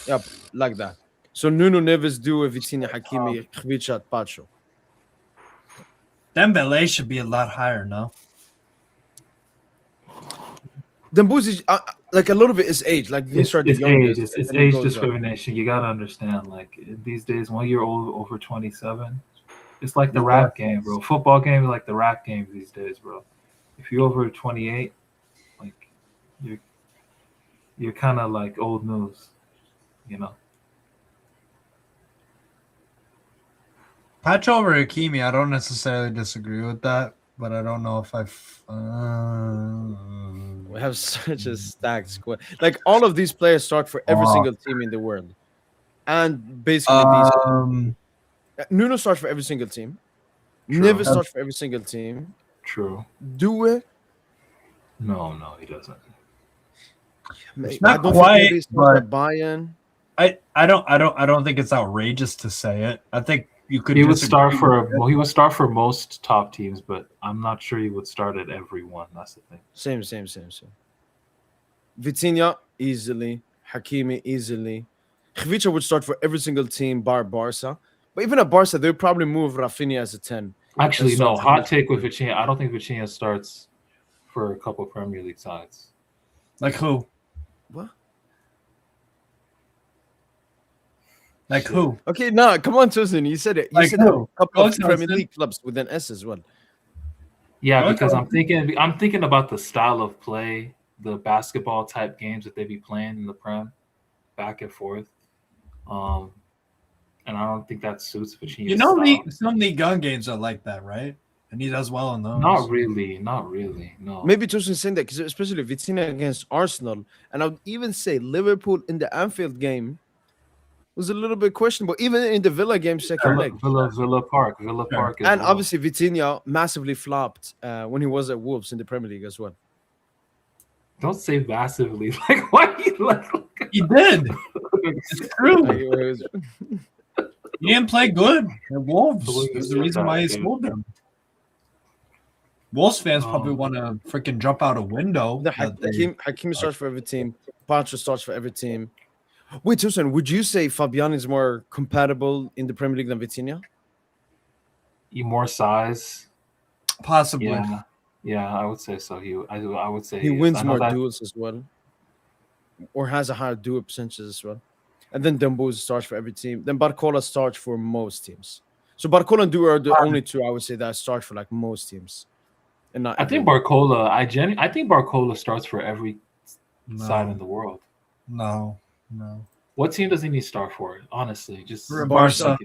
F: Yeah, like that. So Nuno, Neves, Due, Vitinha, Hakimi, Khvicha, Pacho.
B: Dembele should be a lot higher, no?
F: Dembu is like a lot of it is age. Like these are the
C: It's
F: youngest.
C: age. It's
F: and then it
C: age
F: goes up.
C: discrimination. You gotta understand. Like these days, when you're over 27, it's like the rap game, bro. Football game is like the rap game these days, bro. If you're over 28, like you're kind of like old news, you know.
B: Pacho over Hakimi, I don't necessarily disagree with that, but I don't know if
F: We have such a stacked squad. Like all of these players start for every single team in the world, and basically Nuno starts for every single team.
C: True.
F: Neves starts for every single team.
C: True.
F: Due.
C: No, he doesn't.
B: not
F: I don't
B: quite,
F: think he starts
B: but-
F: at Bayern.
B: I don't think it's outrageous to say it. I think you could
C: He would
B: disagree
C: start
B: with
C: for
B: it.
C: he would start for most top teams, but I'm not sure he would start at every one. That's the thing.
F: Same. Vitinha easily, Hakimi easily. Khvicha would start for every single team bar Barca. But even at Barca, they'd probably move Rafinha as a 10.
C: Actually,
F: That's
C: no.
F: something
C: Hot
F: different.
C: take with Vitinha. I don't think Vitinha starts for a couple Premier League sides.
B: Like who?
F: What?
B: Like who?
F: Okay, no, come on, Tosin. You said it. You
B: Like
F: said
B: who?
F: a couple of
B: Go,
F: Premier
B: Tosin.
F: League clubs with an S as well.
C: Yeah,
B: Okay.
C: because I'm thinking about the style of play, the basketball type games that they be playing in the Prem, back and forth. And I don't think that suits Vitinha's
B: You know,
C: style.
B: some League Gun games are like that, right? And he does well in those.
C: Not really. No.
F: Maybe Tosin saying that because especially Vitinha against Arsenal, and I would even say Liverpool in the Anfield game was a little bit questionable, even in the Villa game second leg.
C: Villa Park. As
F: And
C: well.
F: obviously Vitinha massively flopped when he was at Wolves in the Premier League as well.
C: Don't say massively. Like why you like?
B: He did. It's true.
F: Like, it was-
B: He didn't play good at Wolves.
C: So what
B: There's
C: you
B: the reason
C: said
B: why he
C: that,
B: scored them. Wolves fans probably
C: Um,
B: want to freaking jump out a window.
F: The
B: that they-
F: Hakimi starts for every team. Pacho starts for every team. Wait, Tosin, would you say Fabian is more compatible in the Premier League than Vitinha?
C: More size.
B: Possibly.
C: Yeah, I would say so. I would say
F: He
C: is.
F: wins
C: I know
F: more
C: that-
F: duels as well, or has a higher duel percentage as well. And then Dembo starts for every team. Then Barcola starts for most teams. So Barcola and Due are the only two I would say that start for like most teams. and not
C: I think
F: everyone.
C: Barcola. I think Barcola starts for every side in the world.
B: No.
C: What team does he start for? Honestly, just
B: Barca.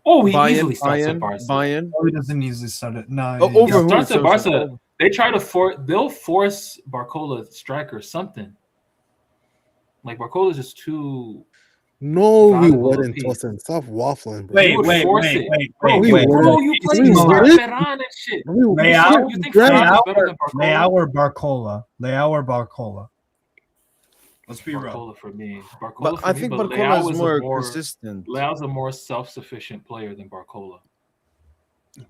C: Oh, he
F: Bayern,
C: easily starts at
F: Bayern,
C: Barca.
F: Bayern.
B: Oh, he doesn't easily start it. No.
F: Oh,
C: He
F: over who?
C: starts at
F: So-
C: Barca. They try to they'll force Barcola striker something. Like Barcola's just too.
E: No, we
C: valuable a
E: wouldn't,
C: piece.
E: Tosin. Stop waffling, bro.
B: Wait,
C: You would force it. Bro,
E: wait.
C: you
E: We
C: playing
E: wouldn't.
C: Ferran and shit.
B: Leao,
C: You think Ferran is better than
B: Leao
C: Barcola?
B: or Barcola? Let's be real.
C: Barcola for me.
F: But I think Barcola is more consistent.
C: Leao's a more self-sufficient player than Barcola.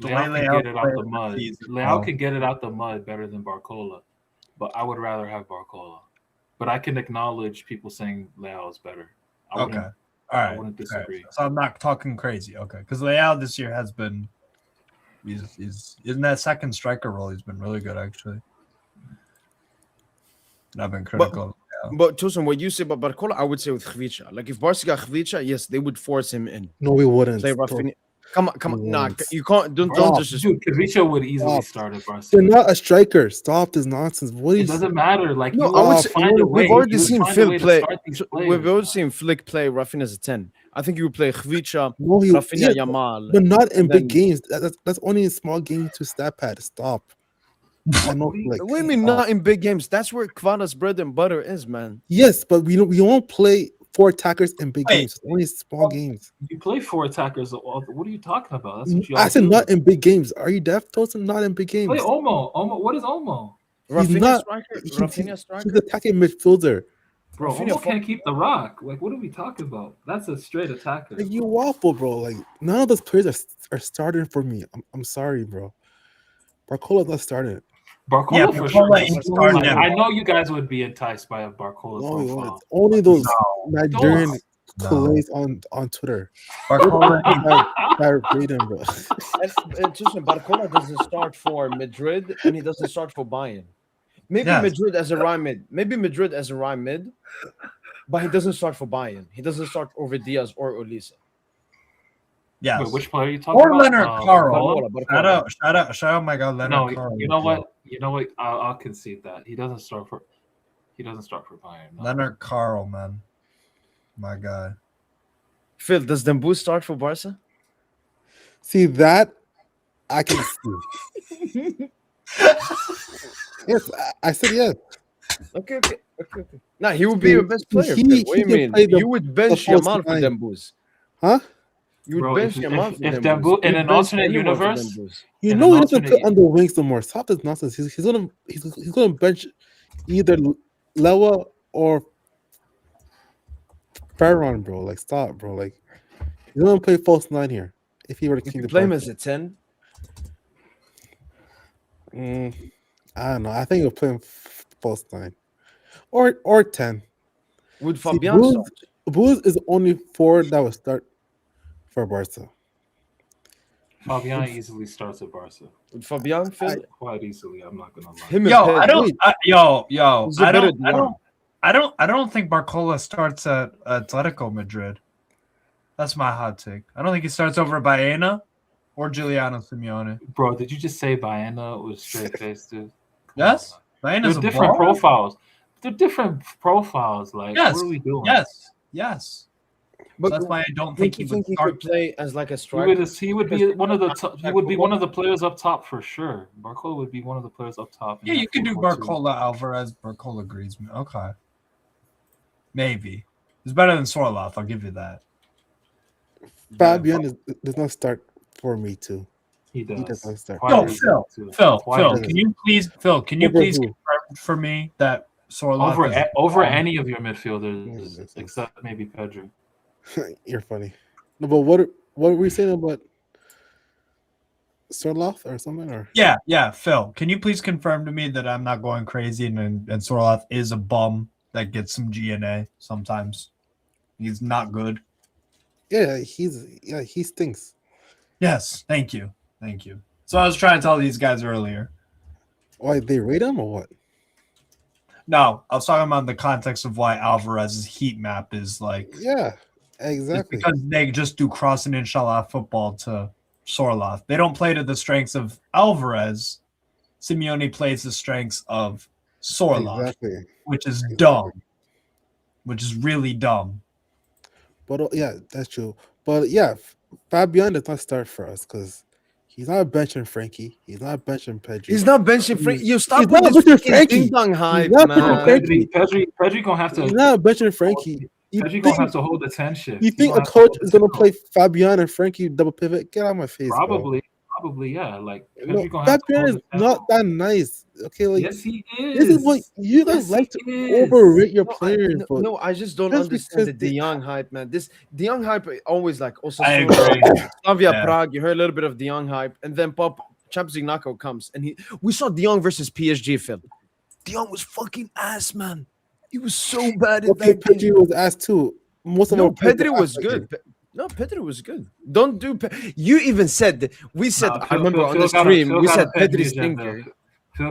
B: The
C: Leao
B: way
C: can
B: Leao
C: get it out the
B: plays
C: mud.
B: is
C: Leao can get it out the mud better than Barcola, but I would rather have Barcola. But I can acknowledge people saying Leao is better.
B: Okay. All right.
C: I wouldn't disagree.
B: Right. So I'm not talking crazy. Okay. Because Leao this year has been he's in that second striker role. He's been really good actually. And I've been critical of Leao.
F: But Tosin, what you say about Barcola, I would say with Khvicha. Like if Barca got Khvicha, yes, they would force him in.
E: No, we wouldn't.
F: Play Rafinha. Come on, nah, you can't. Don't just.
C: Dude, Khvicha would easily start at Barca.
E: They're not a striker. Stop this nonsense. What
C: It doesn't matter. Like
F: No,
C: you
F: I would
C: always
F: say,
C: find a way.
F: we've already
C: You
F: seen
C: find a
F: Phil
C: way to
F: play.
C: start these
F: We've
C: players.
F: already seen Flick play Rafinha as a 10. I think you would play Khvicha,
E: No,
F: Rafinha, Yamal.
E: but not in
F: and
E: big
F: then-
E: games. That's only in small games to stat pad. Stop. I know, like,
F: What do you mean not in big games? That's where Kvara's bread and butter is, man.
E: yes, but we won't play 4 attackers in big
B: Wait.
E: games. It's only small games.
C: You play 4 attackers. What are you talking about? That's what you
E: I
C: all
E: said
C: do.
E: not in big games. Are you deaf, Tosin? Not in big games.
C: Play Omo. What is Omo?
F: Rafinha
E: not-
F: striker.
E: He's
F: Rafinha striker.
E: He's attacking midfielder.
C: Bro,
F: Rafinha
C: Omo can't keep the rock. Like, what are we talking about? That's a straight attacker.
E: Like, you waffle, bro. Like, none of those players are starting for me. I'm sorry, bro. Barcola's not starting.
C: Barcola
B: Yeah,
C: for
B: Barcola
C: sure.
B: ain't starting
C: Like,
B: him.
C: I know you guys would be enticed by a Barcola
E: No,
C: profile.
E: only those
B: No.
E: Nigerian
B: No.
E: collays on Twitter.
B: Barcola
E: That rate him, bro.
F: And Tosin, Barcola doesn't start for Madrid, and he doesn't start for Bayern. Maybe
B: Yes.
F: Madrid as a right mid. But he doesn't start for Bayern. He doesn't start over Diaz or Olise.
B: Yes.
C: Wait, which player are you talking
B: Or
C: about?
B: Leonard Carl.
F: Barcola.
B: Shout out my God, Leonard
C: No,
B: Carl.
C: you know what? I'll concede that he doesn't start for Bayern. No.
B: Leonard Carl, man. My guy.
F: Phil, does Dembu start for Barca?
E: See that I can see. Yes, I said yes.
F: Okay. Nah, he would be your best player.
E: He-
F: Phil.
E: he
F: What do you
E: can
F: mean?
E: play the-
F: You would bench
E: the false
F: Yamal for
E: nine.
F: Dembu's.
E: Huh?
F: You would
C: Bro,
F: bench
C: if-
F: Yamal
C: if-
F: for
C: if
F: Dembu's.
C: Dembu- in
F: You'd
C: an
F: bench
C: alternate
F: anyone for
C: universe-
F: Dembu's.
E: You
C: In
E: know
C: an
E: he doesn't
C: alternate-
E: put under wings no more. Stop this nonsense. He's gonna bench either Lewa or Ferran, bro. Like, stop, bro. Like, he's gonna play false 9 here. If he were to
F: If
E: keep
F: you
E: the
F: play him
E: Barca.
F: as a 10,
E: I don't know. I think he'll play him false 9 or 10.
F: would
E: See,
F: Fabian start?
E: Booz is the only forward that would start for Barca.
C: Fabian easily starts at Barca.
F: Would Fabian Phil?
C: Quite easily. I'm not gonna lie.
F: Him and
B: Yo,
F: Pedri.
B: I don't.
F: Who's a better DM?
B: I don't think Barcola starts at Atletico Madrid. That's my hot take. I don't think he starts over Baena or Giuliano Simeone.
C: Bro, did you just say Baena with straight face, dude? Come
B: Yes,
C: on.
B: Baena's
C: They're
B: a
C: different
B: baller.
C: profiles. They're different profiles. Like,
B: Yes,
C: what are we doing?
B: yes.
F: But
B: That's why I don't
F: don't
B: think
F: you
B: he
F: think
B: would
F: he
B: start.
F: could play as like a
C: He
F: striker?
C: would be one of the players up top for sure. Barcola would be one of the players up top. in
B: Yeah,
C: that
B: you could do
C: 4-4-2.
B: Barcola, Alvarez, Barcola, Griezmann. Okay, maybe it's better than Sorloth. I'll give you that.
E: Fabian does not start for me too.
C: He does.
E: does not start.
C: Quite
B: Yo,
C: easily, too.
B: Phil,
C: Quite easily.
B: can you please
E: Over
B: confirm
E: who?
B: for me that Sorloth
C: over
B: is
C: over
B: bomb?
C: any of your midfielders
E: Yes.
C: except maybe Pedri.
E: You're funny. No, but what were we saying about Sorloth or something? Or
B: Yeah, Phil, can you please confirm to me that I'm not going crazy and Sorloth is a bum that gets some GNA sometimes? He's not good.
E: yeah, he stinks.
B: Yes, thank you. So I was trying to tell these guys earlier.
E: Why they rate him or what?
B: No, I was talking about the context of why Alvarez's heat map is like
E: Yeah,
B: it's
E: exactly.
B: because they just do crossing inshallah football to Sorloth. They don't play to the strengths of Alvarez Simeone plays the strengths of Sorloth,
E: Exactly.
B: which is dumb, which is really dumb.
E: But yeah, that's true. But yeah, Fabian does not start for us because he's not benching Frankie. He's not benching Pedri.
F: He's not benching Frankie. You stop
E: He's
F: with
E: not
F: this
E: benching
F: fucking
E: Frankie.
F: ding-dong hype,
E: He's not
F: man.
E: benching Frankie.
C: Pedri gonna have to.
E: He's not benching Frankie.
C: Pedri gonna have to hold the 10 shift.
E: You think a coach is gonna play Fabian and Frankie double pivot? Get out of my face,
C: Probably, yeah. Like Pedri gonna have to
E: Fabian
C: hold
E: is
C: the tempo.
E: not that nice. Okay, like
C: Yes, he is.
E: this is what you guys like to overrate your players.
F: No, I just don't
E: just
F: understand the
E: because
F: De Jong hype, man. This De Jong hype always like also
B: I agree.
F: Slavia
B: Yeah.
F: Prague. You heard a little bit of De Jong hype, and then Champions League knockout comes, and we saw De Jong versus PSG. Phil, De Jong was fucking ass, man. He was so bad at that game.
E: Pedri was asked too. Most of
F: No,
E: our players
F: Pedri
E: were
F: was
E: ass
F: good. No, Pedri was good. Don't do. You even said that. We said.
C: No,
F: I remember on the stream. We said Pedri stinker.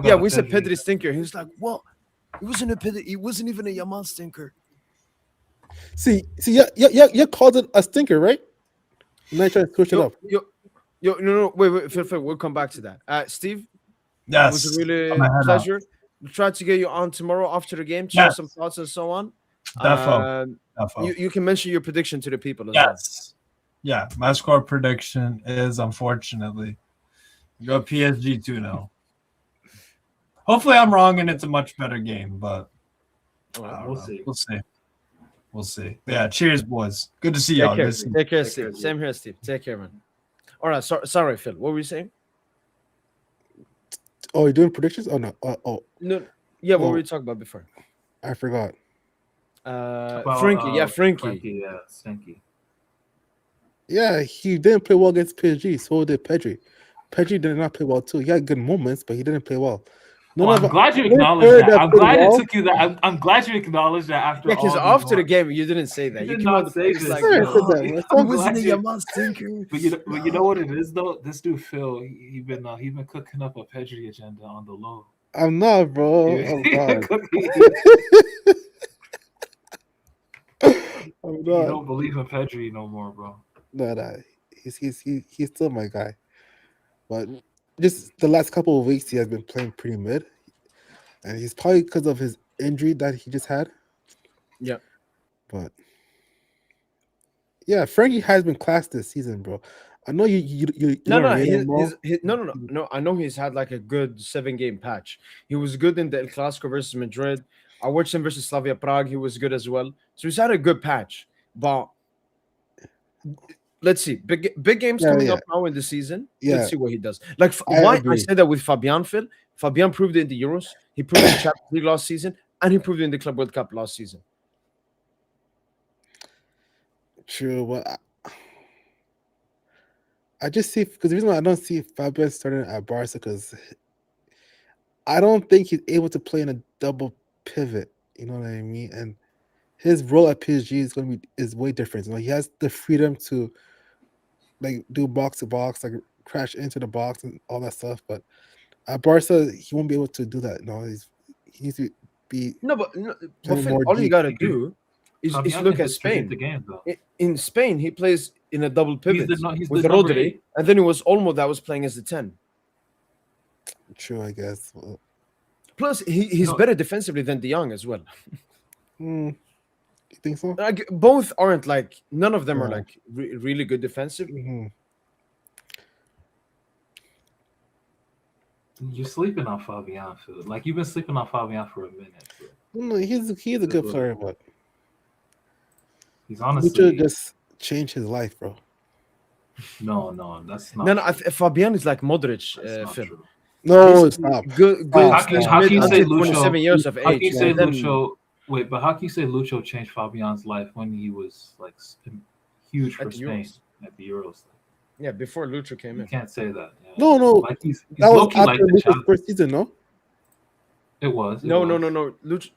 F: Yeah, we said Pedri stinker. He was like, "What? It wasn't a Pedri. It wasn't even a Yamal stinker."
E: See, you called it a stinker, right? Now trying to switch it up.
F: No, wait, Phil, we'll come back to that. Steve,
B: Yes.
F: it was a really
B: I'm ahead
F: pleasure. We'll try to get you on tomorrow after the game to share some thoughts and so on.
B: Defo.
F: You can mention your prediction to the people as
B: Yes. Yeah, my score prediction is unfortunately go PSG 2-0. Hopefully I'm wrong and it's a much better game, but
C: We'll see.
B: We'll see. Yeah, cheers, boys. Good to see
F: well.
B: y'all. Good to see
F: Take care, Steve. Same here, Steve. Take care, man. All right, sorry, Phil. What were you saying?
E: Oh, you're doing predictions? Oh no.
F: No. Yeah, what
E: Oh.
F: were you talking about before?
E: I forgot.
F: Frankie.
C: Frankie, yeah, Stinky.
E: Yeah, he didn't play well against PSG. So did Pedri. Pedri did not play well too. He had good moments, but he didn't play well.
C: I'm glad you acknowledged that. I'm glad it took you that. I'm glad you acknowledged that after.
F: Yeah, because after the game, you didn't say that.
C: You
F: You
C: did
F: came
C: not
F: out
C: say
F: the
C: this.
F: like,
E: It
F: wasn't a Yamal stinker.
C: But you know what it is though. This dude Phil, he been cooking up a Pedri agenda on the low.
E: I'm not, bro. I'm not.
C: You don't believe in Pedri no more, bro.
E: No. He's still my guy. But just the last couple of weeks, he has been playing pretty mid, and he's probably because of his injury that he just had.
F: Yeah.
E: But yeah, Frankie has been class this season, bro. I know you
F: No. I know he's had like a good 7-game patch. He was good in the El Clasico versus Madrid. I watched him versus Slavia Prague. He was good as well. So he's had a good patch. But let's see. Big games coming up now in the season.
E: Yeah.
F: Let's see what he does. Like I said that with Fabian, Phil. Fabian proved it in the Euros. He proved it in the Champions League last season, and he proved it in the Club World Cup last season.
E: True, but I just see because the reason why I don't see Fabian starting at Barca because I don't think he's able to play in a double pivot. You know what I mean? And his role at PSG is way different. You know, he has the freedom to like do box to box, like crash into the box and all that stuff. But at Barca, he won't be able to do that. No, he needs to be
F: but Phil, all you gotta do is look at Spain.
C: The game,
F: in Spain, he plays in a double pivot
C: he's
F: with
C: the
F: Rodri, and then it was Olmo that was playing as the 10.
E: True, I guess. Well,
F: plus, he's better defensively than De Jong as well.
E: You think so?
F: Like, both aren't like none of them are like really good defensive.
E: Mm-hmm.
C: You're sleeping on Fabian, Phil. Like you've been sleeping on Fabian for a minute. Phil.
E: No, he's a good player, but
C: he's honestly
E: just changed his life, bro.
C: No, that's not.
F: No, Fabian is like Modric, Phil.
C: True.
E: No, stop.
F: Good.
C: How can you say
F: 27 years of age?
C: How can you say Lucho? Wait, but how can you say Lucho changed Fabian's life when he was like huge for Spain at the Euros?
F: Yeah, before Lucho came in.
C: You can't say that. Yeah.
E: No.
C: Like he's
E: that was
C: low-key
E: after
C: like
E: Lucho's first season, no?
C: It was.
F: No. Lucho.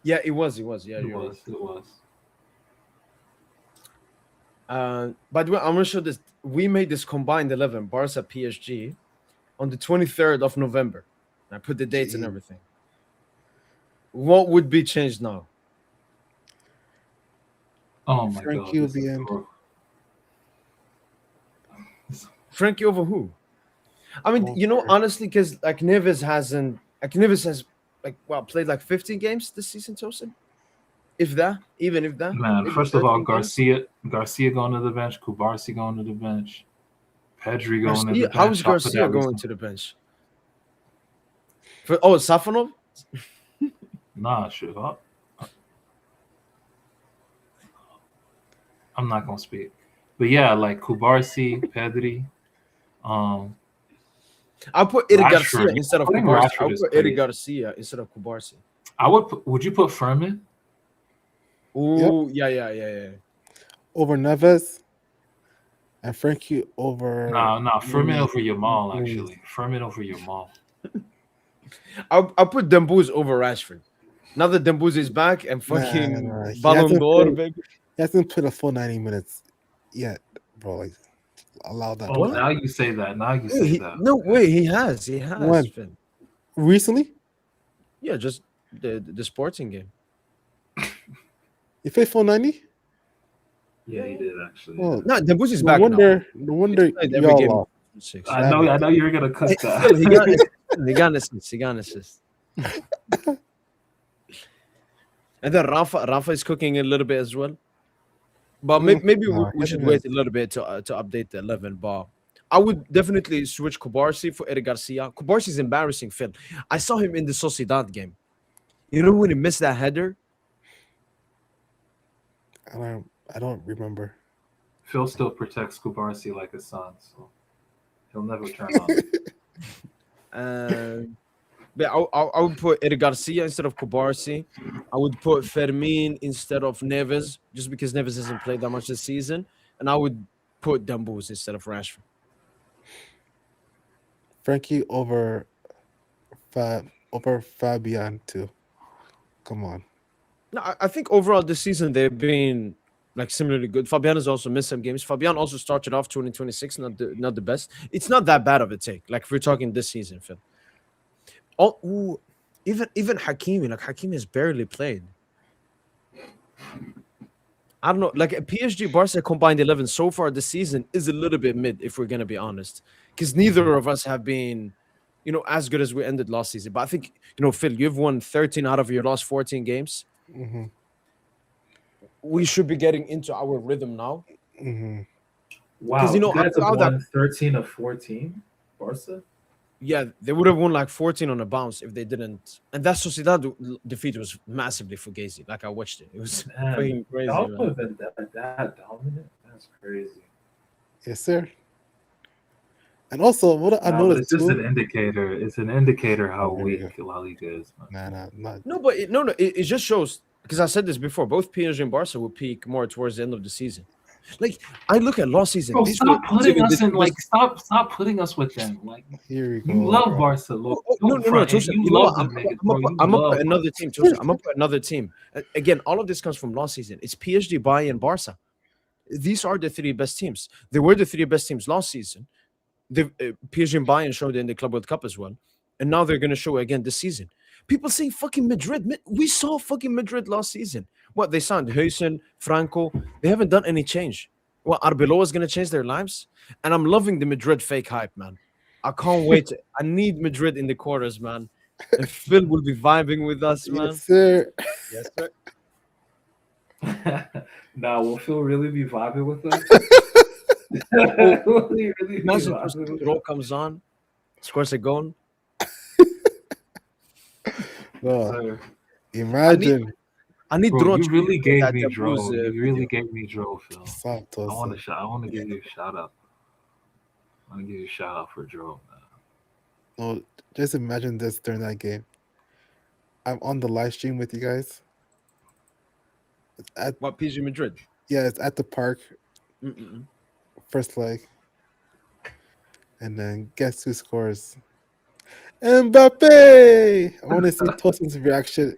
F: Yeah, it was. Yeah,
C: it was.
F: By the way, I'm gonna show this. We made this combined 11 Barca PSG on the 23rd of November. I put the dates and everything. What would be changed now?
C: Oh my
E: Frankie
C: god!
E: will be in.
F: Frankie over who? I mean, honestly, because like Neves has played like 15 games this season, Tosin. If that, even if that.
C: Man,
F: maybe
C: first of all,
F: 13 games.
C: Garcia going to the bench, Kubarsi going to the bench, Pedri going to the bench.
F: How is Garcia going to the bench? Safonov?
C: Nah, shit. I'm not gonna speak, but yeah, like Kubarsi, Pedri.
F: I'll put Eric Garcia
C: Rashford.
F: instead of
C: Putting
F: Kubarsi.
C: Rashford
F: I'll
C: is
F: put
C: crazy.
F: Eric Garcia instead of Kubarsi.
C: Would you put Furman?
F: Oh, yeah.
E: Over Neves and Frankie over.
C: Nah, Furman over Yamal, actually. Furman over Yamal.
F: I'll put Dembouz over Rashford. Now that Dembouz is back and fucking Ballon d'Or, baby.
E: He hasn't played a full 90 minutes yet, bro. Like, allow that.
C: Oh, now you say that.
F: No way, he has.
E: When?
F: Finn.
E: Recently?
F: Yeah, just the sporting game.
E: You played full 90?
C: Yeah, he did actually.
F: Well, no, Dembouz is
E: no
F: back
E: wonder,
F: now.
E: No wonder
F: Every game.
E: y'all
C: I know you were gonna cut that.
F: He got an assist. And then Rafa is cooking a little bit as well. But maybe we should wait a little bit to update the 11. But I would definitely switch Kubarsi for Eric Garcia. Kubarsi is embarrassing, Phil. I saw him in the Sociedad game. You know when he missed that header?
E: I don't remember.
C: Phil still protects Kubarsi like his son, so he'll never turn on.
F: But I would put Eric Garcia instead of Kubarsi. I would put Fermin instead of Neves, just because Neves hasn't played that much this season. And I would put Dembouz instead of Rashford.
E: Frankie over Fabian too. Come on.
F: No, I think overall this season they've been like similarly good. Fabian has also missed some games. Fabian also started off 2026, not the best. It's not that bad of a take. Like if we're talking this season, Phil. Even Hakimi, like Hakimi has barely played. I don't know, like a PSG Barca combined 11 so far this season is a little bit mid, if we're gonna be honest, because neither of us have been, as good as we ended last season. But I think, Phil, you've won 13 out of your last 14 games.
E: Mm-hmm.
F: We should be getting into our rhythm now.
E: Mm-hmm.
C: Wow, you guys have won 13 of 14, Barca.
F: Yeah, they would have won like 14 on a bounce if they didn't. And that Sociedad defeat was massively fugazi. Like I watched it. It was fucking crazy.
C: Y'all would have been that dominant. That's crazy.
E: Yes, sir. And also, what I noticed
C: it's just an indicator. It's an indicator how weak La Liga is.
F: No, but it just shows, because I said this before, both PSG and Barca will peak more towards the end of the season. Like I look at last season.
C: Bro, stop putting us in stop putting us with them. Like
E: here we go.
C: You love Barca.
F: No. I'm up for another team. I'm up for another team. Again, all of this comes from last season. It's PSG, Bayern, Barca. These are the three best teams. They were the three best teams last season. The PSG and Bayern showed in the Club World Cup as well, and now they're going to show again this season. People say fucking Madrid. We saw fucking Madrid last season. What, they signed Huysen, Franco. They haven't done any change. Well, Arbeloa is going to change their lives. And I'm loving the Madrid fake hype, man. I can't wait. I need Madrid in the quarters, man. And Phil will be vibing with us, man.
E: Yes, sir.
F: Yes, sir.
C: Now, will Phil really be vibing with us?
F: Imagine the roll comes on, scores a goal.
E: No. Imagine.
F: I need
C: Bro, you really gave me Dro. You really gave me Dro, Phil. I want to give you a shout out. I want to give you a shout out for Dro.
E: No, just imagine this during that game. I'm on the live stream with you guys.
F: It's at what, PSG Madrid?
E: Yeah, it's at the park. First leg. And then guess who scores? Mbappe! I want to see Tosin's reaction.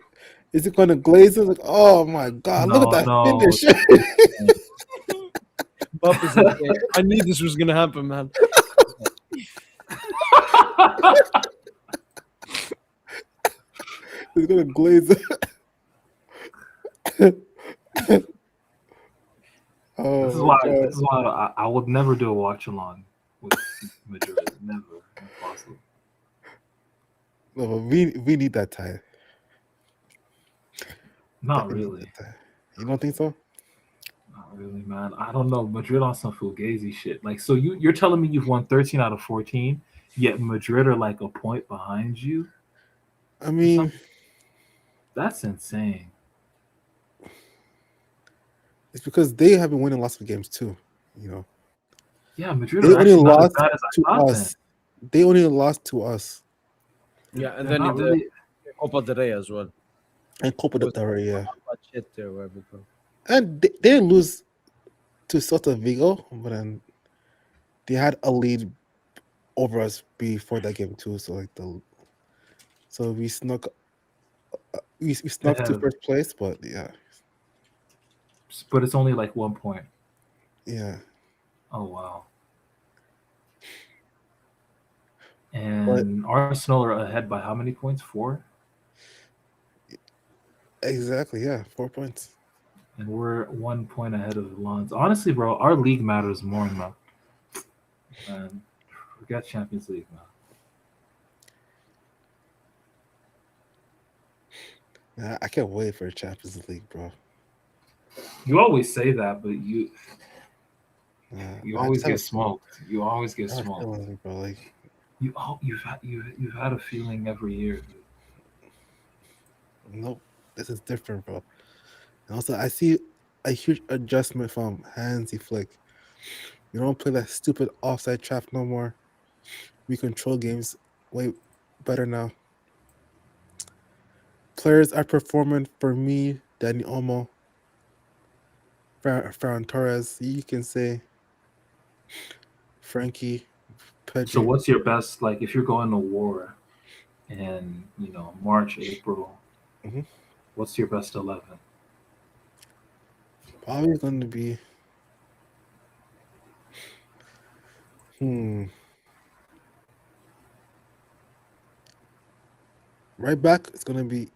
E: Is it going to glaze it? Like, oh my God, look at that finish.
F: I knew this was going to happen, man.
E: He's going to glaze it.
C: This is why I would never do a watch along with Madrid. Never.
E: No, but we need that tie.
C: Not
E: Definitely need
C: really.
E: that tie. You don't think so?
C: Not really, man. I don't know. Madrid on some fugazi shit. Like, so you're telling me you've won 13 out of 14, yet Madrid are like a point behind you?
E: I mean,
C: That's insane.
E: it's because they have been winning lots of games too. You know.
C: Yeah, Madrid
E: They
C: are
E: only
C: actually not as
E: lost
C: bad as I
E: to
C: thought.
E: us. They only lost to us.
F: Yeah, and
C: They're
F: then in
C: not
F: the
C: really.
F: Copa del Rey as well.
E: And Copa del
F: Was
E: Rey, yeah.
F: Albacete or whatever it's called.
E: And they didn't lose to Celta Vigo, but then they had a lead over us before that game too. So we snuck we snuck
C: Ahead
E: to
C: of-
E: first place, but yeah,
C: But it's only like 1 point.
E: yeah.
C: Oh wow. And Arsenal are ahead by how many points? 4?
E: Exactly, yeah, 4 points.
C: And we're 1 point ahead of Lens. Honestly, bro, our league matters more, man. Man, forget Champions League, man.
E: Yeah, I can't wait for Champions League, bro.
C: You always say that, but you
E: I
C: always
E: just have
C: get smoked. You always get
E: I have a
C: smoked.
E: feeling, bro. Like
C: You've had a feeling every year.
E: nope, this is different, bro. And also, I see a huge adjustment from Hansi Flick. We don't play that stupid offside trap no more. We control games way better now. Players are performing for me, Danny Olmo, Ferran Torres. You can say Frankie, Pedri.
C: So what's your best, like, if you're going to war in March, April?
E: Mhm.
C: What's your best 11?
E: Probably going to be. Right back, it's going to be.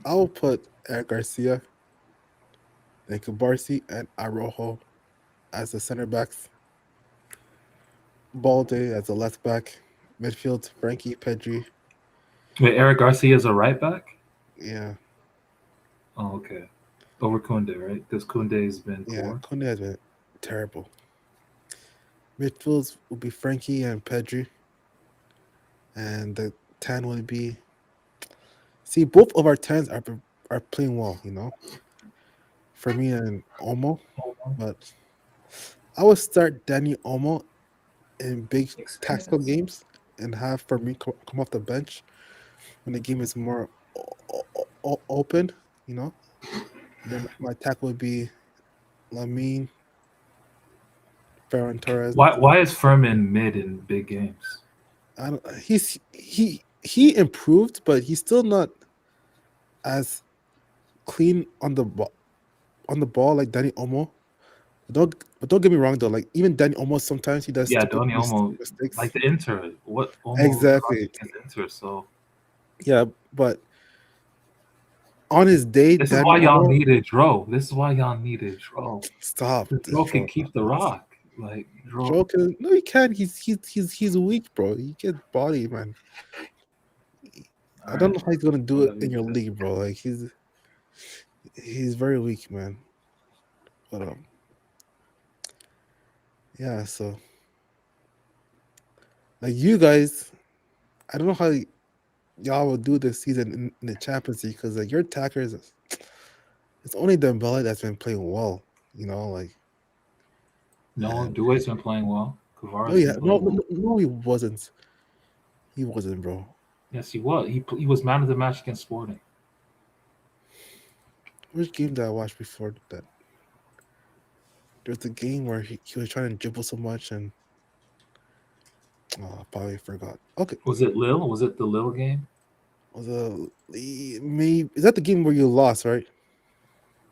E: I'll put Eric Garcia, then Kubarsi, and Arojo as the center backs. Balde as the left back. Midfield, Frankie, Pedri.
C: Wait, Eric Garcia is a right back?
E: Yeah.
C: Oh, okay. Over Kunde, right? Because Kunde's been
E: Yeah,
C: poor.
E: Kunde has been terrible. Midfields will be Frankie and Pedri. And the 10 will be. See, both of our 10s are playing well, for me and Olmo. But I would start Danny Olmo in big tactical games and have for me come off the bench when the game is more open, Then my attack would be Lamine, Ferran Torres.
C: Why is Furman mid in big games?
E: I don't. He improved, but he's still not as clean on the ball like Danny Olmo. But don't get me wrong though. Like even Danny Olmo sometimes he does
C: Yeah,
E: stupid
C: Donny Olmo,
E: mistakes.
C: like the Inter. What Olmo
E: Exactly.
C: against Inter? So
E: Yeah, but on his day,
C: this is
E: Danny
C: why y'all
E: Olmo.
C: needed Dro. This is why y'all needed Dro.
E: Stop.
C: Dro can keep the rock. Like Dro.
E: Joe can no, he can't. He's weak, bro. He gets body, man. I don't know how he's gonna do it in your league, bro. Like he's very weak, man. But yeah. So like you guys, I don't know how y'all will do this season in the Champions League because like your attackers, it's only Dembele that's been playing well. Like
C: No, Doué's been playing well.
E: no, yeah, no, he wasn't. He wasn't, bro.
C: Yes, he was. He was man of the match against Sporting.
E: Which game did I watch before that? There's a game where he was trying to dribble so much and I probably forgot. Okay.
C: Was it Lille? Was it the Lille game?
E: Is that the game where you lost, right?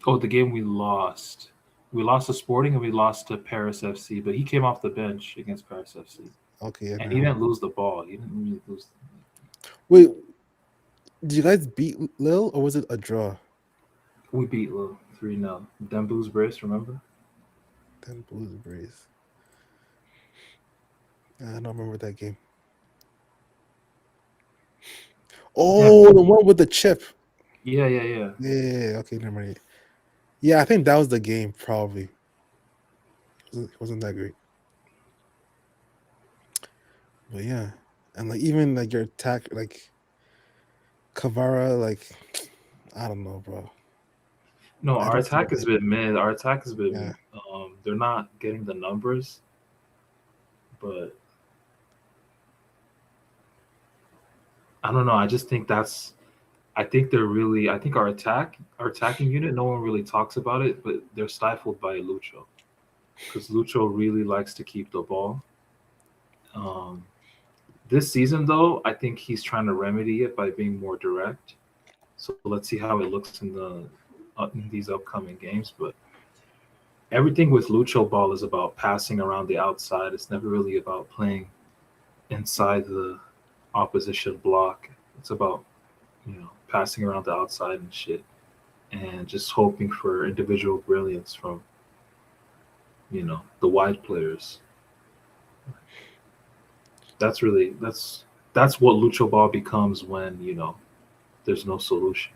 C: Oh, the game we lost. We lost to Sporting and we lost to Paris FC, but he came off the bench against Paris FC.
E: Okay. Yeah,
C: and he didn't lose the ball. He didn't really lose.
E: Wait, did you guys beat Lille or was it a draw?
C: We beat Lille 3-0. Dembouz brace, remember?
E: Dembouz brace. I don't remember that game. Oh, the one with the chip.
C: Yeah.
E: Yeah. Okay, never mind. Yeah, I think that was the game. Probably it wasn't that great. But yeah, and like even like your attack, like Kavara, like I don't know, bro.
C: No,
E: I
C: our
E: don't see
C: attack
E: that.
C: has been mid. Our attack has been.
E: Yeah.
C: They're not getting the numbers, but I don't know. I just think that's. I think they're really. I think our attacking unit. No one really talks about it, but they're stifled by Lucho, because Lucho really likes to keep the ball. This season, though, I think he's trying to remedy it by being more direct. So let's see how it looks in these upcoming games. But everything with Lucho ball is about passing around the outside. It's never really about playing inside the opposition block. It's about passing around the outside and shit, and just hoping for individual brilliance from the wide players. That's what Lucho ball becomes when there's no solution.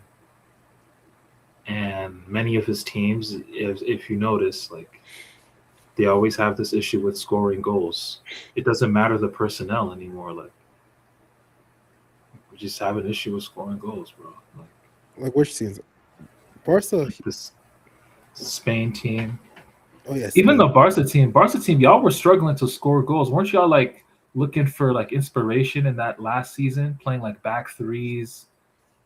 C: And many of his teams, if you notice, like they always have this issue with scoring goals. It doesn't matter the personnel anymore. Like we just have an issue with scoring goals, bro.
E: Like which teams? Barca.
C: Like this Spain team.
E: Oh yes.
C: Even the Barca team, y'all were struggling to score goals. Weren't y'all like looking for like inspiration in that last season, playing like back threes,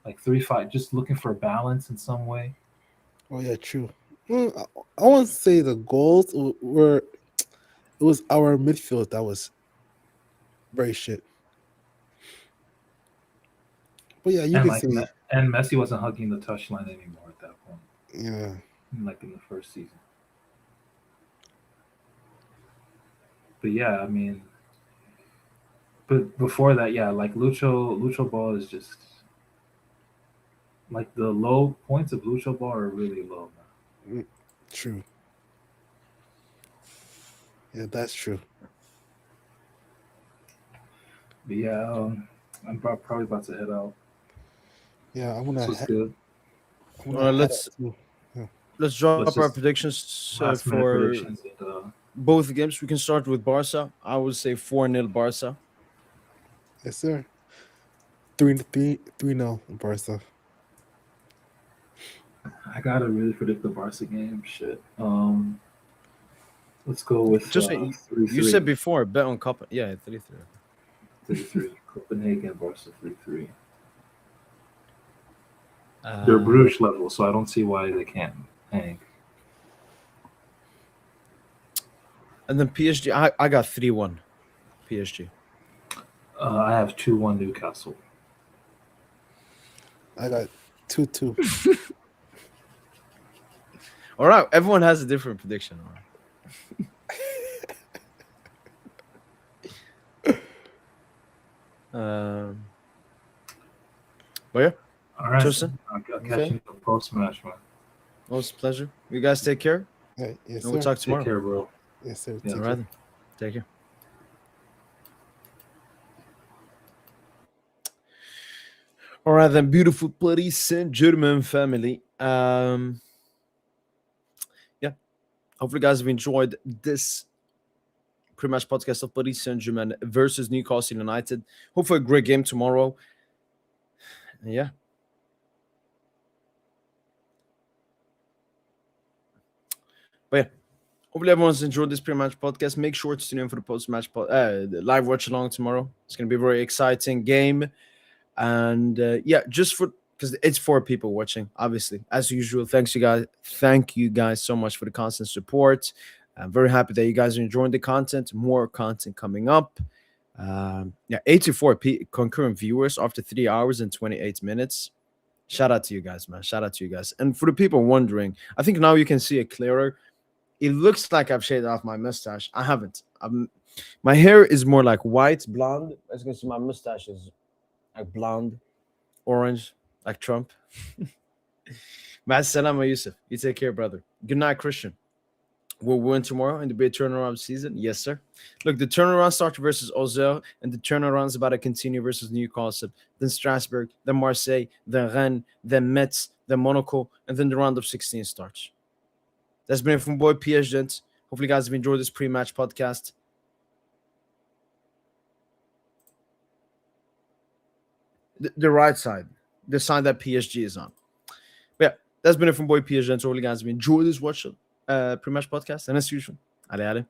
C: like 3-5, just looking for balance in some way?
E: Oh yeah, true. Well, I won't say the goals were. It was our midfield that was very shit. But yeah, you
C: And
E: can
C: like
E: see.
C: and Messi wasn't hugging the touchline anymore at that point.
E: Yeah.
C: Like in the first season. But yeah, I mean, but before that, yeah, like Lucho ball is just like the low points of Lucho ball are really low now.
E: True. Yeah, that's true.
C: But yeah, I'm probably about to head out.
E: Yeah, I'm gonna.
C: This was good.
F: Let's drop
C: Let's
F: our
C: just
F: predictions
C: last minute
F: for
C: predictions and,
F: both games. We can start with Barca. I would say 4-0 Barca.
E: Yes, sir. 3-0 Barca.
C: I gotta really predict the Barca game. Shit. Let's go with
F: Just
C: 3-3.
F: you said before bet on Cup. Yeah, 3-3.
C: 3-3. Copenhagen, Barca 3-3. They're Bruges level, so I don't see why they can't hang.
F: And then PSG, I got 3-1 PSG.
C: I have 2-1 Newcastle.
E: I got 2-2.
F: All right, everyone has a different prediction. All right. But yeah.
C: All right.
F: Justin?
C: I'll catch you in the post-match, man.
F: Most pleasure. You guys take care.
E: Right, yes,
F: And we'll
E: sir.
F: talk tomorrow.
C: Take care, bro.
E: Yes, sir.
C: Yeah,
F: All right. Then. Take care. All right, then, beautiful Paris Saint-Germain family. Yeah. Hopefully, guys have enjoyed this pre-match podcast of Paris Saint-Germain versus Newcastle United. Hopefully, a great game tomorrow. Yeah. But yeah, hopefully everyone's enjoyed this pre-match podcast. Make sure to tune in for the post-match live watch along tomorrow. It's going to be a very exciting game. And yeah, just for because it's 4 people watching, obviously, as usual. Thank you guys so much for the constant support. I'm very happy that you guys are enjoying the content. More content coming up. Yeah, 84 concurrent viewers after 3 hours and 28 minutes. Shout out to you guys, man. Shout out to you guys. And for the people wondering, I think now you can see it clearer. It looks like I've shaved off my mustache. I haven't. My hair is more like white, blonde. As you can see, my mustache is like blonde, orange, like Trump. Salam Yusuf. You take care, brother. Good night, Christian. will win tomorrow in the big turnaround season. Yes, sir. Look, the turnaround starts versus Auxerre, and the turnaround is about to continue versus Newcastle, then Strasbourg, then Marseille, then Rennes, then Metz, then Monaco, and then the round of 16 starts. That's been it from boy PSGINT. Hopefully, you guys have enjoyed this pre-match podcast. The right side, the side that PSG is on. But yeah, that's been it from boy PSGINT. Hopefully, you guys have enjoyed this watch pre-match podcast. And as usual, allez.